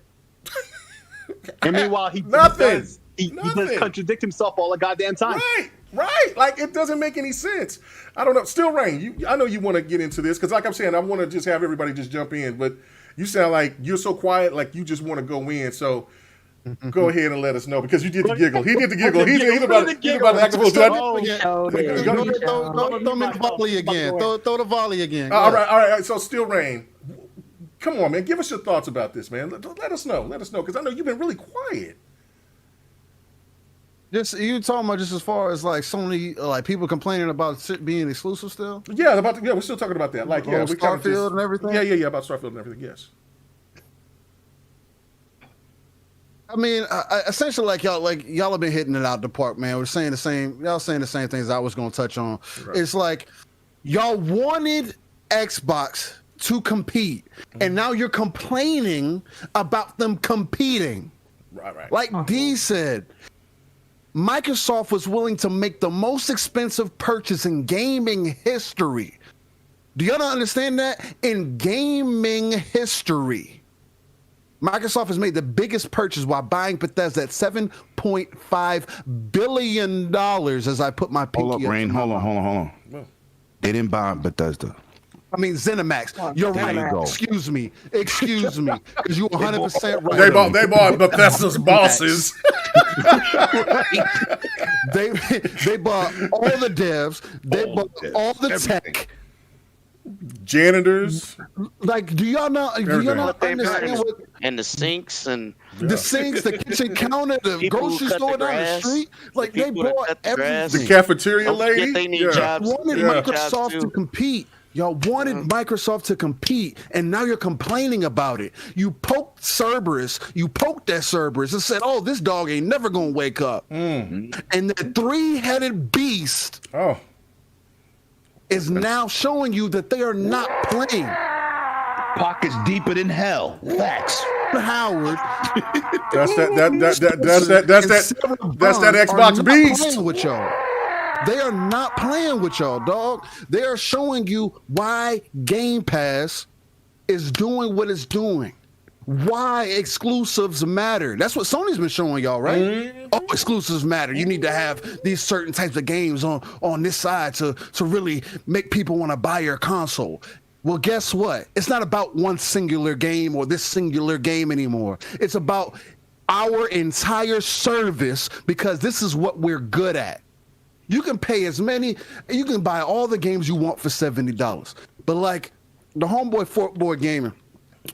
And meanwhile, he does contradict himself all the goddamn time. Right. Like, it doesn't make any sense. I don't know. Still, Rain, I know you want to get into this because, like I'm saying, I want to just have everybody just jump in. But you sound like you're so quiet, like you just want to go in. So go ahead and let us know because you did the giggle. He did the giggle. He's about to act a fool. Throw me the volley again. Throw the volley again. All right. So, Still, Rain. Come on, man. Give us your thoughts about this, man. Let us know. Because I know you've been really quiet. Just you talking about just as far as like Sony, like people complaining about it being exclusive still? Yeah, we're still talking about that. Like, we Starfield and everything? Yeah, about Starfield and everything, yes. I mean, essentially, like y'all have been hitting it out the park, man. Y'all saying the same things I was going to touch on. Right. It's like y'all wanted Xbox to compete, and now you're complaining about them competing. Right. Like D said, Microsoft was willing to make the most expensive purchase in gaming history. Do y'all not understand that? In gaming history, Microsoft has made the biggest purchase while buying Bethesda at $7.5 billion as I put my pinky up. Rain, hold on. They didn't buy Bethesda. I mean, ZeniMax. You're right. You Excuse me. Because you're 100% right. They bought Bethesda's bosses. They bought all the devs. They bought all the tech. Janitors. Like, do y'all not understand what? And the sinks and the sinks, the kitchen counter, the grocery store down the street. Like, they bought everything. The cafeteria lady. They need jobs. Wanted Microsoft to compete. Y'all wanted Microsoft to compete, and now you're complaining about it. You poked Cerberus. You poked at Cerberus and said, "Oh, this dog ain't never gonna wake up." And the three-headed beast is now showing you that they are not playing. Pockets deeper than hell. Facts. Howard. That's that Xbox beast. With y'all. They are not playing with y'all, dog. They are showing you why Game Pass is doing what it's doing. Why exclusives matter. That's what Sony's been showing y'all, right? Mm-hmm. Oh, exclusives matter. You need to have these certain types of games on this side to really make people want to buy your console. Well, guess what? It's not about one singular game or this singular game anymore. It's about our entire service because this is what we're good at. You can pay you can buy all the games you want for $70. But like the homeboy Fortboy Gaming,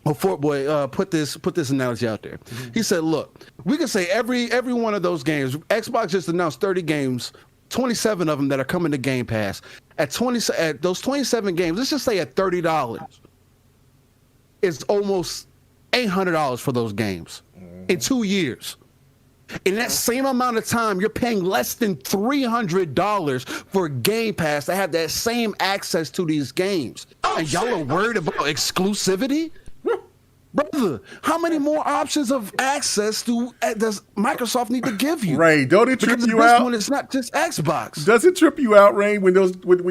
Fortboy put this analogy out there. Mm-hmm. He said, look, we can say every one of those games, Xbox just announced 30 games, 27 of them that are coming to Game Pass. At those 27 games, let's just say at $30, it's almost $800 for those games in 2 years. In that same amount of time, you're paying less than $300 for Game Pass to have that same access to these games. And y'all are worried about exclusivity? Brother, how many more options of access does Microsoft need to give you? Ray, don't it trip Because you at this out? point, it's not just Xbox. Does it trip you out, Rain, when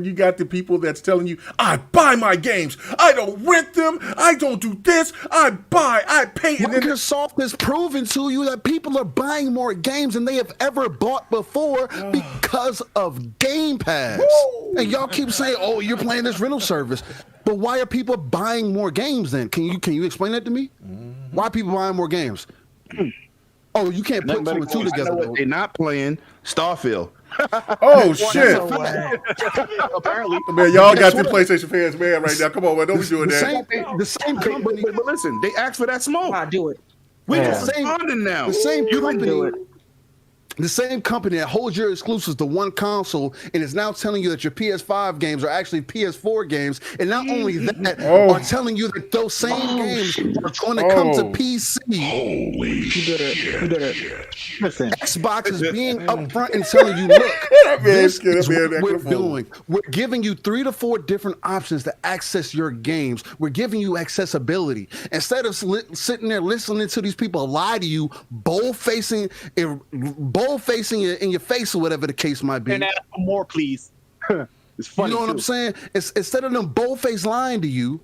you got the people that's telling you, I buy my games, I don't rent them, I don't do this, I pay. And Microsoft has proven to you that people are buying more games than they have ever bought before because of Game Pass. Woo! And y'all keep saying, "Oh, you're playing this rental service," but why are people buying more games? Then can you explain that to me? Why are people buying more games? Oh, you can't put two and two together. They're not playing Starfield. Oh shit! Apparently, Man, y'all got the PlayStation fans mad right now. Come on, man, don't be doing that. The same company. But listen, they asked for that smoke. I do it. We're Yeah. responding now. The same You can do company. The same company that holds your exclusives to one console and is now telling you that your PS5 games are actually PS4 games, and not only that, are telling you that those same games are going to come to PC. you did it. Listen, Xbox is being upfront and telling you, look, this is what we're doing. We're giving you 3 to 4 different options to access your games. We're giving you accessibility. Instead of sitting there listening to these people lie to you, bold-facing in your face or whatever the case might be. and ask for more, please. It's funny. You know what I'm saying? Instead of them bold-faced lying to you,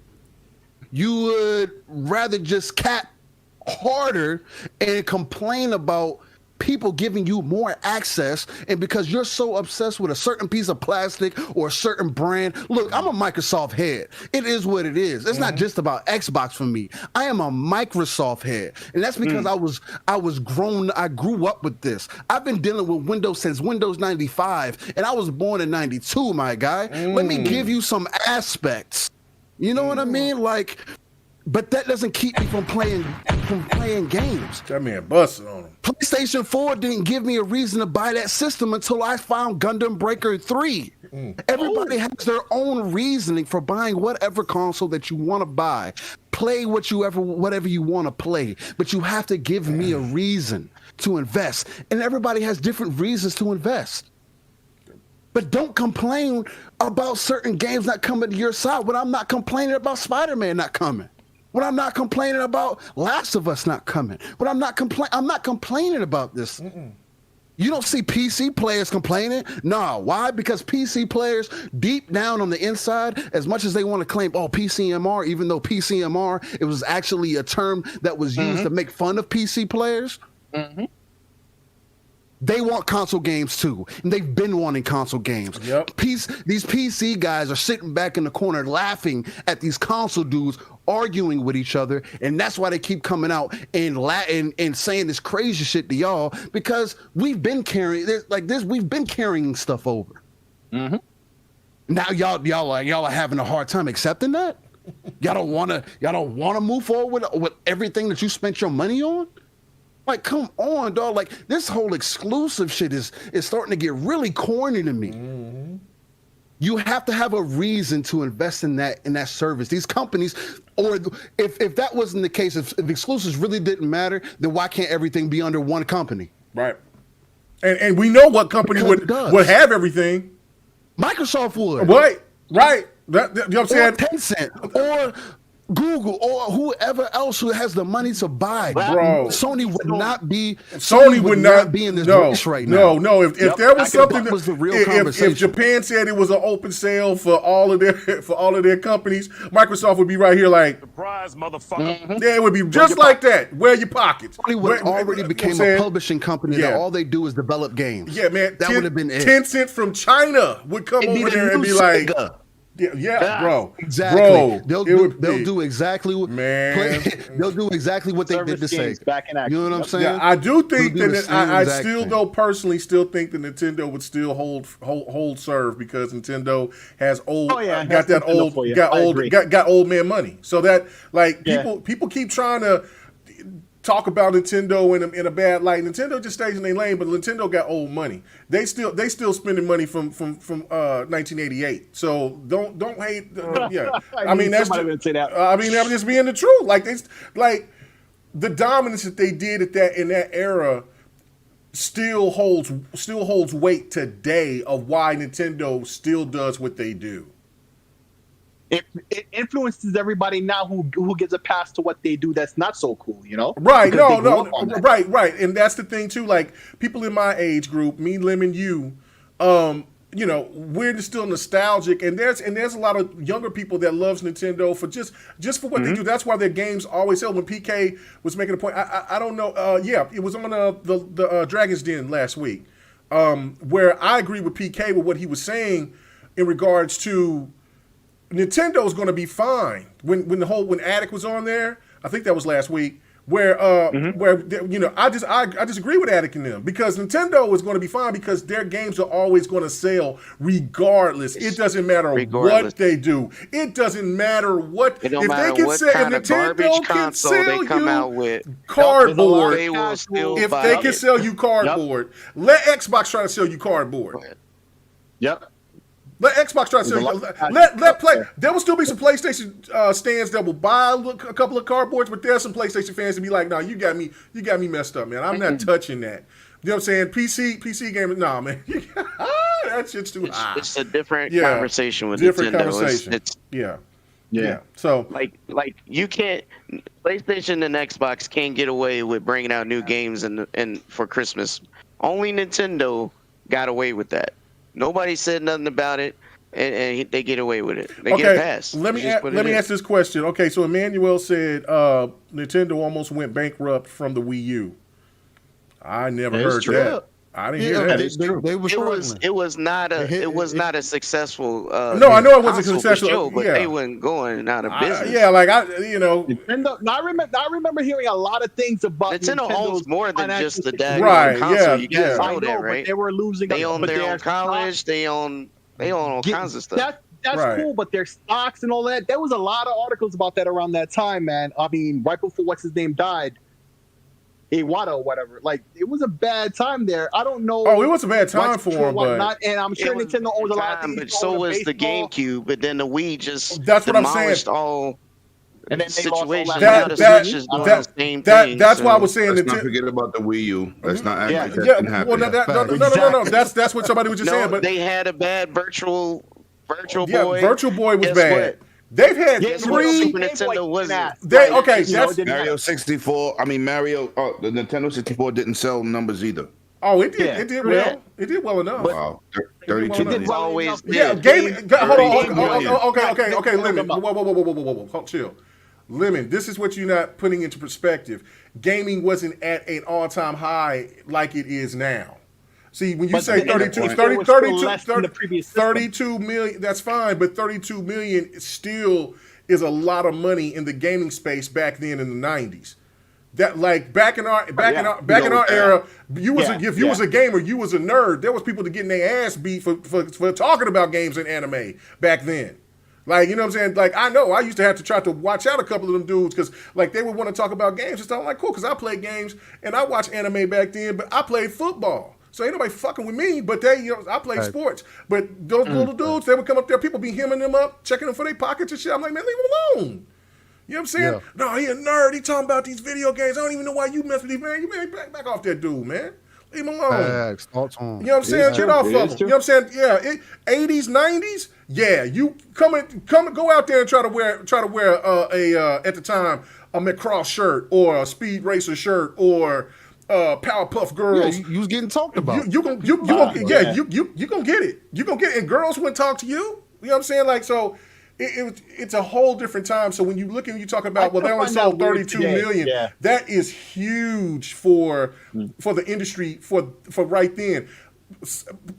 you would rather just cap harder and complain about people giving you more access, and because you're so obsessed with a certain piece of plastic or a certain brand. Look, I'm a Microsoft head. It is what it is. It's not just about Xbox for me. I am a Microsoft head, and that's because I grew up with this. I've been dealing with Windows since Windows 95, and I was born in 92, my guy. Let me give you some aspects. You know what I mean? Like, but that doesn't keep me from playing games. That man busted on him. PlayStation 4 didn't give me a reason to buy that system until I found Gundam Breaker 3. Everybody has their own reasoning for buying whatever console that you want to buy. Play whatever you want to play, but you have to give me a reason to invest. And everybody has different reasons to invest. But don't complain about certain games not coming to your side when I'm not complaining about Spider-Man not coming. When I'm not complaining about Last of Us not coming. When I'm not complaining about this. You don't see PC players complaining. No, why? Because PC players, deep down on the inside, as much as they want to claim, PCMR, even though PCMR, it was actually a term that was used to make fun of PC players. They want console games too, and they've been wanting console games. Yep. These PC guys are sitting back in the corner laughing at these console dudes arguing with each other, and that's why they keep coming out and saying this crazy shit to y'all, because we've been carrying we've been carrying stuff over. Now y'all are having a hard time accepting that. Y'all don't want to move forward with everything that you spent your money on. Like, come on, dog. Like, this whole exclusive shit is starting to get really corny to me. You have to have a reason to invest in that service. These companies, or if that wasn't the case, if exclusives really didn't matter, then why can't everything be under one company? Right. And we know what company would have everything. Microsoft would. Right. You know what I'm saying? Or Tencent, or Google, or whoever else who has the money to buy. Bro. Sony would not be. Sony would not be in this race right now. No. If there was something that was the real conversation. If Japan said it was an open sale for all of their companies, Microsoft would be right here like, surprise, motherfucker. Yeah, it would be just like that. Wear your pockets. Sony would already became a publishing company that all they do is develop games. Yeah, man. That would have been it. Tencent from China would come over there and be like, Sega. Yeah, bro. Exactly. Bro, they'll do exactly what they'll do exactly what they did to say. Back in action. You know what I'm saying? Yeah, I do think that I still though personally still think that Nintendo would still hold serve, because Nintendo has got old man money. So that people keep trying to talk about Nintendo in a bad light. Nintendo just stays in their lane, but Nintendo got old money. They still spending money from 1988. So don't hate. I mean that's just, say that. I mean, that's just being the truth. Like the dominance that they did in that era still holds weight today of why Nintendo still does what they do. it influences everybody now who gives a pass to what they do that's not so cool, you know? Right. Because No, they grew no. up on that. Right. And that's the thing too. Like people in my age group, me, Lemon, you, you know, we're still nostalgic, and there's a lot of younger people that loves Nintendo for just for what they do. That's why their games always sell. When PK was making a point, I don't know. Yeah, it was on the Dragon's Den last week, where I agree with PK with what he was saying in regards to Nintendo's going to be fine. When Attic was on there, I think that was last week. Where you know, I disagree with Attic and them, because Nintendo is going to be fine because their games are always going to sell regardless. It doesn't matter what they do. It doesn't matter what It don't if matter they can what sell. kind If of Nintendo garbage can console sell they come you out with, cardboard, they will still if buy they can it. sell you cardboard, let Xbox try to sell you cardboard. Yep. Let Xbox try to sell you. Let play. There will still be some PlayStation stands that will buy a couple of cardboards, but there's some PlayStation fans to be like, "No, you got me messed up, man. I'm not touching that." You know what I'm saying? PC gamers, nah, man. That shit's too high. It's a different conversation with different Nintendo. conversation. It's yeah. So like you can't. PlayStation and Xbox can't get away with bringing out new games and for Christmas. Only Nintendo got away with that. Nobody said nothing about it, and they get away with it. They get a pass. Let me ask this question. Okay, so Emmanuel said Nintendo almost went bankrupt from the Wii U. I never heard that. I didn't hear that. They were it was not a successful. No, I know it wasn't successful. Show, but they wasn't going out of business. Nintendo. No, I remember hearing a lot of things about Nintendo owns more than just the right, console. You guys I know know, that, right? But they were losing. They own their own college. They own all kinds of stuff. That's cool, but their stocks and all that. There was a lot of articles about that around that time, man. I mean, right before what's his name died. Iwata or whatever. Like, it was a bad time there. I don't know. Oh, it was a bad time for him, but not, and I'm sure Nintendo owns a lot of things. But so was the GameCube. But then the Wii just that's what I'm saying. All and then situations. That's why I was saying. Let's not forget about the Wii U. Let's not act like that didn't happen. No. That's what somebody was just saying. But they had a bad Virtual Boy. Virtual Boy was bad. They've had three. Super Nintendo wasn't. That's Mario 64. I mean Mario. The Nintendo 64 didn't sell numbers either. Oh, it did. It did well. It did well enough. Wow, 32 million. Always gaming. Hold on. Okay. Lemon. Whoa. Chill. Lemon. This is what you're not putting into perspective. Gaming wasn't at an all-time high like it is now. See, when you say 32 million, that's fine, but 32 million still is a lot of money in the gaming space back then in the 90s. That like back in our era, if you was a gamer, you was a nerd. There was people that getting their ass beat for talking about games and anime back then. Like, you know what I'm saying? Like, I know I used to have to try to watch out a couple of them dudes because, like, they would want to talk about games and stuff. I'm like, cool, because I played games and I watched anime back then, but I played football. So ain't nobody fucking with me, but I play sports. But those little dudes, they would come up there, people be hemming them up, checking them for their pockets and shit. I'm like, man, leave them alone. You know what I'm saying? Yeah. No, he a nerd. He talking about these video games. I don't even know why you mess with these, man. You back off that dude, man. Leave him alone. You know what I'm saying? Get off of him. You know what I'm saying? Yeah. 80s, 90s. Yeah. You come and go out there and try to wear at the time a McCross shirt or a Speed Racer shirt or Powerpuff Girls. Yeah, you was getting talked about. You gonna gonna get it. You gonna get it. And girls wouldn't talk to you. You know what I'm saying? Like, so it's a whole different time. So when you look and you talk about, well, they only sold 32 million. Yeah. That is huge for the industry for right then.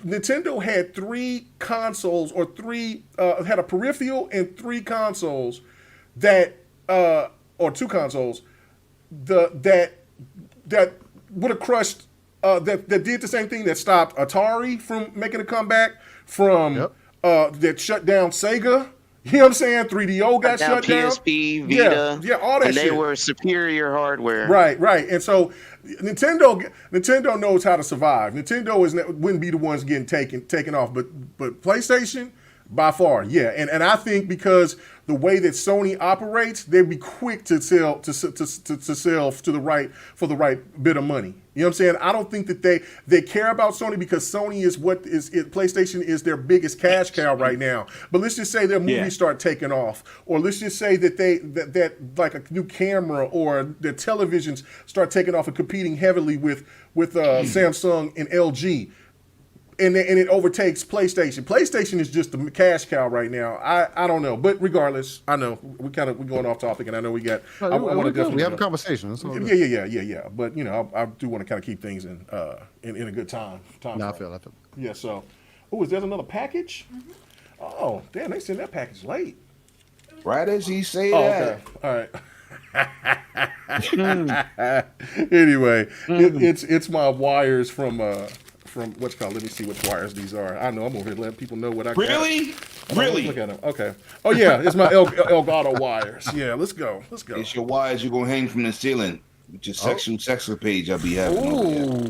Nintendo had three consoles or had a peripheral and three consoles that or two consoles that would have crushed that did the same thing, that stopped Atari from making a comeback, that shut down Sega. You know what I'm saying? 3DO got shut down. PSP, Vita, all that shit. And they were superior hardware. Right. And so Nintendo knows how to survive. Nintendo wouldn't be the ones getting taken off, but PlayStation By far, yeah, and I think because the way that Sony operates, they'd be quick to sell to sell to the right for the right bit of money. You know what I'm saying? I don't think that they care about Sony because Sony is PlayStation is their biggest cash cow right now. But let's just say their movies start taking off, or let's just say that that like a new camera or their televisions start taking off and competing heavily with Samsung and LG. And it overtakes PlayStation. PlayStation is just the cash cow right now. I don't know, but regardless, I know we're going off topic, and I know we got. I want to definitely we have a conversation. Yeah. But I do want to kind of keep things in a good time. No, I feel. Yeah. So, is there another package? Mm-hmm. Oh, damn! They sent that package late. Right as he say that. Okay. All right. Anyway, it's my wires from what's called. Let me see which wires these are. I know I'm over here letting people know what I got. Really? Look at them. Okay. Oh yeah, it's my Elgato wires. Yeah, let's go. It's your wires you're gonna hang from the ceiling. With your sexual page I'll be having. Ooh.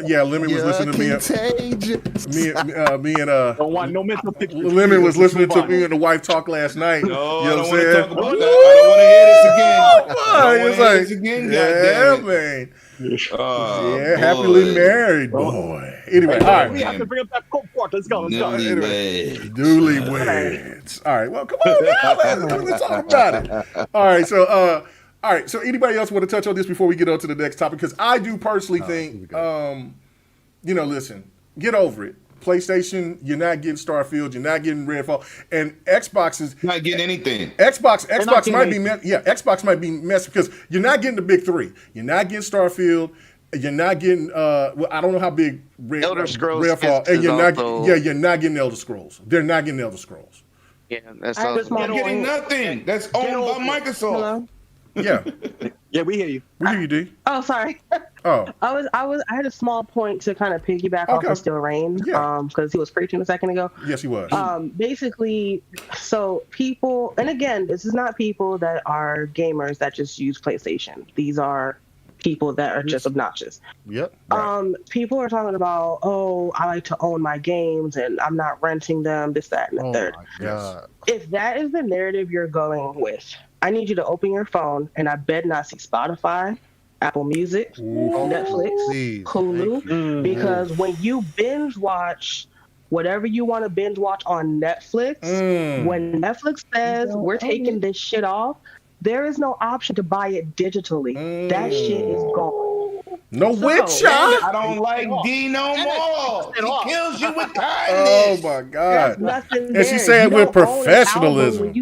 Yeah, Lemon was listening to me. Me and don't want no mental pictures. Lemon was listening to me and the wife talk last night. No, you know I don't want to talk about that. I don't want to hear this again. I don't want to hear this again. Yeah, man. Happily married, boy. Anyway, all right. We have to bring up that coke part. Let's go. Newlyweds. All right. Well, come on now. Let's talk about it. All right. So, anybody else want to touch on this before we get on to the next topic? Because I do personally think, listen, get over it. PlayStation, you're not getting Starfield, you're not getting Redfall, and Xbox is not getting anything. Xbox might be messed because you're not getting the big three. You're not getting Starfield. You're not getting. I don't know how big Elder Scrolls Redfall, and you're not getting Elder Scrolls. They're not getting Elder Scrolls. Yeah, that's you're getting nothing. That's owned by Microsoft. Hello? Yeah. Yeah, we hear you. We hear you, D. Oh, sorry. Oh. I had a small point to kind of piggyback off of Still Rain, because he was preaching a second ago. Yes, he was. Basically, so people, and again, this is not people that are gamers that just use PlayStation. These are people that are just obnoxious. Yep. Right. People are talking about, I like to own my games and I'm not renting them, this, that, and the third. My God. If that is the narrative you're going with, I need you to open your phone, and I bet not see Spotify, Apple Music, Netflix, Hulu, because when you binge watch whatever you want to binge watch on Netflix, when Netflix says we're taking this shit off, there is no option to buy it digitally. That shit is gone. No Witcher. I don't like D no more. He kills you with kindness. Oh my God. And she said with professionalism.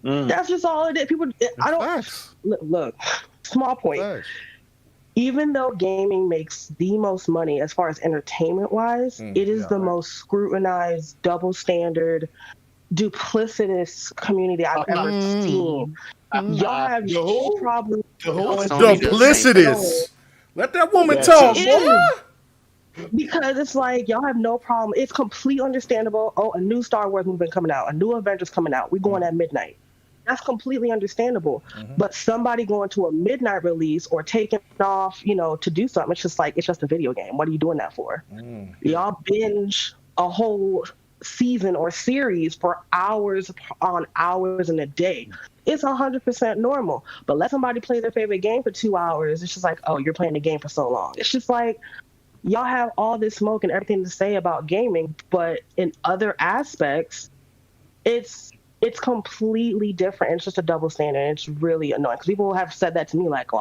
That's just all it is. People, I don't look. Small point. Even though gaming makes the most money as far as entertainment wise, it is the most scrutinized, double standard, duplicitous community I've ever seen. Y'all have no problem. Duplicitous. Let that woman talk, boy. Because it's like y'all have no problem. It's completely understandable. Oh, a new Star Wars movie coming out, a new Avengers coming out. We're going at midnight. That's completely understandable. But somebody going to a midnight release or taking off, to do something, it's just a video game. What are you doing that for? Y'all binge a whole season or series for hours on hours in a day. It's 100% normal. But let somebody play their favorite game for 2 hours. It's just like, oh, you're playing the game for so long. It's just like, y'all have all this smoke and everything to say about gaming, but in other aspects, it's completely different. It's just a double standard. It's really annoying because people have said that to me, like, "Oh,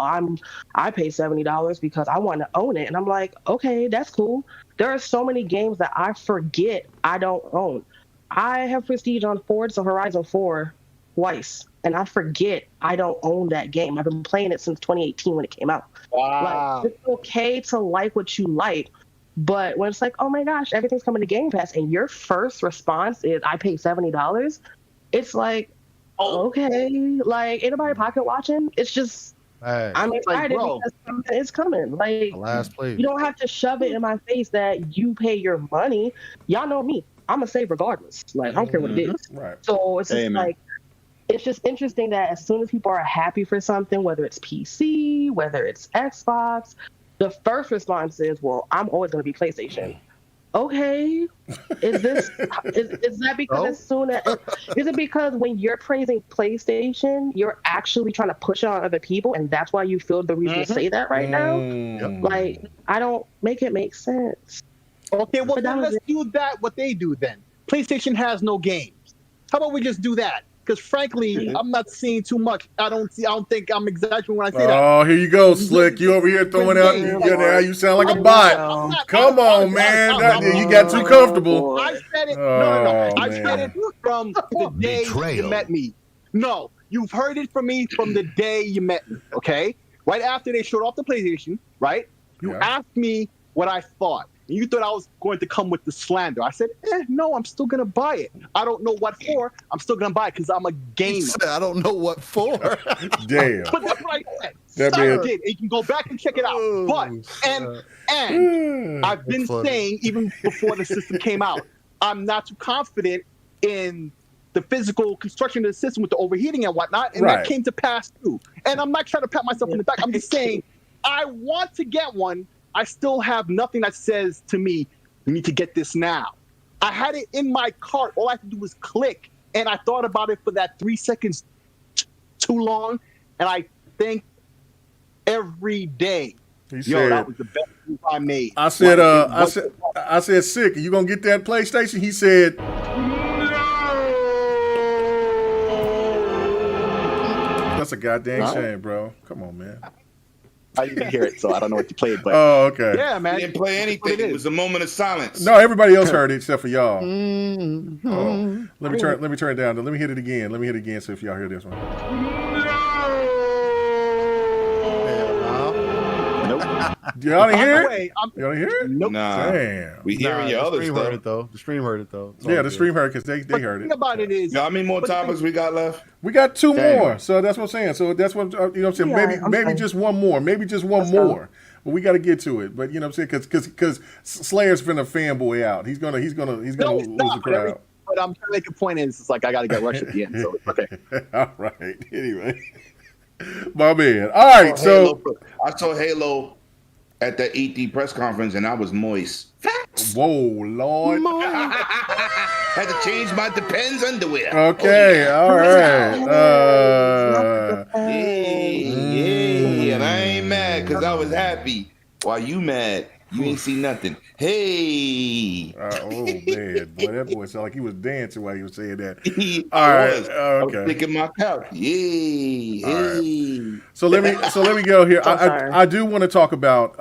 I pay $70 because I want to own it," and I'm like, "Okay, that's cool." There are so many games that I forget I don't own. I have Prestige on Forza Horizon 4 twice, and I forget I don't own that game. I've been playing it since 2018 when it came out. Wow. Like, it's okay to like what you like. But when it's like, oh my gosh, everything's coming to Game Pass, and your first response is, I paid $70, it's like, okay, like, ain't nobody pocket watching? It's just, I'm excited because it's coming. Like, last place. You don't have to shove it in my face that you pay your money. Y'all know me. I'm going to save regardless. Like, I don't care what it is. Right. So it's just like, it's just interesting that as soon as people are happy for something, whether it's PC, whether it's Xbox, the first response is, well, I'm always going to be PlayStation. Okay, is that because as soon as is it because when you're praising PlayStation, you're actually trying to push it on other people, and that's why you feel the reason to say that right now? Like, I don't make it make sense. Okay, well But then that was let's do that. What they do then? PlayStation has no games. How about we just do that? Because frankly, I'm not seeing too much. I don't think I'm exaggerating when I say that. Oh, here you go, Slick. You over here throwing out. Now you sound like a bot. Come on, man. You got too comfortable. I said it. No. I man. said it from the day you met me. No, you've heard it from me from the day you met me. Okay, right after they showed off the PlayStation, right? You asked me what I thought. You thought I was going to come with the slander. I said, no, I'm still going to buy it. I don't know what for. I'm still going to buy it because I'm a gamer. I don't know what for. Damn. But that's what I said. That I man. did. You can go back and check it out. But, and I've been saying, even before the system came out, I'm not too confident in the physical construction of the system with the overheating and whatnot. And that came to pass too. And I'm not trying to pat myself in the back. I'm just saying, I want to get one. I still have nothing that says to me, you need to get this now. I had it in my cart. All I had to do was click. And I thought about it for that 3 seconds too long. And I think every day, that was the best move I made. I said, Sick, are you going to get that PlayStation? He said, no. That's a goddamn shame, bro. Come on, man. I didn't hear it, so I don't know what you played. But okay. Yeah, man. He didn't play anything. It was a moment of silence. No, everybody else heard it except for y'all. Let me turn it down. Let me hit it again. See if y'all hear this one. Y'all didn't hear it? Y'all didn't hear it? Nope. Nah. Damn. We hearing your other stuff. Heard it, though. The stream heard it, though. Yeah, the stream heard it because they heard The it. thing about it is, How many more topics we got left? We got two more, so that's what I'm saying. So that's what you know. What I'm saying maybe just one more, but we got to get to it. But you know what I'm saying because Slayer's finna fanboy out. He's gonna lose the crowd. But I'm trying to make a point is it's like I got to get rushed at the end. So okay. All right. Anyway, my man. All right. So I saw Halo at the E3 press conference, and I was moist. Whoa, Lord. Had to change my Depends underwear. Okay, all right. And I ain't mad because I was happy. Why you mad? You ain't see nothing. Hey. Oh, man. Boy, that boy sounded like he was dancing while he was saying that. I was picking my couch. Yay. Hey. Right. So let me go here. I do want to talk about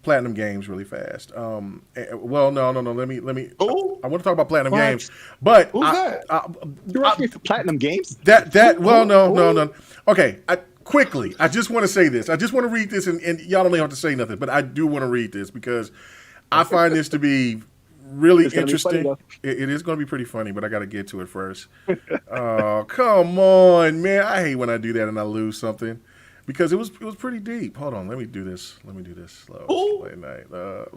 Platinum Games really fast. Well, no. Let me. I want to talk about Platinum Games, but who's that? You're asking for Platinum Games? No. Okay. Quickly, I just want to say this. I just want to read this, and y'all don't have to say nothing, but I do want to read this because I find this to be really interesting. It is going to be pretty funny, but I got to get to it first. Oh, come on, man! I hate when I do that and I lose something. Because it was pretty deep. Hold on, let me do this slow. Late night.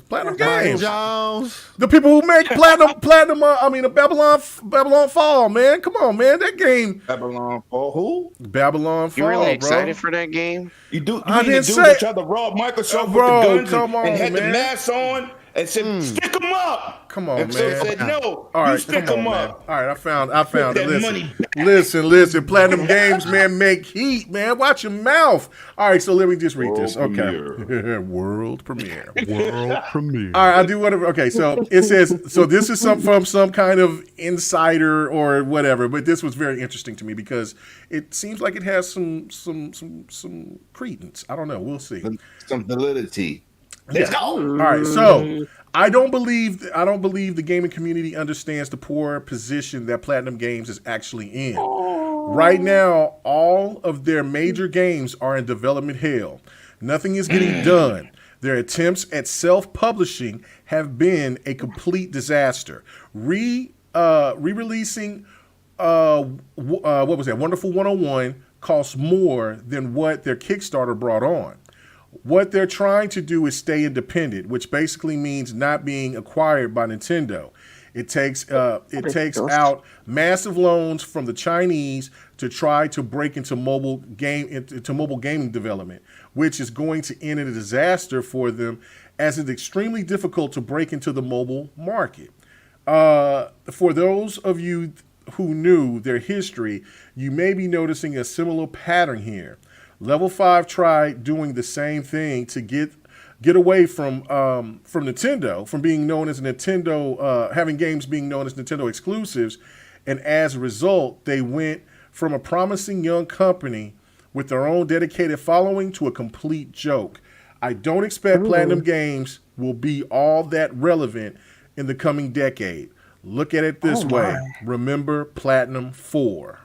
Platinum Games. Jones. The people who make Babylon Fall, man. Come on, man. That game. Babylon Fall. Who? Babylon Fall. You really bro. excited for that game? You do. I didn't say. That tried to rob Microsoft bro, with the guns and had man. the masks on and said, "Stick them up." Come on, and man. So said, "No, all right, you stick them up." All right, I found it. Money. Listen. Platinum Games, man, make heat, man. Watch your mouth. All right, so let me just read this. Okay. World premiere. World premiere. All right, I do whatever. Okay, so it says, so this is from some kind of insider or whatever, but this was very interesting to me because it seems like it has some credence. I don't know. We'll see. Some validity. Let's go. All right, so I don't believe the gaming community understands the poor position that Platinum Games is actually in. Right now, all of their major games are in development hell. Nothing is getting done. Their attempts at self-publishing have been a complete disaster. Re-releasing what was that? Wonderful 101 costs more than what their Kickstarter brought on. What they're trying to do is stay independent, which basically means not being acquired by Nintendo. It takes out massive loans from the Chinese to try to break into mobile gaming development, which is going to end in a disaster for them, as it's extremely difficult to break into the mobile market. For those of you who knew their history, you may be noticing a similar pattern here. Level 5 tried doing the same thing to get away from Nintendo, from being known as Nintendo, having games being known as Nintendo exclusives, and as a result, they went from a promising young company with their own dedicated following to a complete joke. I don't expect Platinum Games will be all that relevant in the coming decade. Look at it this way. Remember Platinum 4.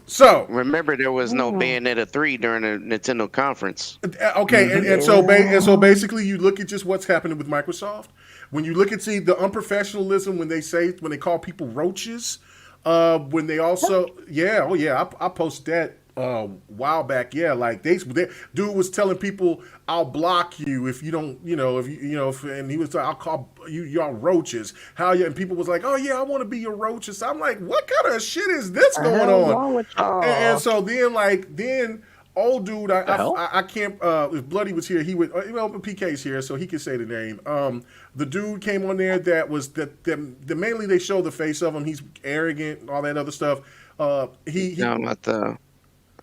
So remember, there was no Bayonetta 3 during the Nintendo conference. Okay, and so basically, you look at just what's happening with Microsoft. When you look at the unprofessionalism when they call people roaches, when they also I posted that a while back. Yeah, like they dude was telling people, "I'll block you if you don't, and he was like, "I'll call y'all roaches." How you? And people was like, "Oh yeah, I want to be your roaches." I'm like, what kind of shit is this going on? And so then old dude, I can't. If Bloody was here, he would. PK's here, so he could say the name. The dude came on there that mainly they show the face of him. He's arrogant and all that other stuff.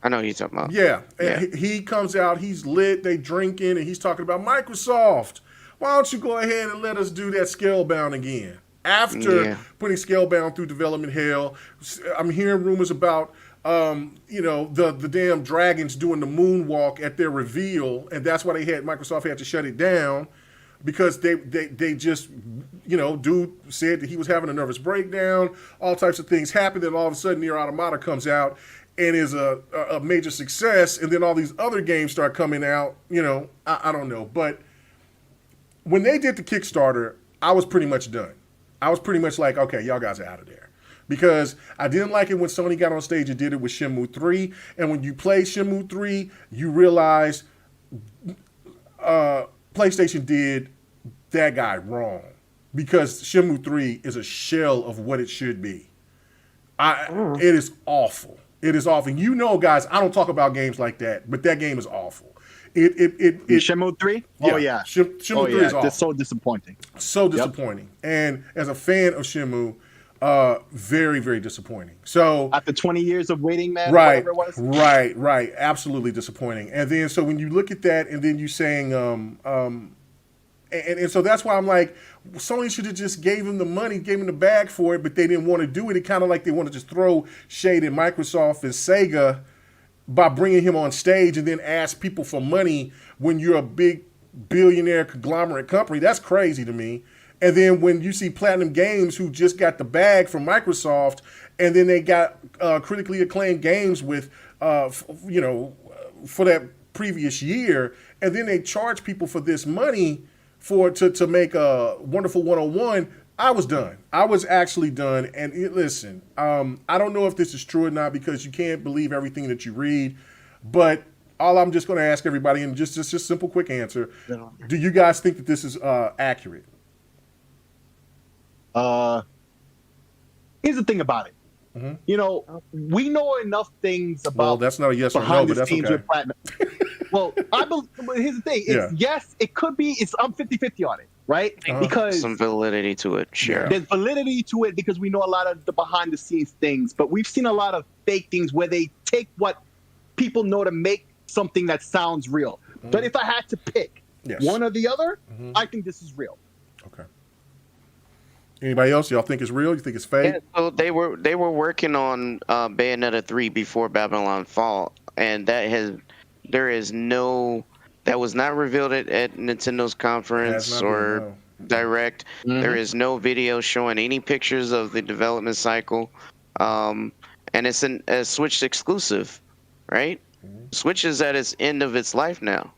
I know who you're talking about. Yeah. He comes out, he's lit, they drinking, and he's talking about Microsoft. Why don't you go ahead and let us do that Scalebound again? After putting Scalebound through development hell, I'm hearing rumors about the damn dragons doing the moonwalk at their reveal, and that's why Microsoft had to shut it down, because they just, dude said that he was having a nervous breakdown, all types of things happened, and all of a sudden Nier Automata comes out and is a major success, and then all these other games start coming out. I don't know. But when they did the Kickstarter, I was pretty much done. I was pretty much like, okay, y'all guys are out of there. Because I didn't like it when Sony got on stage and did it with Shenmue 3. And when you play Shenmue 3, you realize PlayStation did that guy wrong. Because Shenmue 3 is a shell of what it should be. It is awful. It is awful. Guys, I don't talk about games like that, but that game is awful. Shenmue 3? Yeah. Oh, yeah. Shenmue 3 is awful. That's so disappointing. So disappointing. And as a fan of Shenmue, very, very disappointing. So after 20 years of waiting, man, right, whatever it was. Right. Absolutely disappointing. And then, so when you look at that, and then you saying, and so that's why I'm like, Sony should have just gave him the money, gave him the bag for it, but they didn't want to do it. It kind of like they want to just throw shade at Microsoft and Sega by bringing him on stage and then ask people for money when you're a big billionaire conglomerate company. That's crazy to me. And then when you see Platinum Games, who just got the bag from Microsoft, and then they got critically acclaimed games with, for that previous year, and then they charge people for this money to make a Wonderful 101, I was done. I was actually done. And listen, I don't know if this is true or not, because you can't believe everything that you read, but all I'm just going to ask everybody, and just a simple, quick answer, do you guys think that this is accurate? Here's the thing about it. Mm-hmm. We know enough things about. Well, that's not a yes or no, but that's okay. Well, here's the thing. Yes, it could be. I'm 50-50 on it, right? Because some validity to it. Sure. There's validity to it because we know a lot of the behind the scenes things, but we've seen a lot of fake things where they take what people know to make something that sounds real. Mm-hmm. But if I had to pick one or the other, I think this is real. Okay. Anybody else? Y'all think it's real? You think it's fake? Yeah, so they were working on Bayonetta 3 before Babylon Fall, and that was not revealed at Nintendo's conference or Direct. Mm-hmm. There is no video showing any pictures of the development cycle, and it's a Switch exclusive, right? Mm-hmm. Switch is at its end of its life now.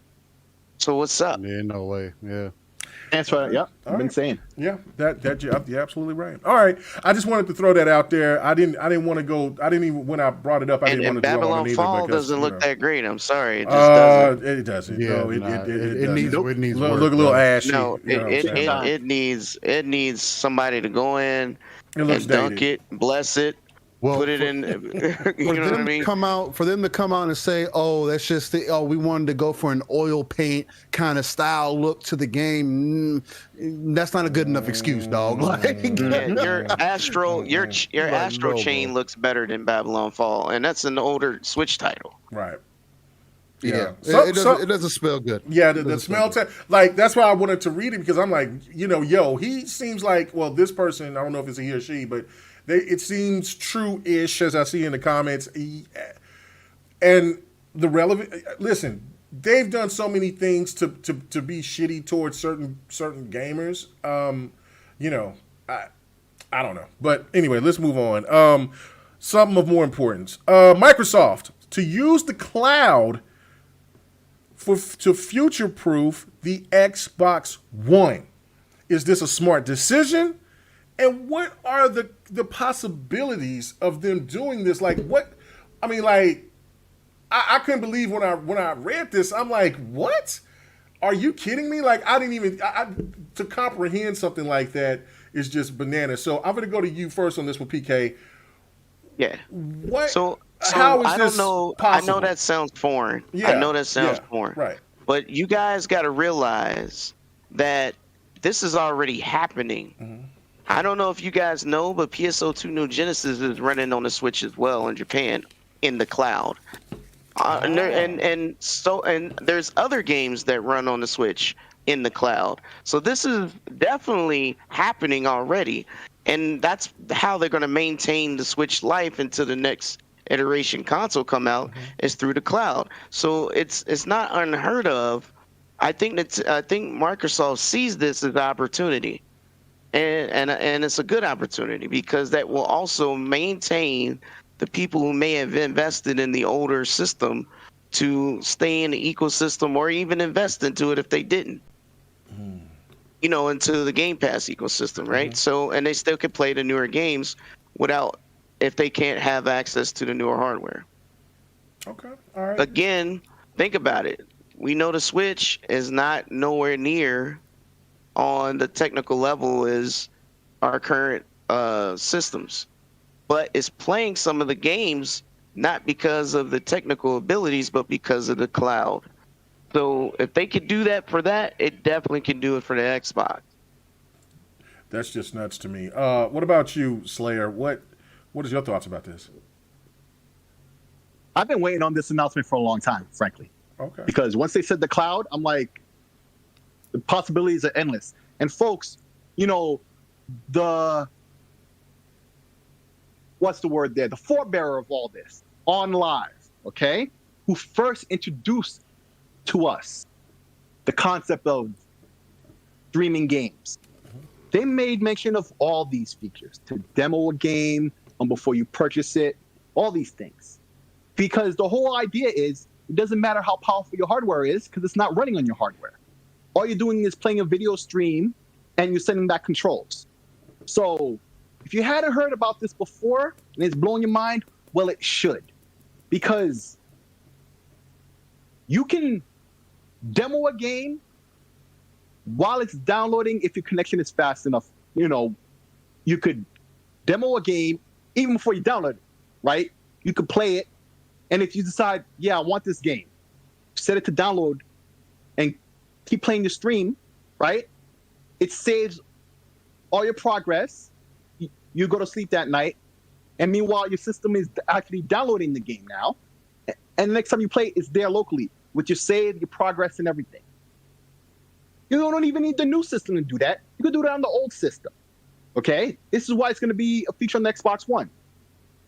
So what's up? Yeah, no way. Yeah. That's right. Yep. I've been right. saying. Yeah, you're absolutely right. All right, I just wanted to throw that out there. I didn't want to go. I didn't even when I brought it up. I didn't want to dwell on Babylon it either Fall because doesn't look that great. I'm sorry, it just doesn't. It doesn't. Yeah, No, it needs doesn't. it needs look, work, look a little bro. ashy. No, you know what I'm saying? it needs somebody to go in It looks and dunk dated. it, bless it, Well, put it in. You know what I mean? For them to come out and say, "Oh, that's just we wanted to go for an oil paint kind of style look to the game." That's not a good enough excuse, dog. Like, Yeah, your Astro Chain looks better than Babylon Fall, and that's an older Switch title. Right. yeah, So- it doesn't smell good. Yeah, the smell test. Like, that's why I wanted to read it because I'm like, he seems like, well, this person, I don't know if it's a he or she, but it seems true-ish as I see in the comments. And the relevant, listen, they've done so many things to be shitty towards certain gamers. I don't know. But anyway, let's move on. Something of more importance. Microsoft, to use the cloud to future-proof the Xbox One. Is this a smart decision? And what are the possibilities of them doing this? Like, what? I mean, like, I couldn't believe when I read this. I'm like, what? Are you kidding me? Like, I didn't even to comprehend something like that is just bananas. So I'm going to go to you first on this with PK. Yeah. What? So how is I this don't know. possible? I know that sounds foreign. Yeah, I know that sounds foreign. Right. But you guys got to realize that this is already happening. Mm-hmm. I don't know if you guys know, but PSO2 New Genesis is running on the Switch as well in Japan in the cloud. And there's other games that run on the Switch in the cloud. So this is definitely happening already, and that's how they're going to maintain the Switch life until the next iteration console come out is through the cloud. So it's not unheard of. I think Microsoft sees this as an opportunity. And it's a good opportunity because that will also maintain the people who may have invested in the older system to stay in the ecosystem or even invest into it if they didn't. Into the Game Pass ecosystem, right? So, and they still can play the newer games if they can't have access to the newer hardware. Okay. All right. Again, think about it. We know the Switch is not nowhere near on the technical level as our current systems, but it's playing some of the games not because of the technical abilities, but because of the cloud. So if they could do that for that, it definitely can do it for the Xbox. That's just nuts to me. What about you, Slayer? What is your thoughts about this? I've been waiting on this announcement for a long time, frankly. Okay. Because once they said the cloud, I'm like, the possibilities are endless. And folks, what's the word there? The forebearer of all this, On Live, okay? Who first introduced to us the concept of streaming games. They made mention of all these features to demo a game before you purchase it, all these things. Because the whole idea is it doesn't matter how powerful your hardware is because it's not running on your hardware. All you're doing is playing a video stream and you're sending back controls. So if you hadn't heard about this before and it's blowing your mind, well, it should. Because you can demo a game while it's downloading if your connection is fast enough. You could demo a game even before you download it, right? You could play it. And if you decide, I want this game, set it to download and keep playing the stream, right? It saves all your progress. You go to sleep that night. And meanwhile, your system is actually downloading the game now. And the next time you play, it's there locally with your save, your progress, and everything. You don't even need the new system to do that. You can do that on the old system. Okay? This is why it's going to be a feature on the Xbox One.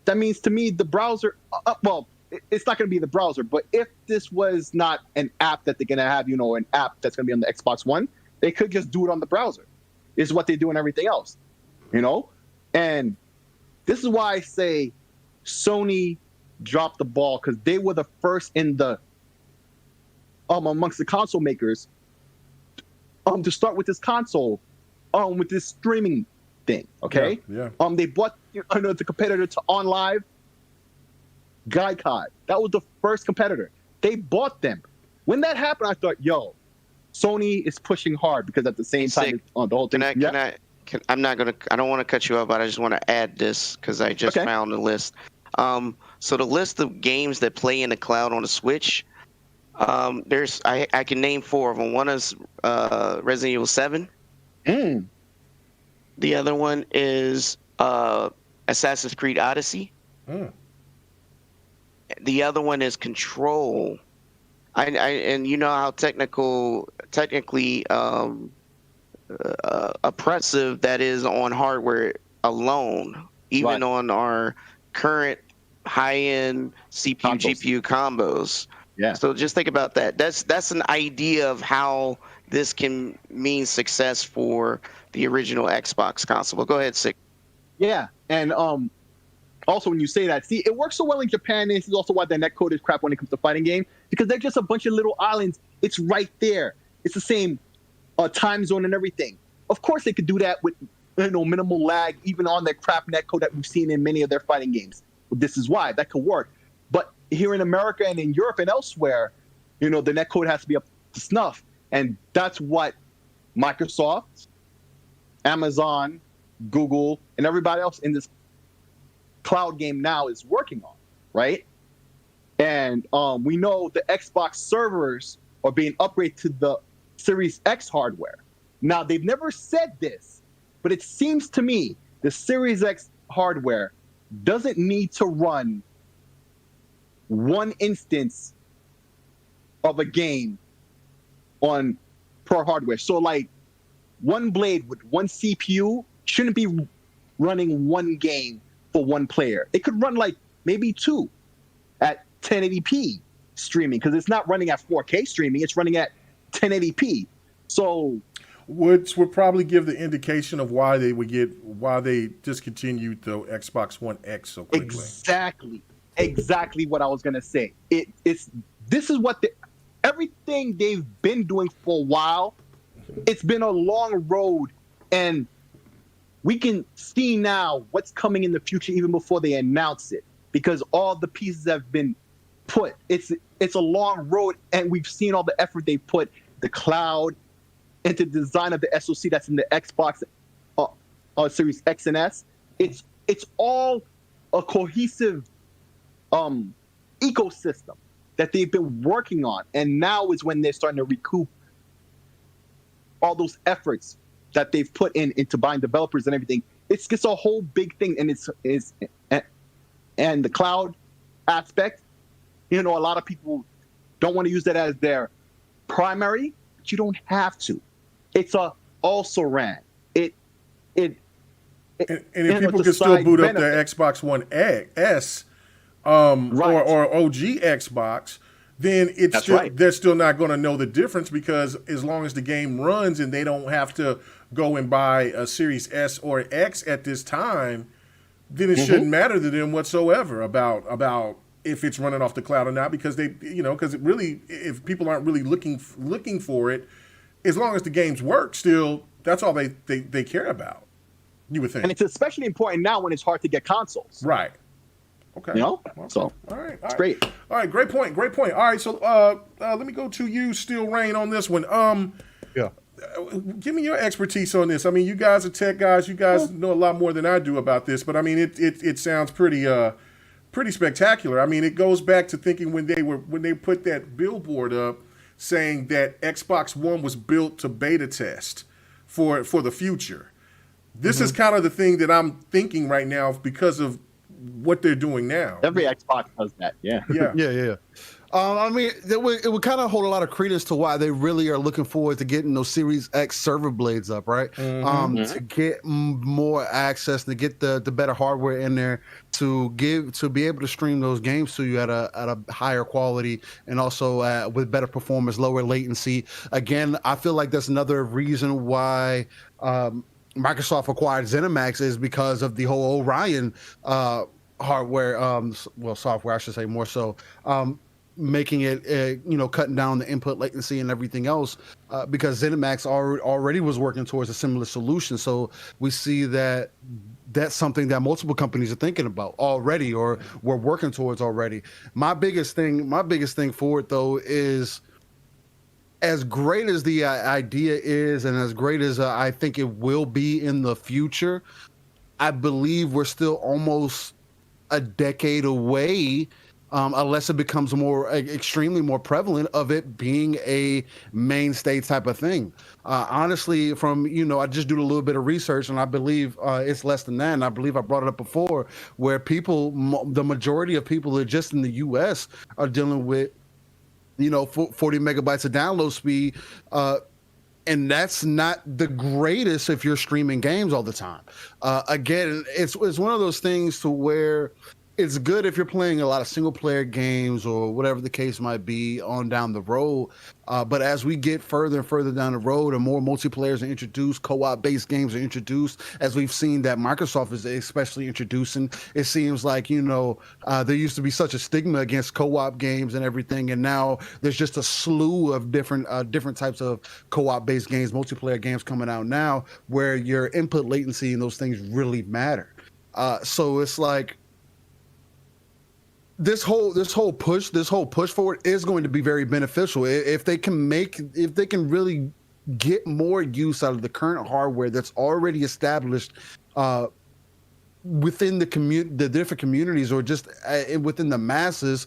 That means to me, the browser, it's not going to be the browser, but if this was not an app that they're going to have, an app that's going to be on the Xbox One, they could just do it on the browser. Is what they do in everything else, And this is why I say Sony dropped the ball because they were the first in the amongst the console makers to start with this console, with this streaming thing. Okay. Yeah. They bought the competitor to OnLive, Gaikai. That was the first competitor. They bought them. When that happened, I thought, yo, Sony is pushing hard because at the same time, the whole thing. I don't want to cut you off, but I just want to add this because I just found the list. So the list of games that play in the cloud on the Switch, I can name 4 of them. One is Resident Evil 7. The other one is Assassin's Creed Odyssey. The other one is Control. And you know how technically oppressive that is on hardware alone, even on our current high-end CPU GPU combos. Yeah. So just think about that. That's an idea of how this can mean success for the original Xbox console. But go ahead, Sick. Yeah, and also when you say that, see, it works so well in Japan, and this is also why the netcode is crap when it comes to fighting game, because they're just a bunch of little islands. It's right there. It's the same time zone and everything. Of course, they could do that with minimal lag, even on their crap netcode that we've seen in many of their fighting games. This is why that could work. But here in America and in Europe and elsewhere, the netcode has to be up to snuff, and that's what Microsoft, Amazon, Google, and everybody else in this cloud game now is working on, right? And we know the Xbox servers are being upgraded to the Series X hardware. Now, they've never said this, but it seems to me the Series X hardware doesn't need to run one instance of a game on per hardware. So, like, one blade with one CPU shouldn't be running one game for one player. It could run like maybe 2 at 1080p streaming, because it's not running at 4K streaming. It's running at 1080p. So, which would probably give the indication of why they discontinued the Xbox One X so quickly. Exactly what I was gonna say. This is what everything they've been doing for a while. It's been a long road, and we can see now what's coming in the future even before they announce it, because all the pieces have been put. It's a long road, and we've seen all the effort they put, the cloud, into the design of the SoC that's in the Xbox Series X and S. It's all a cohesive ecosystem that they've been working on, and now is when they're starting to recoup all those efforts that they've put into buying developers and everything. It's just a whole big thing, and and the cloud aspect. A lot of people don't want to use that as their primary, but you don't have to. It's a also ran. And if people can still boot up their Xbox One S or OG Xbox, then they're still not going to know the difference, because as long as the game runs and they don't have to go and buy a Series S or X at this time, then it shouldn't matter to them whatsoever about if it's running off the cloud or not, because because it really, if people aren't really looking for it, as long as the games work still, that's all they care about, you would think. And it's especially important now when it's hard to get consoles. Right. Okay. Okay. So, all right. It's great. All right, great point. All right, so let me go to you, Steel Rain, on this one. Yeah. Give me your expertise on this. I mean, you guys are tech guys. You guys know a lot more than I do about this, but I mean, it sounds pretty spectacular. I mean, it goes back to thinking when they put that billboard up saying that Xbox One was built to beta test for the future. This is kind of the thing that I'm thinking right now because of what they're doing now. Every Xbox does that. Yeah. Yeah. I mean, it would kind of hold a lot of credence to why they really are looking forward to getting those Series X server blades up, right? To get more access, to get the better hardware in there, to be able to stream those games to you at a higher quality, and also with better performance, lower latency. Again, I feel like that's another reason why Microsoft acquired ZeniMax, is because of the whole Orion hardware, software, I should say, more so. making it, cutting down the input latency and everything else, because ZeniMax already was working towards a similar solution. So we see that that's something that multiple companies are thinking about already, or we're working towards already. My biggest thing for it though is, as great as the idea is, and as great as I think it will be in the future, I believe we're still almost a decade away, unless it becomes extremely more prevalent, of it being a mainstay type of thing. Honestly, I just do a little bit of research, and I believe it's less than that. And I believe I brought it up before, where the majority of people that just in the U.S. are dealing with 40 megabytes of download speed, and that's not the greatest if you're streaming games all the time. Again, it's one of those things to where it's good if you're playing a lot of single player games or whatever the case might be on down the road. But as we get further and further down the road and more multiplayers are introduced, co-op based games are introduced, as we've seen that Microsoft is especially introducing, it seems like, there used to be such a stigma against co-op games and everything. And now there's just a slew of different types of co-op based games, multiplayer games coming out now, where your input latency and those things really matter. So it's like, this whole push forward is going to be very beneficial if they can really get more use out of the current hardware that's already established within the different communities, or just within the masses.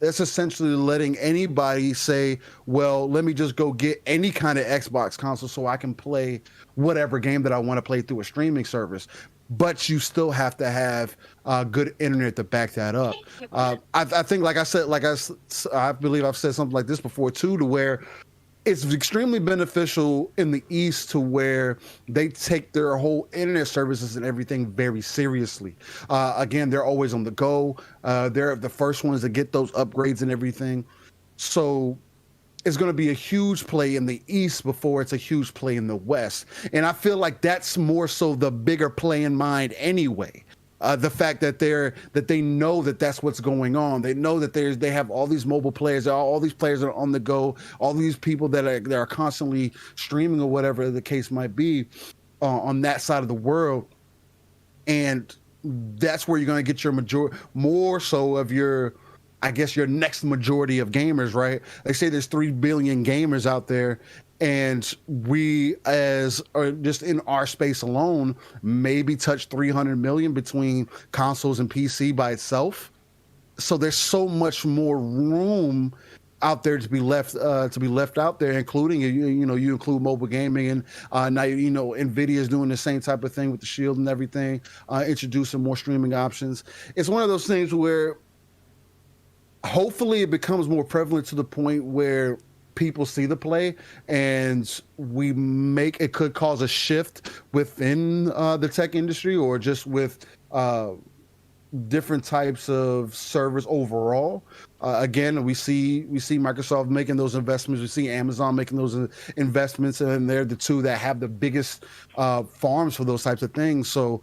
That's essentially letting anybody say, well, let me just go get any kind of Xbox console so I can play whatever game that I want to play through a streaming service. But you still have to have good internet to back that up. I think, I believe I've said something like this before too, to where it's extremely beneficial in the East, to where they take their whole internet services and everything very seriously. Again, they're always on the go. They're the first ones to get those upgrades and everything. So it's going to be a huge play in the East before it's a huge play in the West. And I feel like that's more so the bigger play in mind anyway. The fact that they know that that's what's going on. They know that they have all these mobile players, all these players that are on the go, all these people that are constantly streaming or whatever the case might be on that side of the world. And that's where you're going to get your more so of your next majority of gamers, right? They say there's 3 billion gamers out there, and we, just in our space alone, maybe touch 300 million between consoles and PC by itself. So there's so much more room out there to be left out there, including you include mobile gaming, and now Nvidia is doing the same type of thing with the Shield and everything, introducing more streaming options. It's one of those things where hopefully it becomes more prevalent to the point where people see the play, and it could cause a shift within the tech industry, or just with different types of servers overall. Again, we see Microsoft making those investments. We see Amazon making those investments, and they're the two that have the biggest farms for those types of things. So,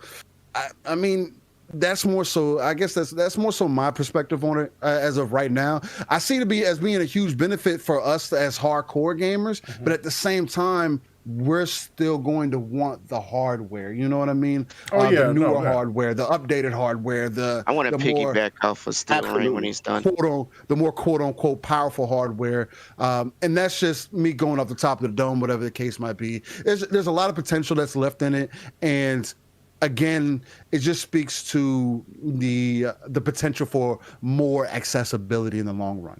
I mean, that's more so, I guess that's more so my perspective on it as of right now. I see it as being a huge benefit for us as hardcore gamers, but at the same time, we're still going to want the hardware. You know what I mean? The newer hardware, the updated hardware, I want to piggyback off of Steel Ring when he's done. The more quote unquote powerful hardware. And that's just me going off the top of the dome, whatever the case might be. There's a lot of potential that's left in it. And again, it just speaks to the potential for more accessibility in the long run,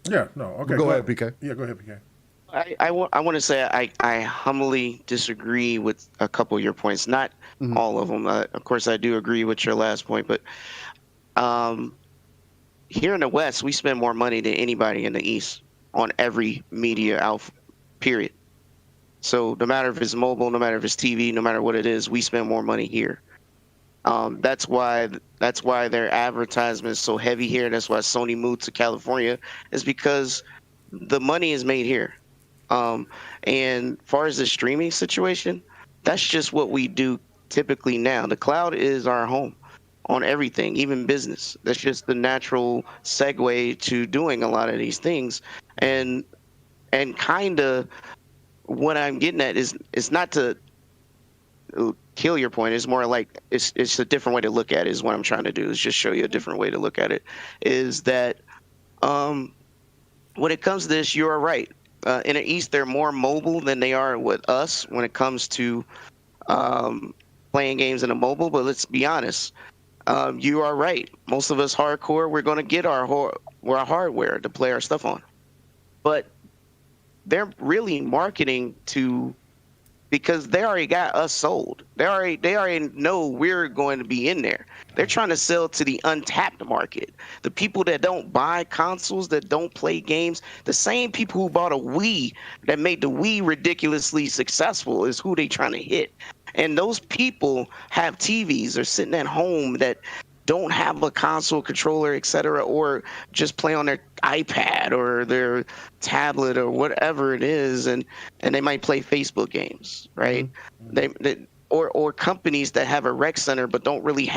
Yeah, no, okay. Go ahead, PK. Yeah, go ahead, PK. I want to say I humbly disagree with a couple of your points, not all of them. Of course, I do agree with your last point, but here in the West, we spend more money than anybody in the East on every media outfit, period. So no matter if it's mobile, no matter if it's TV, no matter what it is, we spend more money here. That's why their advertisement is so heavy here. That's why Sony moved to California, is because the money is made here. And as far as the streaming situation, that's just what we do typically now. The cloud is our home. on everything, even business. That's just the natural segue to doing a lot of these things. And kind of what I'm getting at is it's not to kill your point. It's more like it's a different way to look at it is what I'm trying to do, is just show you a different way to look at it. Is that when it comes to this, you're right. In the East, they're more mobile than they are with us when it comes to playing games in a mobile. But let's be honest, you are right. Most of us hardcore, we're going to get our hardware to play our stuff on. But they're really marketing to, because they already got us sold. They already know we're going to be in there. They're trying to sell to the untapped market. The people that don't buy consoles, that don't play games, the same people who bought a Wii that made the Wii ridiculously successful is who they trying to hit. And those people have TVs. They're sitting at home that don't have a console controller, etc., or just play on their iPad or their tablet or whatever it is, and they might play Facebook games, right? Mm-hmm. Or companies that have a rec center but don't really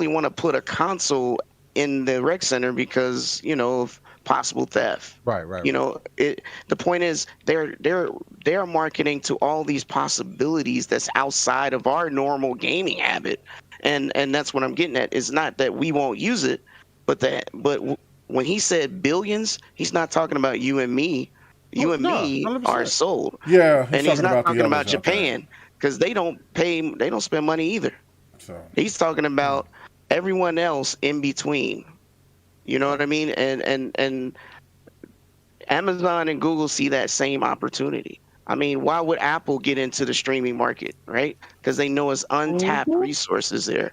want to put a console in the rec center because, you know, of possible theft. Right. You know, the point is they're marketing to all these possibilities that's outside of our normal gaming habit. And that's what I'm getting at. It's not that we won't use it, but when he said billions, he's not talking about you and me. You and me 100%. Are sold. Yeah, and he's not talking about Japan, because they don't spend money either. So he's talking about everyone else in between. You know what I mean? And Amazon and Google see that same opportunity. I mean, why would Apple get into the streaming market, right? Because they know it's untapped resources there.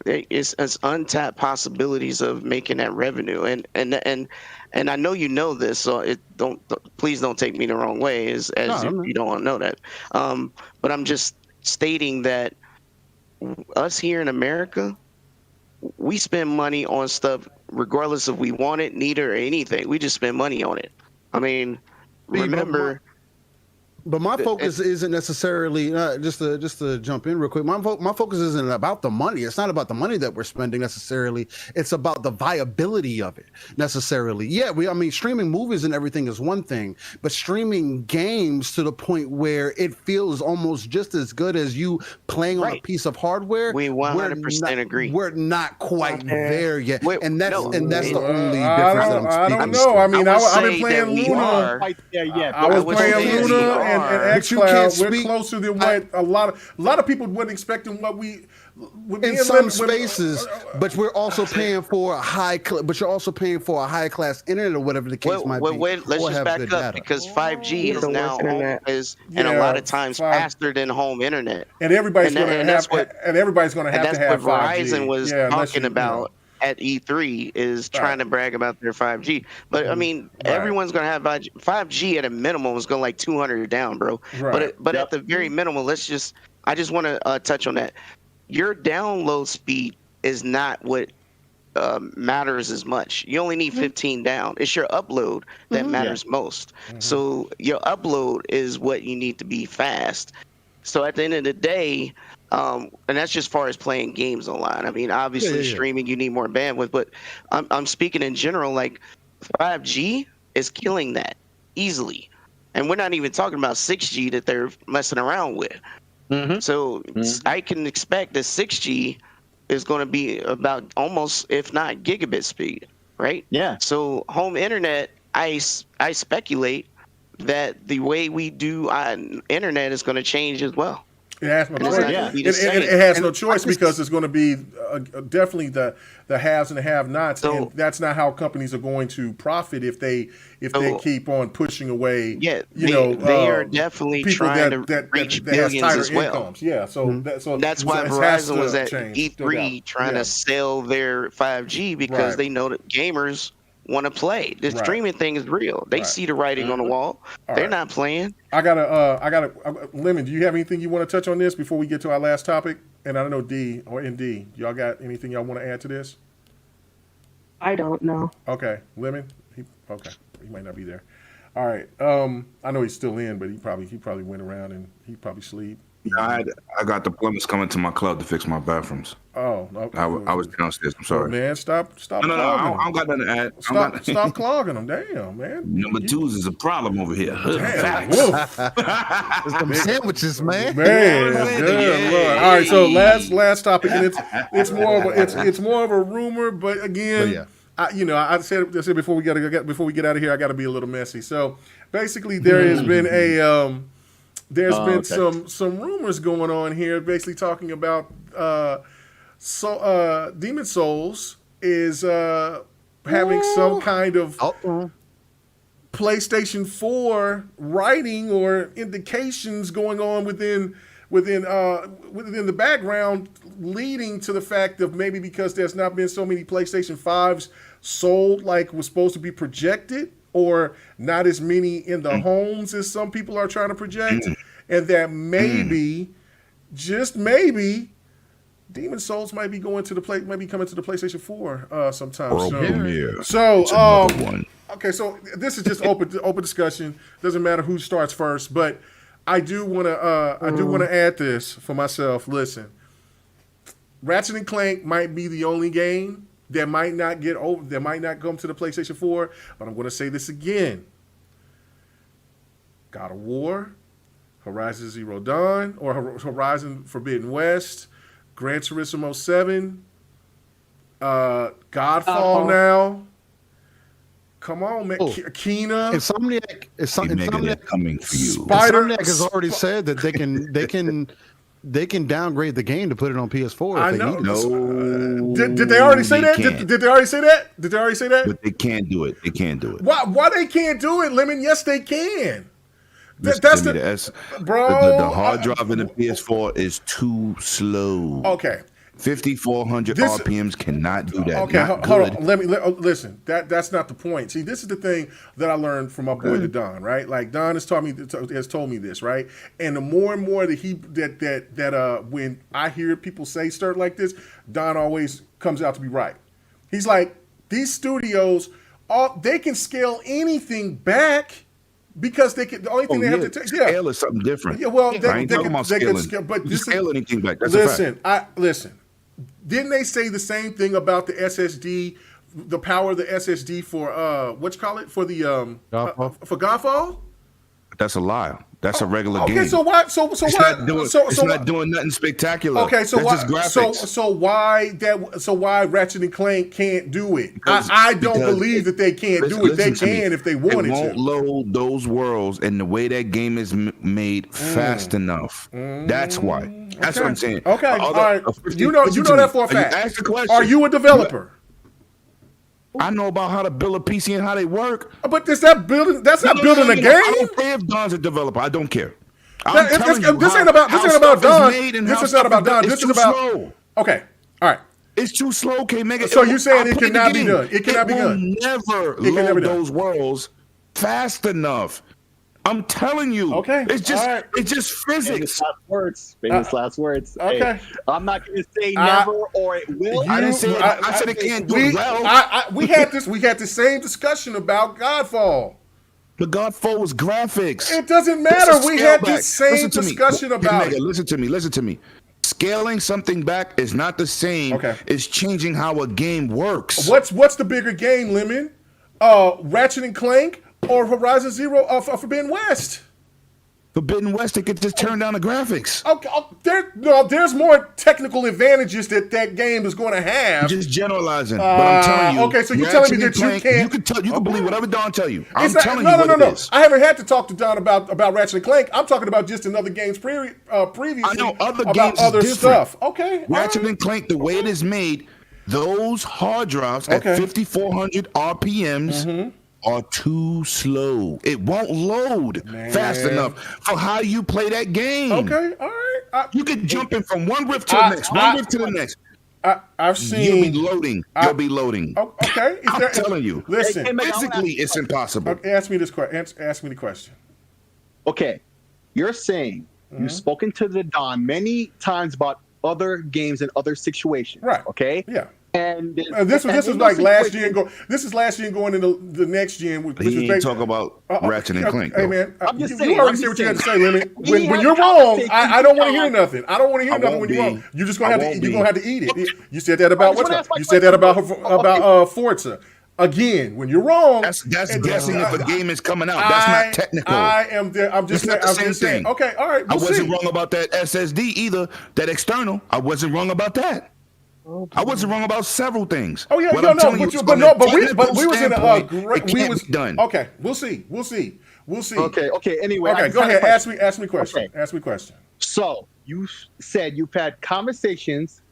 It's untapped possibilities of making that revenue. And I know you know this, so please don't take me the wrong way, you don't want to know that. But I'm just stating that us here in America, we spend money on stuff regardless if we want it, need it, or anything. We just spend money on it. I mean, remember. But my focus isn't necessarily just to jump in real quick. My focus isn't about the money. It's not about the money that we're spending necessarily. It's about the viability of it necessarily. Yeah, I mean, streaming movies and everything is one thing, but streaming games to the point where it feels almost just as good as you playing on a piece of hardware. We 100% agree. We're not quite there yet, and that's the only difference that I'm speaking. I don't know. I mean, I've been playing Luna. I was playing Luna. And xCloud, we're closer than what a lot of people weren't expecting what we in some spaces, but we're also paying for a high class internet or whatever the case might be. Wait, let's just back up because 5G is now and a lot of times faster than home internet. And everybody's going to have to have 5G. That's what Verizon was talking about. At E3 is trying to brag about their 5G, but I mean, everyone's gonna have 5G at a minimum is going like 200 down, bro. But at the very minimum, I just want to touch on that. Your download speed is not what matters as much. You only need 15 down. It's your upload that matters most. So your upload is what you need to be fast. So at the end of the day. And that's just far as playing games online. I mean, obviously streaming, you need more bandwidth, but I'm speaking in general, like 5G is killing that easily. And we're not even talking about 6G that they're messing around with. So I can expect that 6G is going to be about almost, if not gigabit speed, right? Yeah. So home internet, I speculate that the way we do internet is going to change as well. It has no choice. It has no choice because it's going to be definitely the haves and the have-nots, and that's not how companies are going to profit if they keep on pushing away. Yeah, they are definitely trying to reach billions as well. Incomes. Yeah, so that's why Verizon was at E3 trying to sell their 5G because they know that gamers want to play. The streaming thing is real. They see the writing on the wall. They're not playing. I gotta Lemon, do you have anything you want to touch on this before we get to our last topic? And I don't know, D or ND, y'all got anything y'all want to add to this? I don't know. Okay, Lemon, he might not be there. All right, I know he's still in, but he probably went around and he probably sleep. I got the plumbers coming to my club to fix my bathrooms. Oh, okay. I was downstairs. I'm sorry. Well, man, stop No, clogging I don't them. got nothing to add. Stop clogging them. Damn, man. Number twos is a problem over here. Damn, Facts. woof. Some sandwiches, man. Man, Yeah. good Lord. All right, so last topic, and it's more of a rumor, but again, yeah. I said before we get out of here, I got to be a little messy. So basically, there has been some rumors going on here, basically talking about Demon Souls is having some kind of PlayStation 4 writing or indications going on within the background, leading to the fact of maybe because there's not been so many PlayStation 5s sold like was supposed to be projected, or not as many in the homes as some people are trying to project, and that maybe, just maybe, Demon Souls might be coming to the PlayStation 4 sometime soon. So, okay, so this is just open discussion. Doesn't matter who starts first, but I do want to add this for myself. Listen, Ratchet and Clank might be the only game that might not come to the PlayStation 4, but I'm going to say this again. God of War, Horizon Zero Dawn, or Horizon Forbidden West, Gran Turismo 7, Godfall now. Come on, man. Kena. Insomniac coming for you. Insomniac has already said that they can downgrade the game to put it on PS4 I if they know. need it. Did they already say that? Can't. Did they already say that? Did they already say that? But they can't do it. They can't do it. Why they can't do it, Lemon? Yes, they can. The hard drive in the PS4 is too slow. Okay. 5,400 RPMs cannot do that. Okay, Not hold good. on. Listen. That's not the point. See, this is the thing that I learned from my boy Don. Right, like Don has told me this. Right, and the more and more that when I hear people say stuff like this, Don always comes out to be right. He's like, these studios, they can scale anything back. Because they can, the only thing they have to take, scale is something different. Yeah, well, I ain't talking about scaling. But you scale anything back. That's a fact. Listen. Didn't they say the same thing about the SSD, the power of the SSD for what you call it for the for Godfall? That's a lie. That's a regular game. Okay, so why? It's not doing nothing spectacular. Okay, so that's why? just graphics. So why Ratchet and Clank can't do it? I don't believe that they can't do it. They can if they wanted to. It won't load those worlds, and the way that game is made fast enough. That's why. That's what I'm saying. Okay, all right. You know that for a fact. Ask the question. Are you a developer? I know about how to build a PC and how they work. But that's not building a game. I don't care if Don's a developer. I don't care. This ain't about Don. This is not about Don. This is about slow. Okay. All right. It's too slow, K-Mega. So you're saying it cannot be done. It cannot be done. Never load those worlds fast enough. I'm telling you. Okay. It's just physics. Famous last words. Okay. Hey, I'm not going to say never or it will. I didn't say I said it can't do it well. We had the same discussion about Godfall. The Godfall was graphics. It doesn't matter. We had the same discussion about it. Listen to me. Scaling something back is not the same as changing how a game works. What's the bigger game, Lemon? Ratchet and Clank or Horizon Zero Forbidden West? Forbidden West, they could just turn down the graphics. Okay, there's more technical advantages that game is going to have. You're just generalizing, but I'm telling you. Okay, so you're telling me that you can't. You can believe whatever Don tell you. I'm telling you what it is. I haven't had to talk to Don about Ratchet and Clank. I'm talking about just in other games previously. I know other about games other is stuff. Okay, Ratchet and Clank, the way it is made, those hard drives at 5,400 RPMs. Are too slow. It won't load fast enough for how you play that game. Okay, all right. You can jump in from one rift to the next, one rift to the next. I've seen. You'll be loading. Okay, I'm telling you. Listen, physically, it's impossible. Okay, ask me the question. Okay, you're saying you've spoken to the Don many times about other games and other situations. Right. Okay. Yeah. And this is like last gen. This is last gen going into the next gen. Which He is ain't talk about Ratchet and Clank. Hey though. man, I'm just you saying, already I'm said what just you had to say, saying. Lemon. We When had you're wrong, conversations I don't want to hear on- nothing. I don't want to hear I nothing won't when you're be. wrong. You're just I gonna have won't to. You're be. gonna have to eat it. You said that about just wanna ask my You said that question. about Forza. Again, when you're wrong, That's guessing if a game is coming out. That's not technical. I am there. I'm just saying. It's not the I'm same just saying. thing. Okay, all right. I We'll wasn't see. wrong about that SSD either. That external, I wasn't wrong about that. I wasn't wrong about several things. Oh yeah, What no, I'm no, telling you but, is but from no, a but we technical was in a standpoint, great. it can't be done. Okay, we'll see. Okay. Anyway, I Okay, just go had a ahead. question. Ask me question. Okay. Ask me question. So you said you've had conversations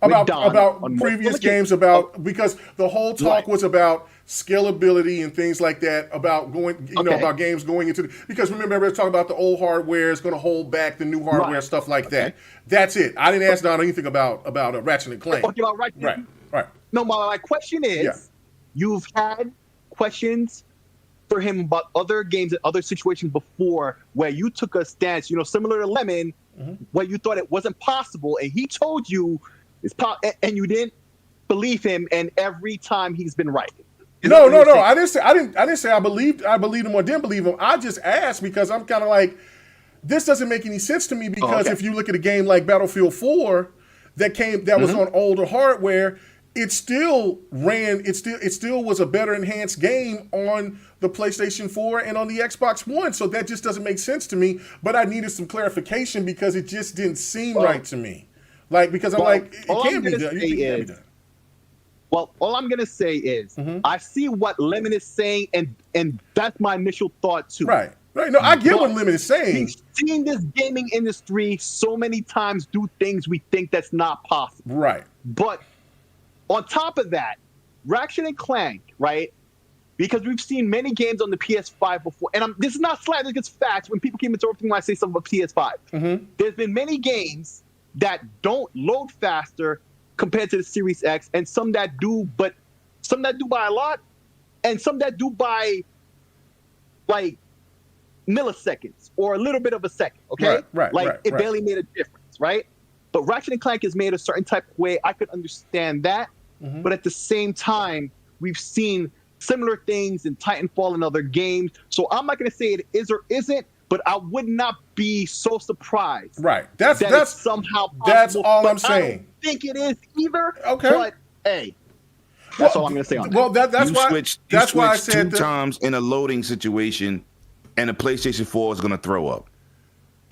About with Don on previous multiple games occasions. because the whole talk Right. was about scalability and things like that, about going about games going into because remember everybody talking about the old hardware is going to hold back the new hardware, Right. stuff like that. That's it. I didn't ask Don anything about Ratchet and Clank. Okay, about Ratchet. Right. No, my question is, you've had questions for him about other games and other situations before where you took a stance, similar to Lemon, where you thought it wasn't possible, and he told you it's and you didn't believe him, and every time he's been right. No. I didn't say I believed him or didn't believe him. I just asked because I'm kind of like, this doesn't make any sense to me because if you look at a game like Battlefield 4 that was on older hardware, it still ran. It still was a better enhanced game on the PlayStation 4 and on the Xbox One. So that just doesn't make sense to me. But I needed some clarification because it just didn't seem right to me. Like because I'm like, it can't be done. Well, all I'm gonna say is I see what Lemon is saying, and that's my initial thought too. Right. No, I get what Lemon is saying. We've seen this gaming industry so many times do things we think that's not possible. Right. But on top of that, Ratchet and Clank, right? Because we've seen many games on the PS5 before, and this is not slang, it's facts. When people keep interrupting when I say something about PS5, there's been many games that don't load faster compared to the Series X, and some that do, but some that do by a lot, and some that do by like milliseconds or a little bit of a second. Okay, it barely made a difference, right? But Ratchet and Clank is made a certain type of way. I could understand that, but at the same time, we've seen similar things in Titanfall and other games. So I'm not going to say it is or isn't, but I would not be so surprised. Right. That's somehow possible. That's all I'm saying. I don't think it is either. Okay. But hey, that's all I'm going to say on that. Well, that's why. That's why I said two times in a loading situation, and the PlayStation 4 is going to throw up.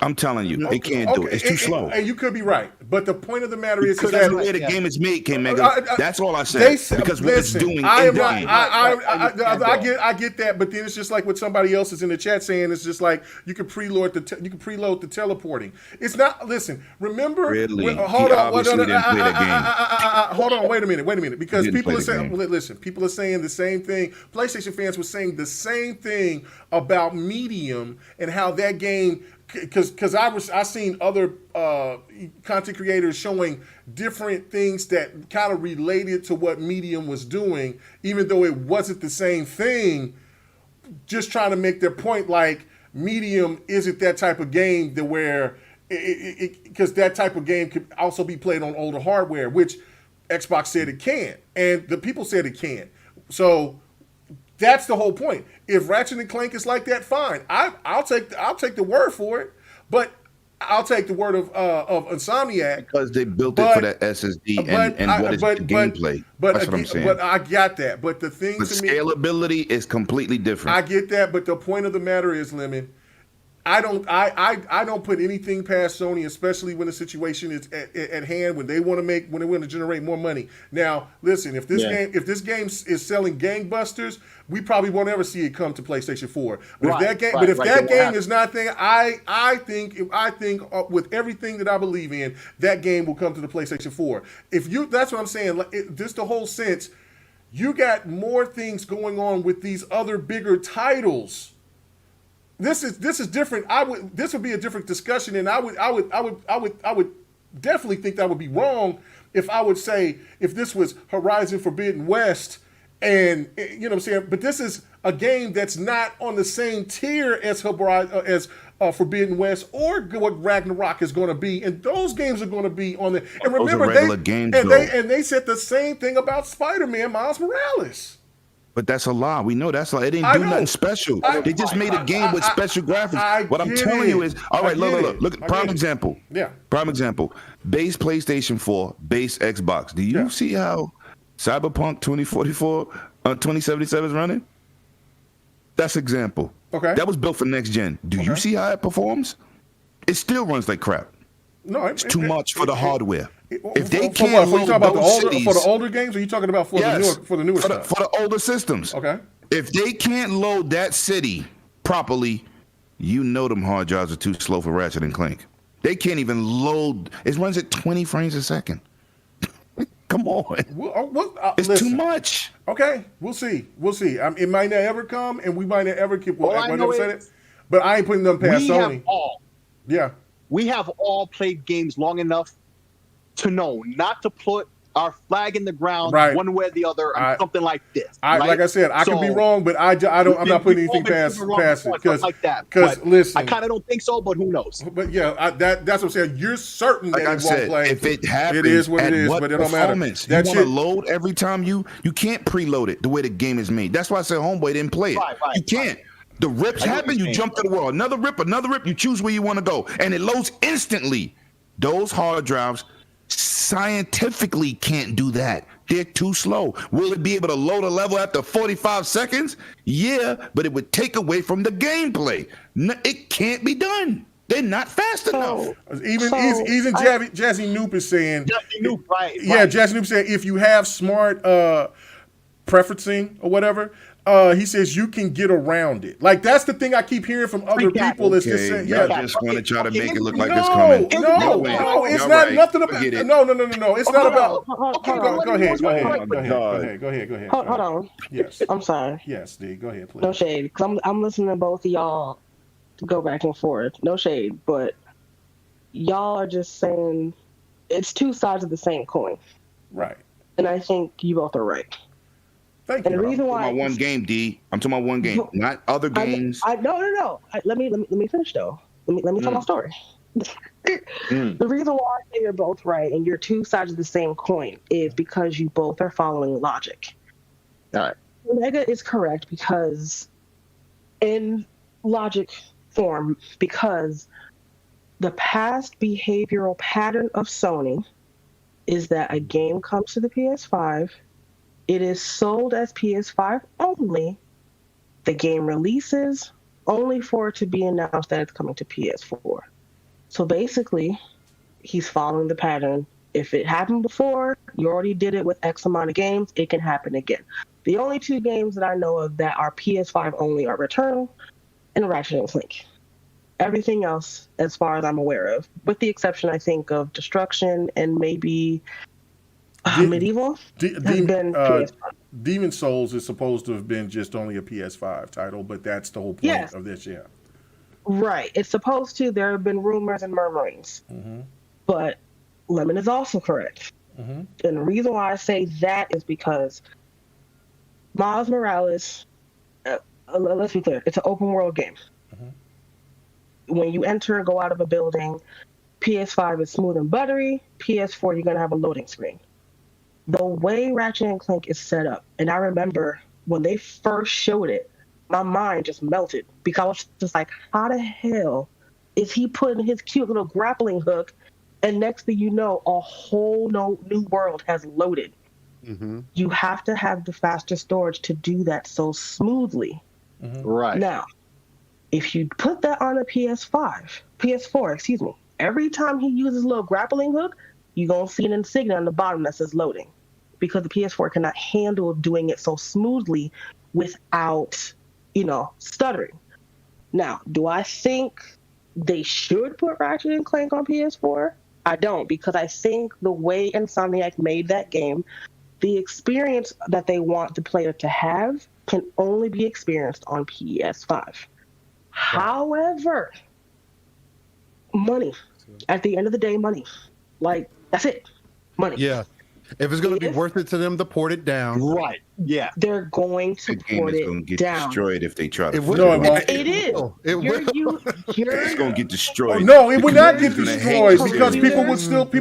I'm telling you, they can't do it. It's too slow. And you could be right, but the point of the matter is because that that's the way the game is made, K-Mega. That's all I said. Because what it's doing in game. I get that, but then it's just like what somebody else is in the chat saying. It's just like you can preload the teleporting. It's not. Listen, remember. Really? Hold on. Obviously didn't play the game. Hold on. Wait a minute. Because people are saying. game. Listen, people are saying the same thing. PlayStation fans were saying the same thing about Medium and how that game. Because I seen other content creators showing different things that kind of related to what Medium was doing, even though it wasn't the same thing. Just trying to make their point, like Medium isn't that type of game that where because that type of game could also be played on older hardware, which Xbox said it can, and the people said it can. So. That's the whole point. If Ratchet and Clank is like that, fine. I'll take the word for it, but I'll take the word of Insomniac because they built it for that SSD and what is the gameplay. That's what I'm saying. But I got that. But the thing to me, scalability is completely different. I get that, but the point of the matter is, Lemon, I don't put anything past Sony, especially when the situation is at hand, when they want to generate more money. Now, listen, if this game is selling gangbusters, we probably won't ever see it come to PlayStation 4. But if that game is not there, I think with everything that I believe in, that game will come to the PlayStation 4. That's what I'm saying. Just the whole sense, you got more things going on with these other bigger titles. This is different. This would be a different discussion, and I would definitely think that would be wrong if I would say if this was Horizon Forbidden West And you know what I'm saying? But this is a game that's not on the same tier as Forbidden West or what Ragnarok is going to be. And those games are going to be on the. And Those are remember, regular games, though. they said the same thing about Spider-Man Miles Morales. But that's a lie. We know that's a lie. It didn't do nothing special. They just made a game with special graphics. What I'm telling you is, all right, look. Prime example. Yeah. Prime example. Base PlayStation 4, base Xbox. Do you see how Cyberpunk 2044, 2077 is running? That's example. Okay. That was built for next gen. Do you see how it performs? It still runs like crap. No, it's too much for the hardware. If they for can't what? You talking about for the older games, or are you talking about for the newer stuff? For the older systems. Okay. If they can't load that city properly, you know them hard drives are too slow for Ratchet and Clank. They can't even load. It runs at 20 frames a second. Come on. It's listen, too much. Okay, we'll see. It might not ever come, and we might not ever keep. All I know is, but I ain't putting them past Sony. We have all played games long enough to know not to put our flag in the ground one way or the other on something like this. Like I said, I could be wrong, but I'm not putting anything past it because listen, I kind of don't think so, but who knows? But yeah, that's what I'm saying. You're certain that it won't play. If it happens, it is what it is, but it don't matter. You want to load every time you can't preload it the way the game is made. That's why I said Homeboy didn't play it. You can't. The rips happen, you jump to the wall. Another rip, you choose where you want to go. And it loads instantly. Those hard drives scientifically can't do that. They're too slow. Will it be able to load a level after 45 seconds? Yeah, but it would take away from the gameplay. It can't be done. They're not fast enough. Even Jazzy Noop is saying. Jazzy Noop, right. Yeah, Jazzy Noop saying if you have smart preferencing or whatever, he says you can get around it. Like that's the thing I keep hearing from other people. Is just saying, y'all just want to try to make it look like it's coming. No, it's not nothing about. No. It's not about. Go ahead. Hold on. Yes. I'm sorry. Yes, D. Go ahead, please. No shade, because I'm listening to both of y'all go back and forth. No shade, but y'all are just saying it's two sides of the same coin. Right. And I think you both are right. Thank and you. The reason why I'm talking about one game, D. I'm talking about one game, not other games. No. Let me finish though. Let me tell my story. The reason why I say you're both right and you're two sides of the same coin is because you both are following logic. All right. Omega is correct because in logic form, because the past behavioral pattern of Sony is that a game comes to the PS5, it is sold as PS5 only, the game releases only for it to be announced that it's coming to PS4. So basically, he's following the pattern. If it happened before, you already did it with X amount of games, it can happen again. The only two games that I know of that are PS5 only are Returnal and Ratchet & Clank. Everything else, as far as I'm aware of, with the exception, I think, of Destruction and maybe Medieval, has been PS5. Demon Souls is supposed to have been just only a PS5 title, but that's the whole point of this, Right. It's supposed to. There have been rumors and murmurings. Mm-hmm. But Lemon is also correct. Mm-hmm. And the reason why I say that is because Miles Morales, let's be clear, it's an open world game. Mm-hmm. When you enter and go out of a building, PS5 is smooth and buttery. PS4, you're going to have a loading screen. The way Ratchet & Clank is set up, and I remember when they first showed it, my mind just melted because I was just like, how the hell is he putting his cute little grappling hook and next thing you know, a whole new world has loaded. Mm-hmm. You have to have the faster storage to do that so smoothly. Right. Now, if you put that on a PS4, every time he uses a little grappling hook, you're going to see an insignia on the bottom that says loading because the PS4 cannot handle doing it so smoothly without, stuttering. Now, do I think they should put Ratchet & Clank on PS4? I don't, because I think the way Insomniac made that game, the experience that they want the player to have can only be experienced on PS5. However, money. At the end of the day, money. Like, that's it. Money. Yeah. If it's going to be worth it to them to port it down, right? Yeah, they're going to The game port is it going to get down. destroyed if they try to. It will. No, it won't. It is. It will. It's going to get destroyed. No, it would not get Community's gonna destroyed hate because this people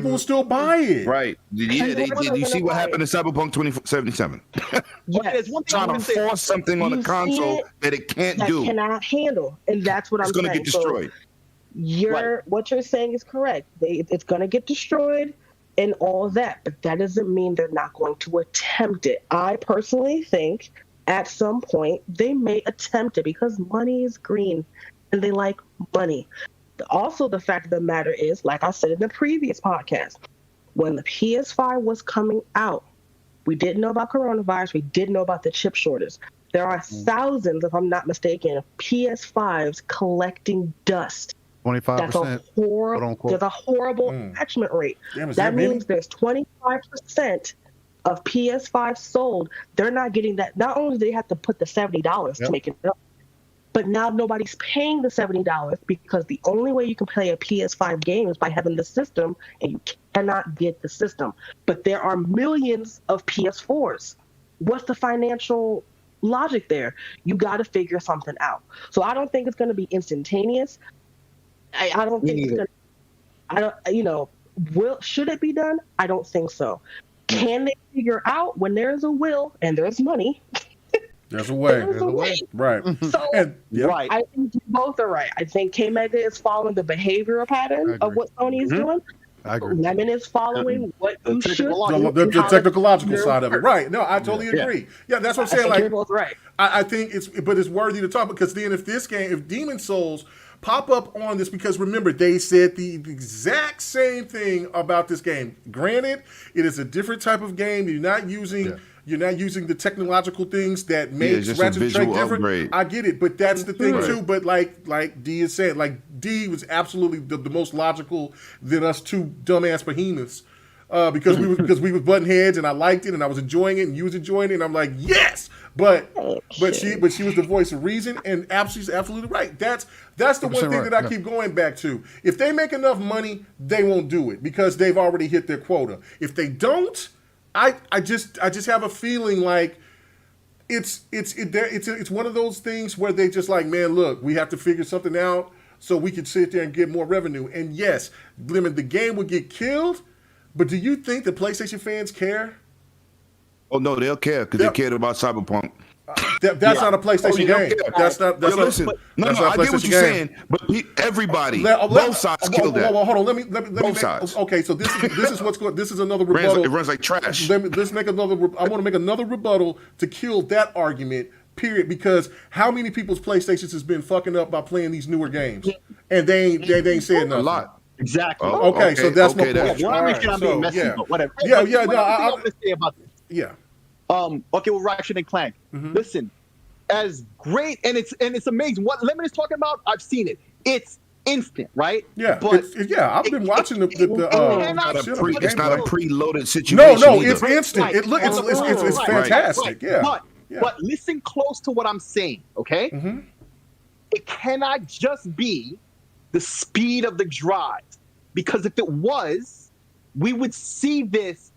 game. will still buy it. Right. Yeah, did you see what happened to Cyberpunk 2077? Yes. Trying to force something on a You've console seen it that it can't that do. cannot handle, and that's what It's I'm going to saying. get destroyed. What you're saying is correct. It's going to get destroyed and all that, but that doesn't mean they're not going to attempt it. I personally think at some point they may attempt it because money is green and they like money. Also, the fact of the matter is, like I said in the previous podcast, when the PS5 was coming out, we didn't know about coronavirus. We didn't know about the chip shortage. There are thousands, if I'm not mistaken, of PS5s collecting dust. 25%. That's a horrible. There's a horrible attachment rate. Damn, is that many? means there's 25% of PS5 sold. They're not getting that. Not only do they have to put the $70 to make it up, but now nobody's paying the $70 because the only way you can play a PS5 game is by having the system, and you cannot get the system. But there are millions of PS4s. What's the financial logic there? You got to figure something out. So I don't think it's going to be instantaneous. I don't think it's gonna. Should it be done? I don't think so. Can they figure out when there's a will and there's money? There's a way. There's a way. Right. So Right. I think you both are right. I think K Mega is following the behavioral pattern of what Sony is doing. I agree. Lemon is following what you should do. The technological side of it. Right. No, I totally agree. Yeah, that's what I'm saying. I think Like, you're both right. I think it's worthy to talk because then if Demon Souls pop up on this, because remember, they said the exact same thing about this game. Granted, it is a different type of game. You're not using the technological things that makes Ratchet and Clank different. Upgrade. I get it, but that's the thing too. But like D is saying, like D was absolutely the most logical than us two dumbass behemoths. Because we was butting heads and I liked it and I was enjoying it and you was enjoying it and I'm like, yes, but she was the voice of reason and she's absolutely right. That's the one thing that I keep going back to. If they make enough money, they won't do it because they've already hit their quota. If they don't, I just have a feeling like it's one of those things where they just like, man, look, we have to figure something out so we can sit there and get more revenue. And yes, the game would get killed. But do you think the PlayStation fans care? Oh no, they'll care because they cared about Cyberpunk. That's not a PlayStation game. That's not. Listen, I get what you're saying, but everybody, both sides killed that. Hold on. Let me sides. Okay, so this is what's going. This is another rebuttal. It runs like trash. Let's make another. I want to make another rebuttal to kill that argument. Period. Because how many people's PlayStations has been fucking up by playing these newer games, and they ain't saying nothing. A lot. Exactly. Okay, so that's my point. Well, I make sure I'm being messy, but whatever. Yeah. No, I'm going to say about this. Yeah. Okay, well, Ratchet and Clank. Listen, as great and it's amazing. What Lemon is talking about, I've seen it. It's instant, right? Yeah. But I've been watching the it's not a preloaded situation. No, it's instant. It's fantastic. Yeah. But listen close to what I'm saying, okay? It cannot just be the speed of the drive, because if it was, we would see this.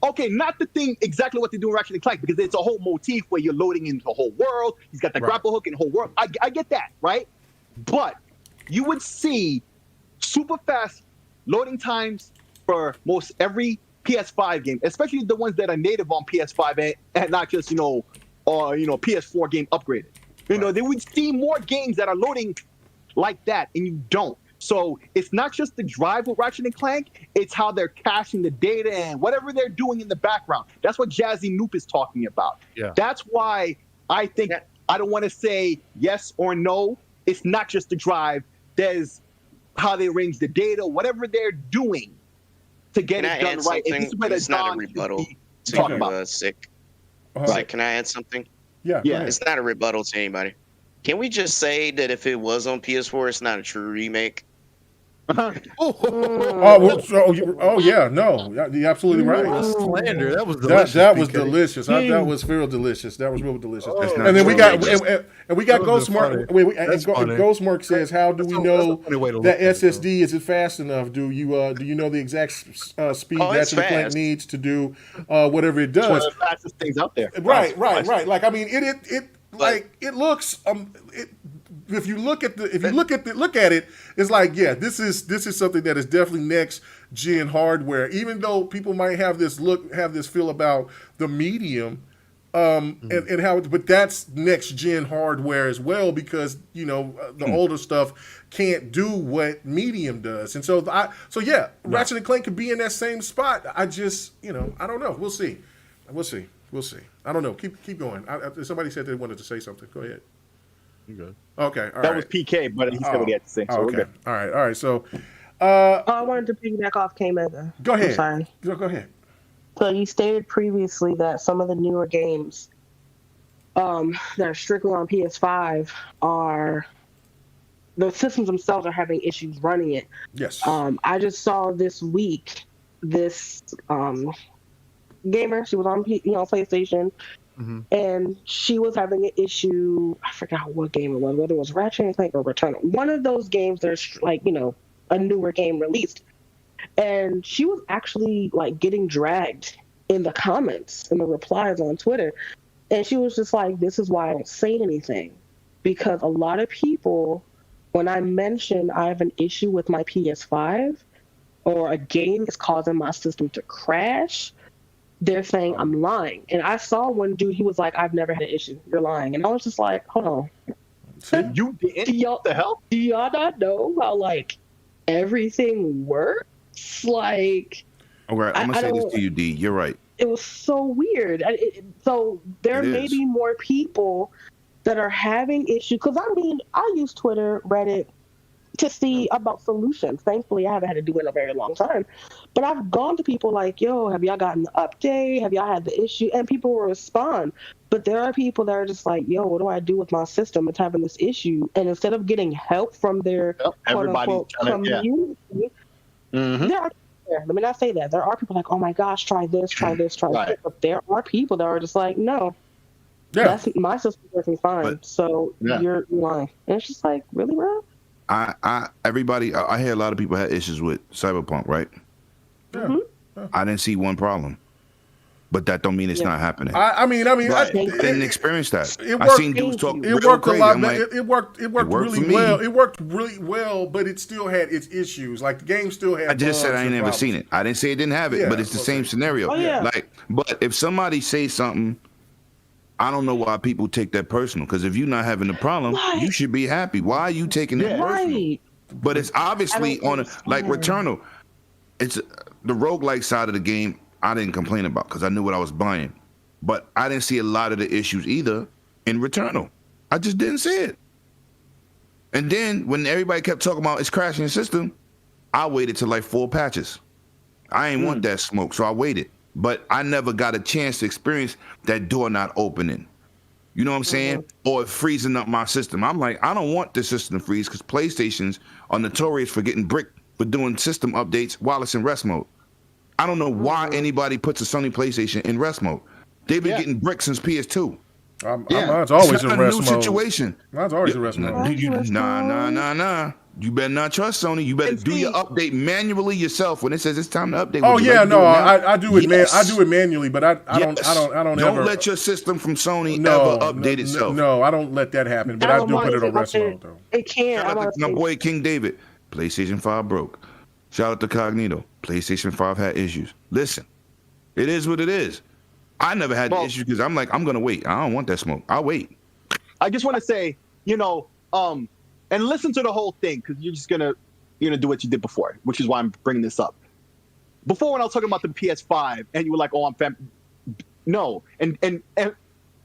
Okay, not the thing exactly what they do in Ratchet and Clank, because it's a whole motif where you're loading into the whole world. He's got the grapple hook in the whole world. I get that, right? But you would see super fast loading times for most every PS5 game, especially the ones that are native on PS5 and not just PS4 game upgraded. They would see more games that are loading like that, and you don't. So it's not just the drive with Ratchet and Clank, it's how they're caching the data and whatever they're doing in the background. That's what Jazzy Noop is talking about. Yeah. That's why I think I don't want to say yes or no. It's not just the drive. There's how they arrange the data, whatever they're doing to get it done right. It's not a rebuttal to Sick. Like, can I add something? Yeah. It's not a rebuttal to anybody. Can we just say that if it was on PS4, it's not a true remake? Yeah, no, you're absolutely right. Slander. That was delicious. That was delicious. That was real delicious. That was real delicious. And then we got Ghostmark. Ghostmark says, "How do we know that SSD isn't fast enough? Do you know the exact speed that your plant needs to do whatever it does?" It's one of the fastest things out there. Right. Like, I mean, it looks. If you look at it, it's like, yeah, this is something that is definitely next gen hardware. Even though people might have this feel about the medium, and how, but that's next gen hardware as well, because the older stuff can't do what medium does, and so Ratchet and Clank could be in that same spot. I just I don't know. We'll see. I don't know. Keep going. Somebody said they wanted to say something. Go ahead. You good? Okay, all right. That was PK, but he said what he had to say. So okay. All right. So, I wanted to piggyback off K-Mega. Go ahead. I'm sorry. Go ahead. So you stated previously that some of the newer games that are strictly on PS5 the systems themselves are having issues running it. Yes. I just saw this week this gamer. She was on PlayStation. Mm-hmm. And she was having an issue. I forgot what game it was, whether it was Ratchet and Clank or Returnal. One of those games, there's a newer game released, and she was actually getting dragged in the comments and the replies on Twitter. And she was just like, "This is why I don't say anything, because a lot of people, when I mention I have an issue with my PS5 or a game is causing my system to crash, they're saying I'm lying." And I saw one dude, he was like, "I've never had an issue. You're lying." And I was just like, hold on. You didn't? What the hell? Do y'all not know how everything works? Okay, I'm going to say this to you, D. You're right. It was so weird. So there may be more people that are having issues. Because, I use Twitter, Reddit, to see about solutions. Thankfully, I haven't had to do it in a very long time. But I've gone to people like, "Yo, have y'all gotten the update? Have y'all had the issue?" And people will respond. But there are people that are just like, "Yo, what do I do with my system? It's having this issue." And instead of getting help from their quote-unquote community, let me not say that. There are people like, "Oh my gosh, try this, try this, try that." But there are people that are just like, "No, that's my system's working fine. You're lying." And it's just like, really, bro? I hear a lot of people had issues with Cyberpunk, right? Yeah. I didn't see one problem, but that don't mean it's not happening. I didn't experience that. I seen dudes talk. It worked crazy. a lot. It worked really well. It worked really well, but it still had its issues. Like the game still had. I just said I ain't never seen it. I didn't say it didn't have it, but it's the same scenario. But if somebody says something, I don't know why people take that personal, because if you're not having a problem, you should be happy. Why are you taking it personal? But it's obviously on Returnal. It's the roguelike side of the game I didn't complain about because I knew what I was buying. But I didn't see a lot of the issues either in Returnal. I just didn't see it. And then when everybody kept talking about it's crashing the system, I waited till 4 patches. I ain't want that smoke, so I waited. But I never got a chance to experience that door not opening. You know what I'm saying? Or it freezing up my system. I'm like, I don't want this system to freeze because PlayStations are notorious for getting bricked for doing system updates while it's in rest mode. I don't know why anybody puts a Sony PlayStation in rest mode. They've been getting bricked since PS2. Mine's always in rest mode. Situation. Mine's always in rest mode. Nah. You better not trust Sony. You better do your update manually yourself when it says it's time to update. I do it, man. I do it manually, but I don't ever. Don't let your system from Sony ever update itself. No, I don't let that happen. But I do put it on rest mode though. It can't. Shout out to my boy King David. PlayStation 5 broke. Shout out to Cognito. PlayStation 5 had issues. Listen, it is what it is. I never had the issue because I'm like, I'm gonna wait. I don't want that smoke. I'll wait. I just want to say, and listen to the whole thing because you're just gonna do what you did before, which is why I'm bringing this up. Before, when I was talking about the PS5, and you were like, "Oh, no," and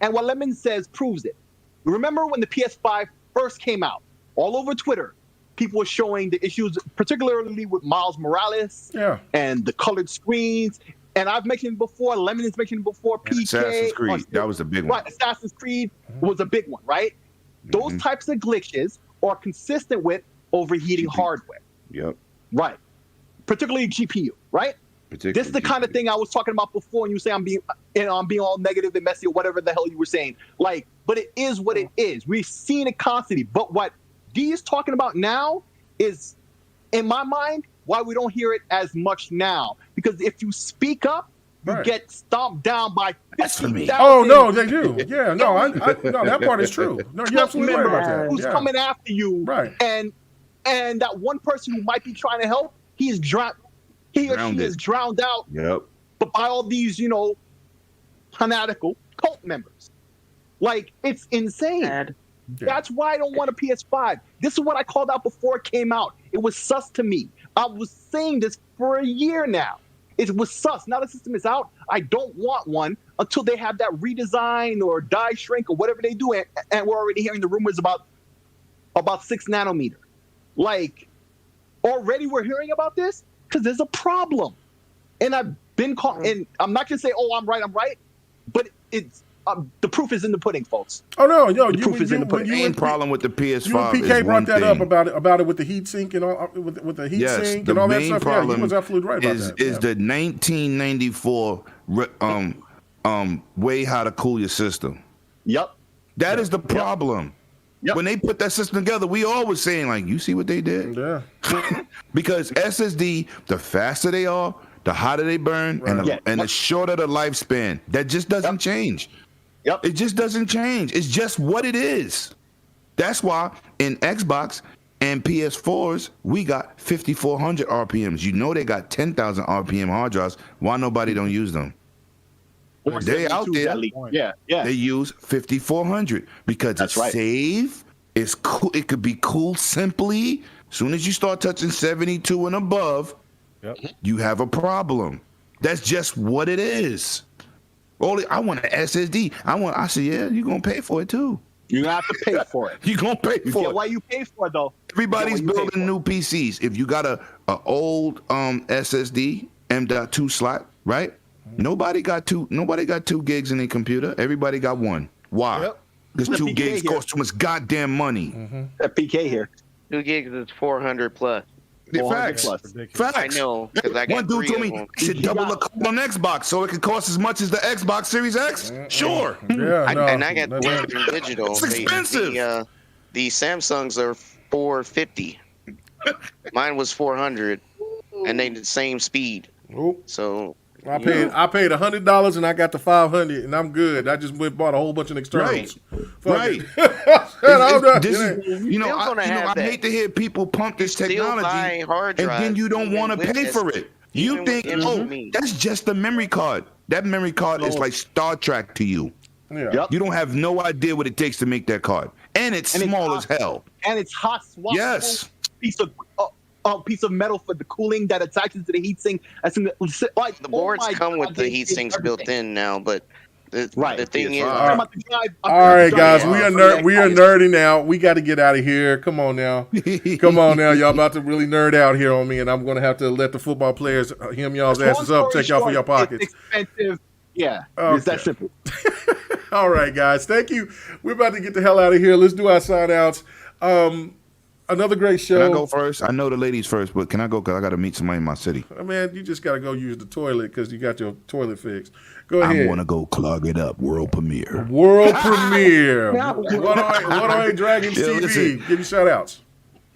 what Lemon says proves it. Remember when the PS5 first came out? All over Twitter, people were showing the issues, particularly with Miles Morales, and the colored screens. And I've mentioned before, Lemon has mentioned before, PK. Assassin's Creed, that was a big one. Right, Assassin's Creed was a big one, right? Those types of glitches are consistent with overheating hardware. Yep. Right. Particularly GPU, right? This is the kind of thing I was talking about before, and you say I'm being all negative and messy or whatever the hell you were saying. Like, but it is what it is. We've seen it constantly. But what D is talking about now is, in my mind, why we don't hear it as much now. Because if you speak up, you get stomped down by 50,000. Oh no, they do. Yeah, no, no, that part is true. No, you're absolutely right about that. Who's coming after you? Right. And that one person who might be trying to help, he or she is drowned out. Yep. But by all these, fanatical cult members. Like, it's insane. Sad. That's why I don't want a PS5. This is what I called out before it came out. It was sus to me. I was saying this for a year now. It was sus. Now the system is out. I don't want one until they have that redesign or die shrink or whatever they do. And we're already hearing the rumors about 6 nanometer. Like, already we're hearing about this because there's a problem. And I've been caught. And I'm not going to say, oh, I'm right, but it's the proof is in the pudding, folks. Oh no, the proof is in the pudding. The main problem with the PS5 you and PK brought that up about it with the heat sink and all with the heat sink and all that stuff. Yeah, he was absolutely right about that. Is the 1994 way how to cool your system. Yep. That is the problem. Yep. When they put that system together, we always saying like, you see what they did? Yeah. Because SSD, the faster they are, the hotter they burn, and the shorter the lifespan. That just doesn't change. Yep. It just doesn't change. It's just what it is. That's why in Xbox and PS4s, we got 5,400 RPMs. You know they got 10,000 RPM hard drives. Why nobody don't use them? They out there. Yeah. They use 5,400 because it's safe. It's cool. It could be cool simply. As soon as you start touching 72 and above, you have a problem. That's just what it is. I want an SSD. I said, yeah, you're gonna pay for it too. You're gonna have to pay for it. You're gonna pay for it. Why you pay for it though? Everybody's building new PCs. If you got a old SSD M.2 slot, right? Nobody got two gigs in their computer. Everybody got one. Why? Because 2 gigs cost too much goddamn money. That PK here. 2 gigs is 400 plus. Facts. I know, because I got one dude told me he should double the cost on Xbox so it could cost as much as the Xbox Series X. Sure. And I got the Western Digital. It's expensive. The Samsungs are $450. Mine was $400, and they the same speed. So I paid $100 and I got the 500 and I'm good. I just went bought a whole bunch of externals. Right. I hate to hear people pump this technology and then you don't want to pay for it. You think, that's just a memory card. That memory card is like Star Trek to you. Yeah. You don't have no idea what it takes to make that card. And it's small as hell. And it's hot swap. Yes. Piece of metal for the cooling that attaches to the heatsink. The boards come with the heat sinks built in now, but the thing is, all right, guys, we are nerding out. We got to get out of here. Come on now, y'all about to really nerd out here on me, and I'm gonna have to let the football players hem y'all's asses up, take y'all for your pockets. It's expensive. Yeah, it's that simple. All right, guys, thank you. We're about to get the hell out of here. Let's do our sign outs. Another great show. Can I go first? I know the ladies first, but can I go? Because I got to meet somebody in my city. Man, you just got to go use the toilet because you got your toilet fixed. Go ahead. I want to go clog it up. World premiere. 108 Dragons TV. Listen. Give you shout outs.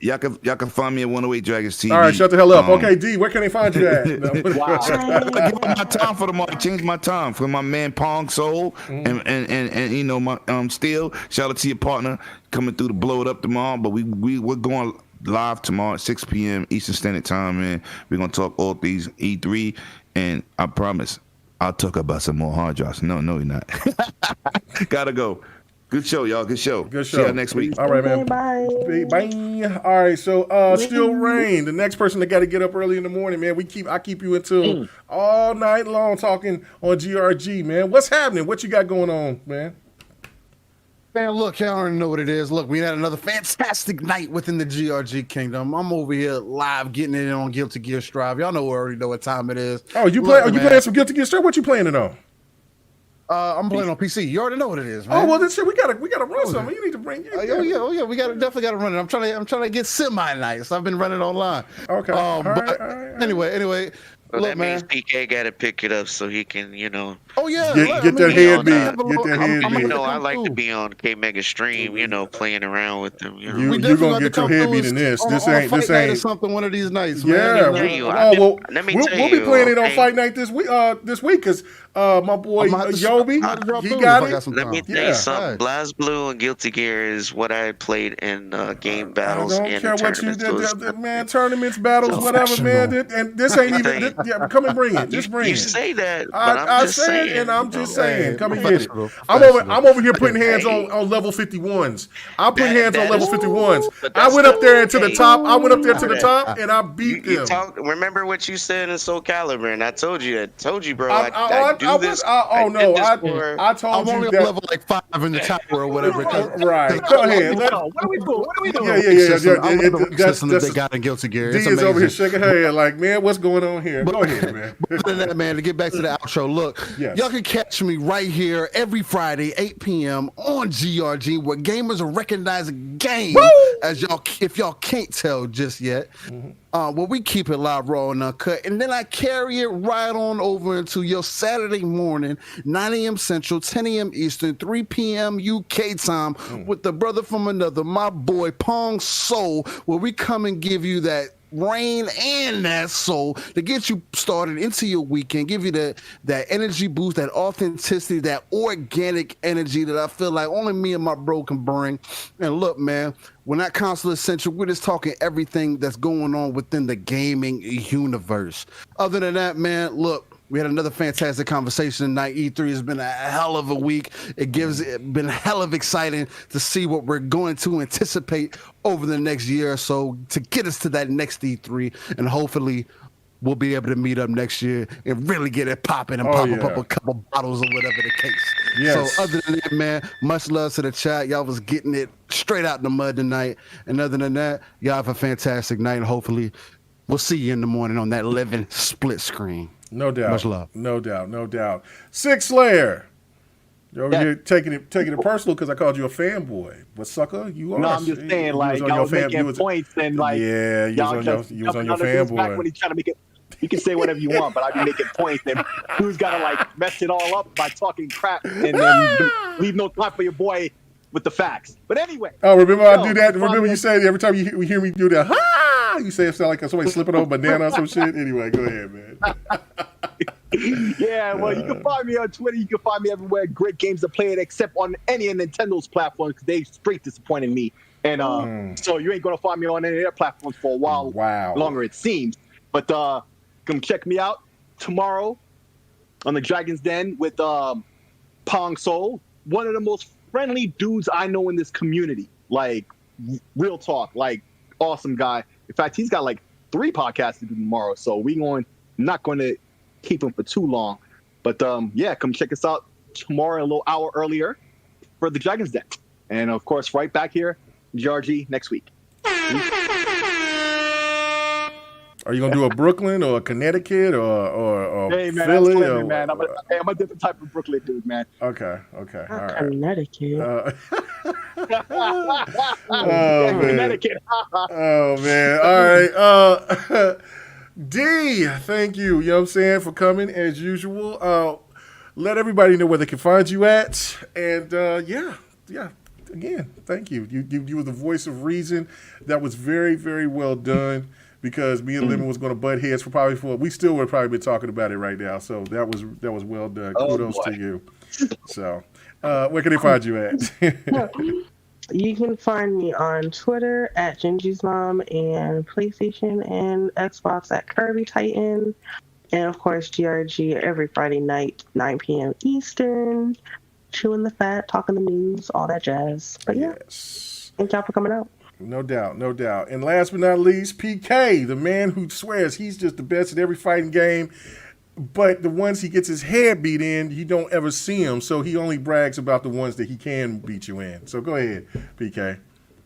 Y'all can find me at 108 Dragons TV. All right, shut the hell up. Okay, D, where can they find you at? Wow. I give up my time for tomorrow. I changed my time for my man Pong Soul and you know my Steel. Shout out to your partner coming through to blow it up tomorrow. But we're going live tomorrow at 6 p.m. Eastern Standard Time, man. We're gonna talk all things E3, and I promise I'll talk about some more hard drives. No, you're not. Gotta go. Good show, y'all. Good show. See y'all next week. All right, man. Bye. Bye. All right, so Still Rain, the next person that got to get up early in the morning, man. I keep you until all night long talking on GRG, man. What's happening? What you got going on, man? Man, look, y'all already know what it is. Look, we had another fantastic night within the GRG kingdom. I'm over here live getting it in on Guilty Gear Strive. Y'all already know what time it is. Oh, you playing some Guilty Gear Strive? What you playing it on? I'm playing on PC. You already know what it is, man. Oh well, this shit we gotta run something. You need to bring. Oh yeah. We definitely gotta run it. I'm trying to get semi-nice. I've been running online. Okay. All right. Anyway. So look, that man. means PK got to pick it up so he can, Oh yeah. Get that head beat. I like to be on K Mega stream, playing around with them. You're gonna get your head beat in this. This ain't something one of these nights. Yeah. Man. We'll be playing it on Fight Night this week. Because my boy Yobi, he got it. Let me tell you something. BlazBlue and Guilty Gear is what I played in game battles. I don't care what you did, man. Tournaments, battles, whatever, man. And this ain't even. Come and bring it. Just bring it. You say that, but I say it, and I'm just saying. Come and get it. I'm over here putting hands on level 51s. I'm putting hands on level 51s. I went up there to the top, and I beat them. Remember what you said in Soul Calibur, and I told you, bro. I told you I'm only on level like 5 in the tower or whatever. Right. Go ahead. What are we doing? Yeah. That's they got in Guilty Gear. D is over here shaking her head like, man, what's going on here? Go ahead, man. Other than that, man, to get back to the outro, look, y'all can catch me right here every Friday, 8 p.m. on GRG, where gamers are recognizing game, if y'all can't tell just yet. Where we keep it live, raw, and uncut, and then I carry it right on over into your Saturday morning, 9 a.m. Central, 10 a.m. Eastern, 3 p.m. UK time, with the brother from another, my boy Pong Soul, where we come and give you that rain and that soul to get you started into your weekend, give you that energy boost, that authenticity, that organic energy that I feel like only me and my bro can bring. And look, man, we're not console essential. We're just talking everything that's going on within the gaming universe. Other than that, man, look, we had another fantastic conversation tonight. E3 has been a hell of a week. It been hell of exciting to see what we're going to anticipate over the next year or so to get us to that next E3, and hopefully we'll be able to meet up next year and really get it popping and pop up a couple bottles or whatever the case. Yes. So other than that, man, much love to the chat. Y'all was getting it straight out in the mud tonight. And other than that, y'all have a fantastic night, and hopefully we'll see you in the morning on that living split screen. No doubt. Much love. No doubt. Six Slayer. You're over here taking it personal because I called you a fanboy. But sucker, you are. No, I'm just saying, like, I was making points and like, yeah, you was on your fanboy. Back when he's trying to make it, you can say whatever you want, but I be making points, and who's gotta like mess it all up by talking crap and then leave no time for your boy with the facts. But anyway. Oh, remember I do that? Remember you say every time you hear me do that, ha! You say it sound like somebody slipping on a banana or some shit? Anyway, go ahead, man. Yeah, well, you can find me on Twitter. You can find me everywhere. Great games to play it, except on any of Nintendo's platforms, because they straight disappointed me. And so you ain't going to find me on any of their platforms for a while longer, it seems. But come check me out tomorrow on the Dragon's Den with Pong Soul, one of the most friendly dudes I know in this community. Like, real talk, like, awesome guy. In fact, he's got like 3 podcasts to do tomorrow, so not going to keep him for too long. But yeah, come check us out tomorrow, a little hour earlier, for the Dragon's Den. And of course, right back here, GRG next week. Are you gonna do a Brooklyn or a Connecticut or hey, man, Philly? That's or, man. I'm a different type of Brooklyn dude, man. Okay, all right. Connecticut. Connecticut. Oh man, all right. D, thank you. You know what I'm saying, for coming as usual. Let everybody know where they can find you at, and yeah. Again, thank you. You were the voice of reason. That was very, very well done. Because me and Lemon was going to butt heads we still would probably be talking about it right now. So that was well done. Kudos to you. So where can they find you at? You can find me on Twitter at Gingy's Mom, and PlayStation and Xbox at Kirby Titan, and of course GRG every Friday night, 9 p.m. Eastern, chewing the fat, talking the news, all that jazz. But yeah, thank y'all for coming out. No doubt. And last but not least, PK, the man who swears he's just the best at every fighting game, but the ones he gets his head beat in, you don't ever see him, so he only brags about the ones that he can beat you in. So go ahead, PK.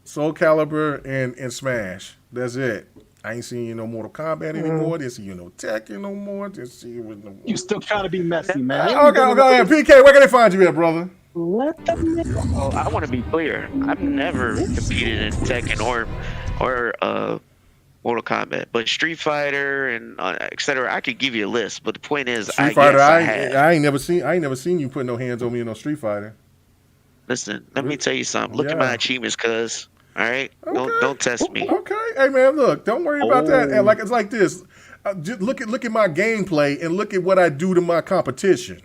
Soul Calibur and Smash. That's it. I ain't seeing you no Mortal Kombat anymore. Didn't see you no Tekken no more. Didn't see you with no. You still trying to be messy, man. Okay, go ahead. PK, where can they find you at, brother? What the? Oh, I want to be clear. I've never competed in Tekken or Mortal Kombat, but Street Fighter and etc. I could give you a list, but the point is, Street Fighter. I ain't never seen you put no hands on me in no Street Fighter. Listen, let me tell you something. Look at my achievements, cuz. All right, Okay. don't test me. Okay, hey man, look, don't worry about that. And it's like this. Just look at my gameplay and look at what I do to my competition.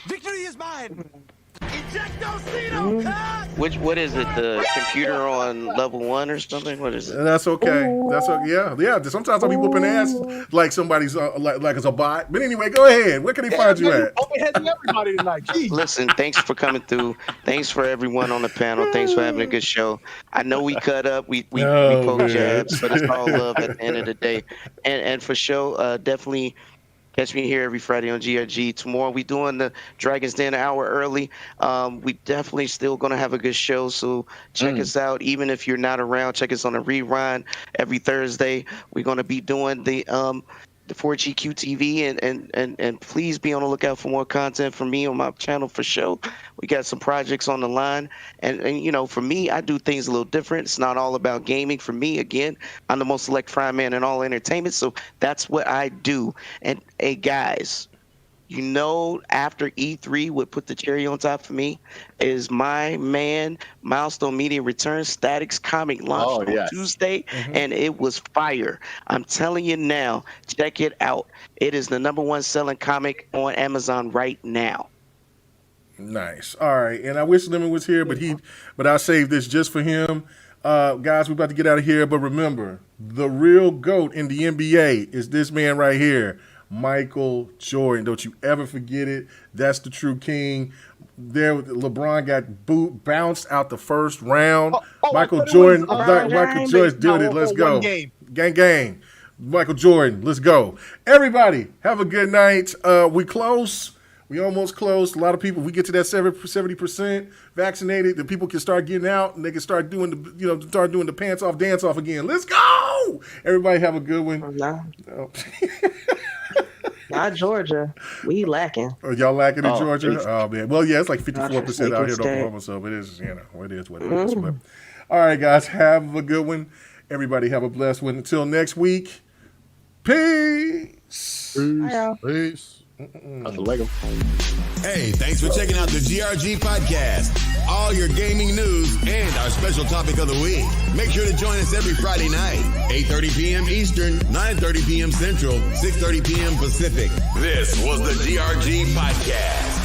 Victory is mine. What is it? The computer on level 1 or something? What is it? That's okay. That's okay. Yeah. Sometimes I'll be whooping ass like somebody's like it's a bot. But anyway, go ahead. Where can they find you at? Everybody tonight. Jeez. Listen, thanks for coming through. Thanks for everyone on the panel. Thanks for having a good show. I know we cut up, we poke jabs, but it's all love at the end of the day. And for show, definitely catch me here every Friday on GRG. Tomorrow we doing the Dragon's Den an hour early. We definitely still gonna have a good show, so check us out. Even if you're not around, check us on the rerun every Thursday. We're gonna be doing the 4GQ TV, and please be on the lookout for more content from me on my channel for show. We got some projects on the line, and you know, for me, I do things a little different. It's not all about gaming. For me, again, I'm the most electrified man in all entertainment, so that's what I do. And hey, guys, you know, after E3 would put the cherry on top for me is my man Milestone Media returns. Static's comic launched on Tuesday, and it was fire. I'm telling you now, check it out. It is the #1 selling comic on Amazon right now. Nice. All right. And I wish Lemon was here, but I saved this just for him. Guys, we're about to get out of here, but remember, the real GOAT in the NBA is this man right here, Michael Jordan. Don't you ever forget it. That's the true king. There, LeBron got bounced out the first round. Michael Jordan did it. Let's go. Gang. Michael Jordan, let's go. Everybody, have a good night. We close. We almost closed. A lot of people, we get to that 70% vaccinated, the people can start getting out and they can start doing the pants off dance off again. Let's go. Everybody have a good one. Not Georgia. We lacking. Are y'all lacking in Georgia? Geez. Oh man. Well, yeah, it's like 54% out here in Oklahoma, so it is, it is what it is. But, all right, guys, have a good one. Everybody have a blessed one. Until next week. Peace. Peace. That's a Lego. Hey, thanks for checking out the GRG podcast. All your gaming news and our special topic of the week. Make sure to join us every Friday night, 8:30 p.m. Eastern, 9:30 p.m. Central, 6:30 p.m. Pacific. This was the GRG podcast.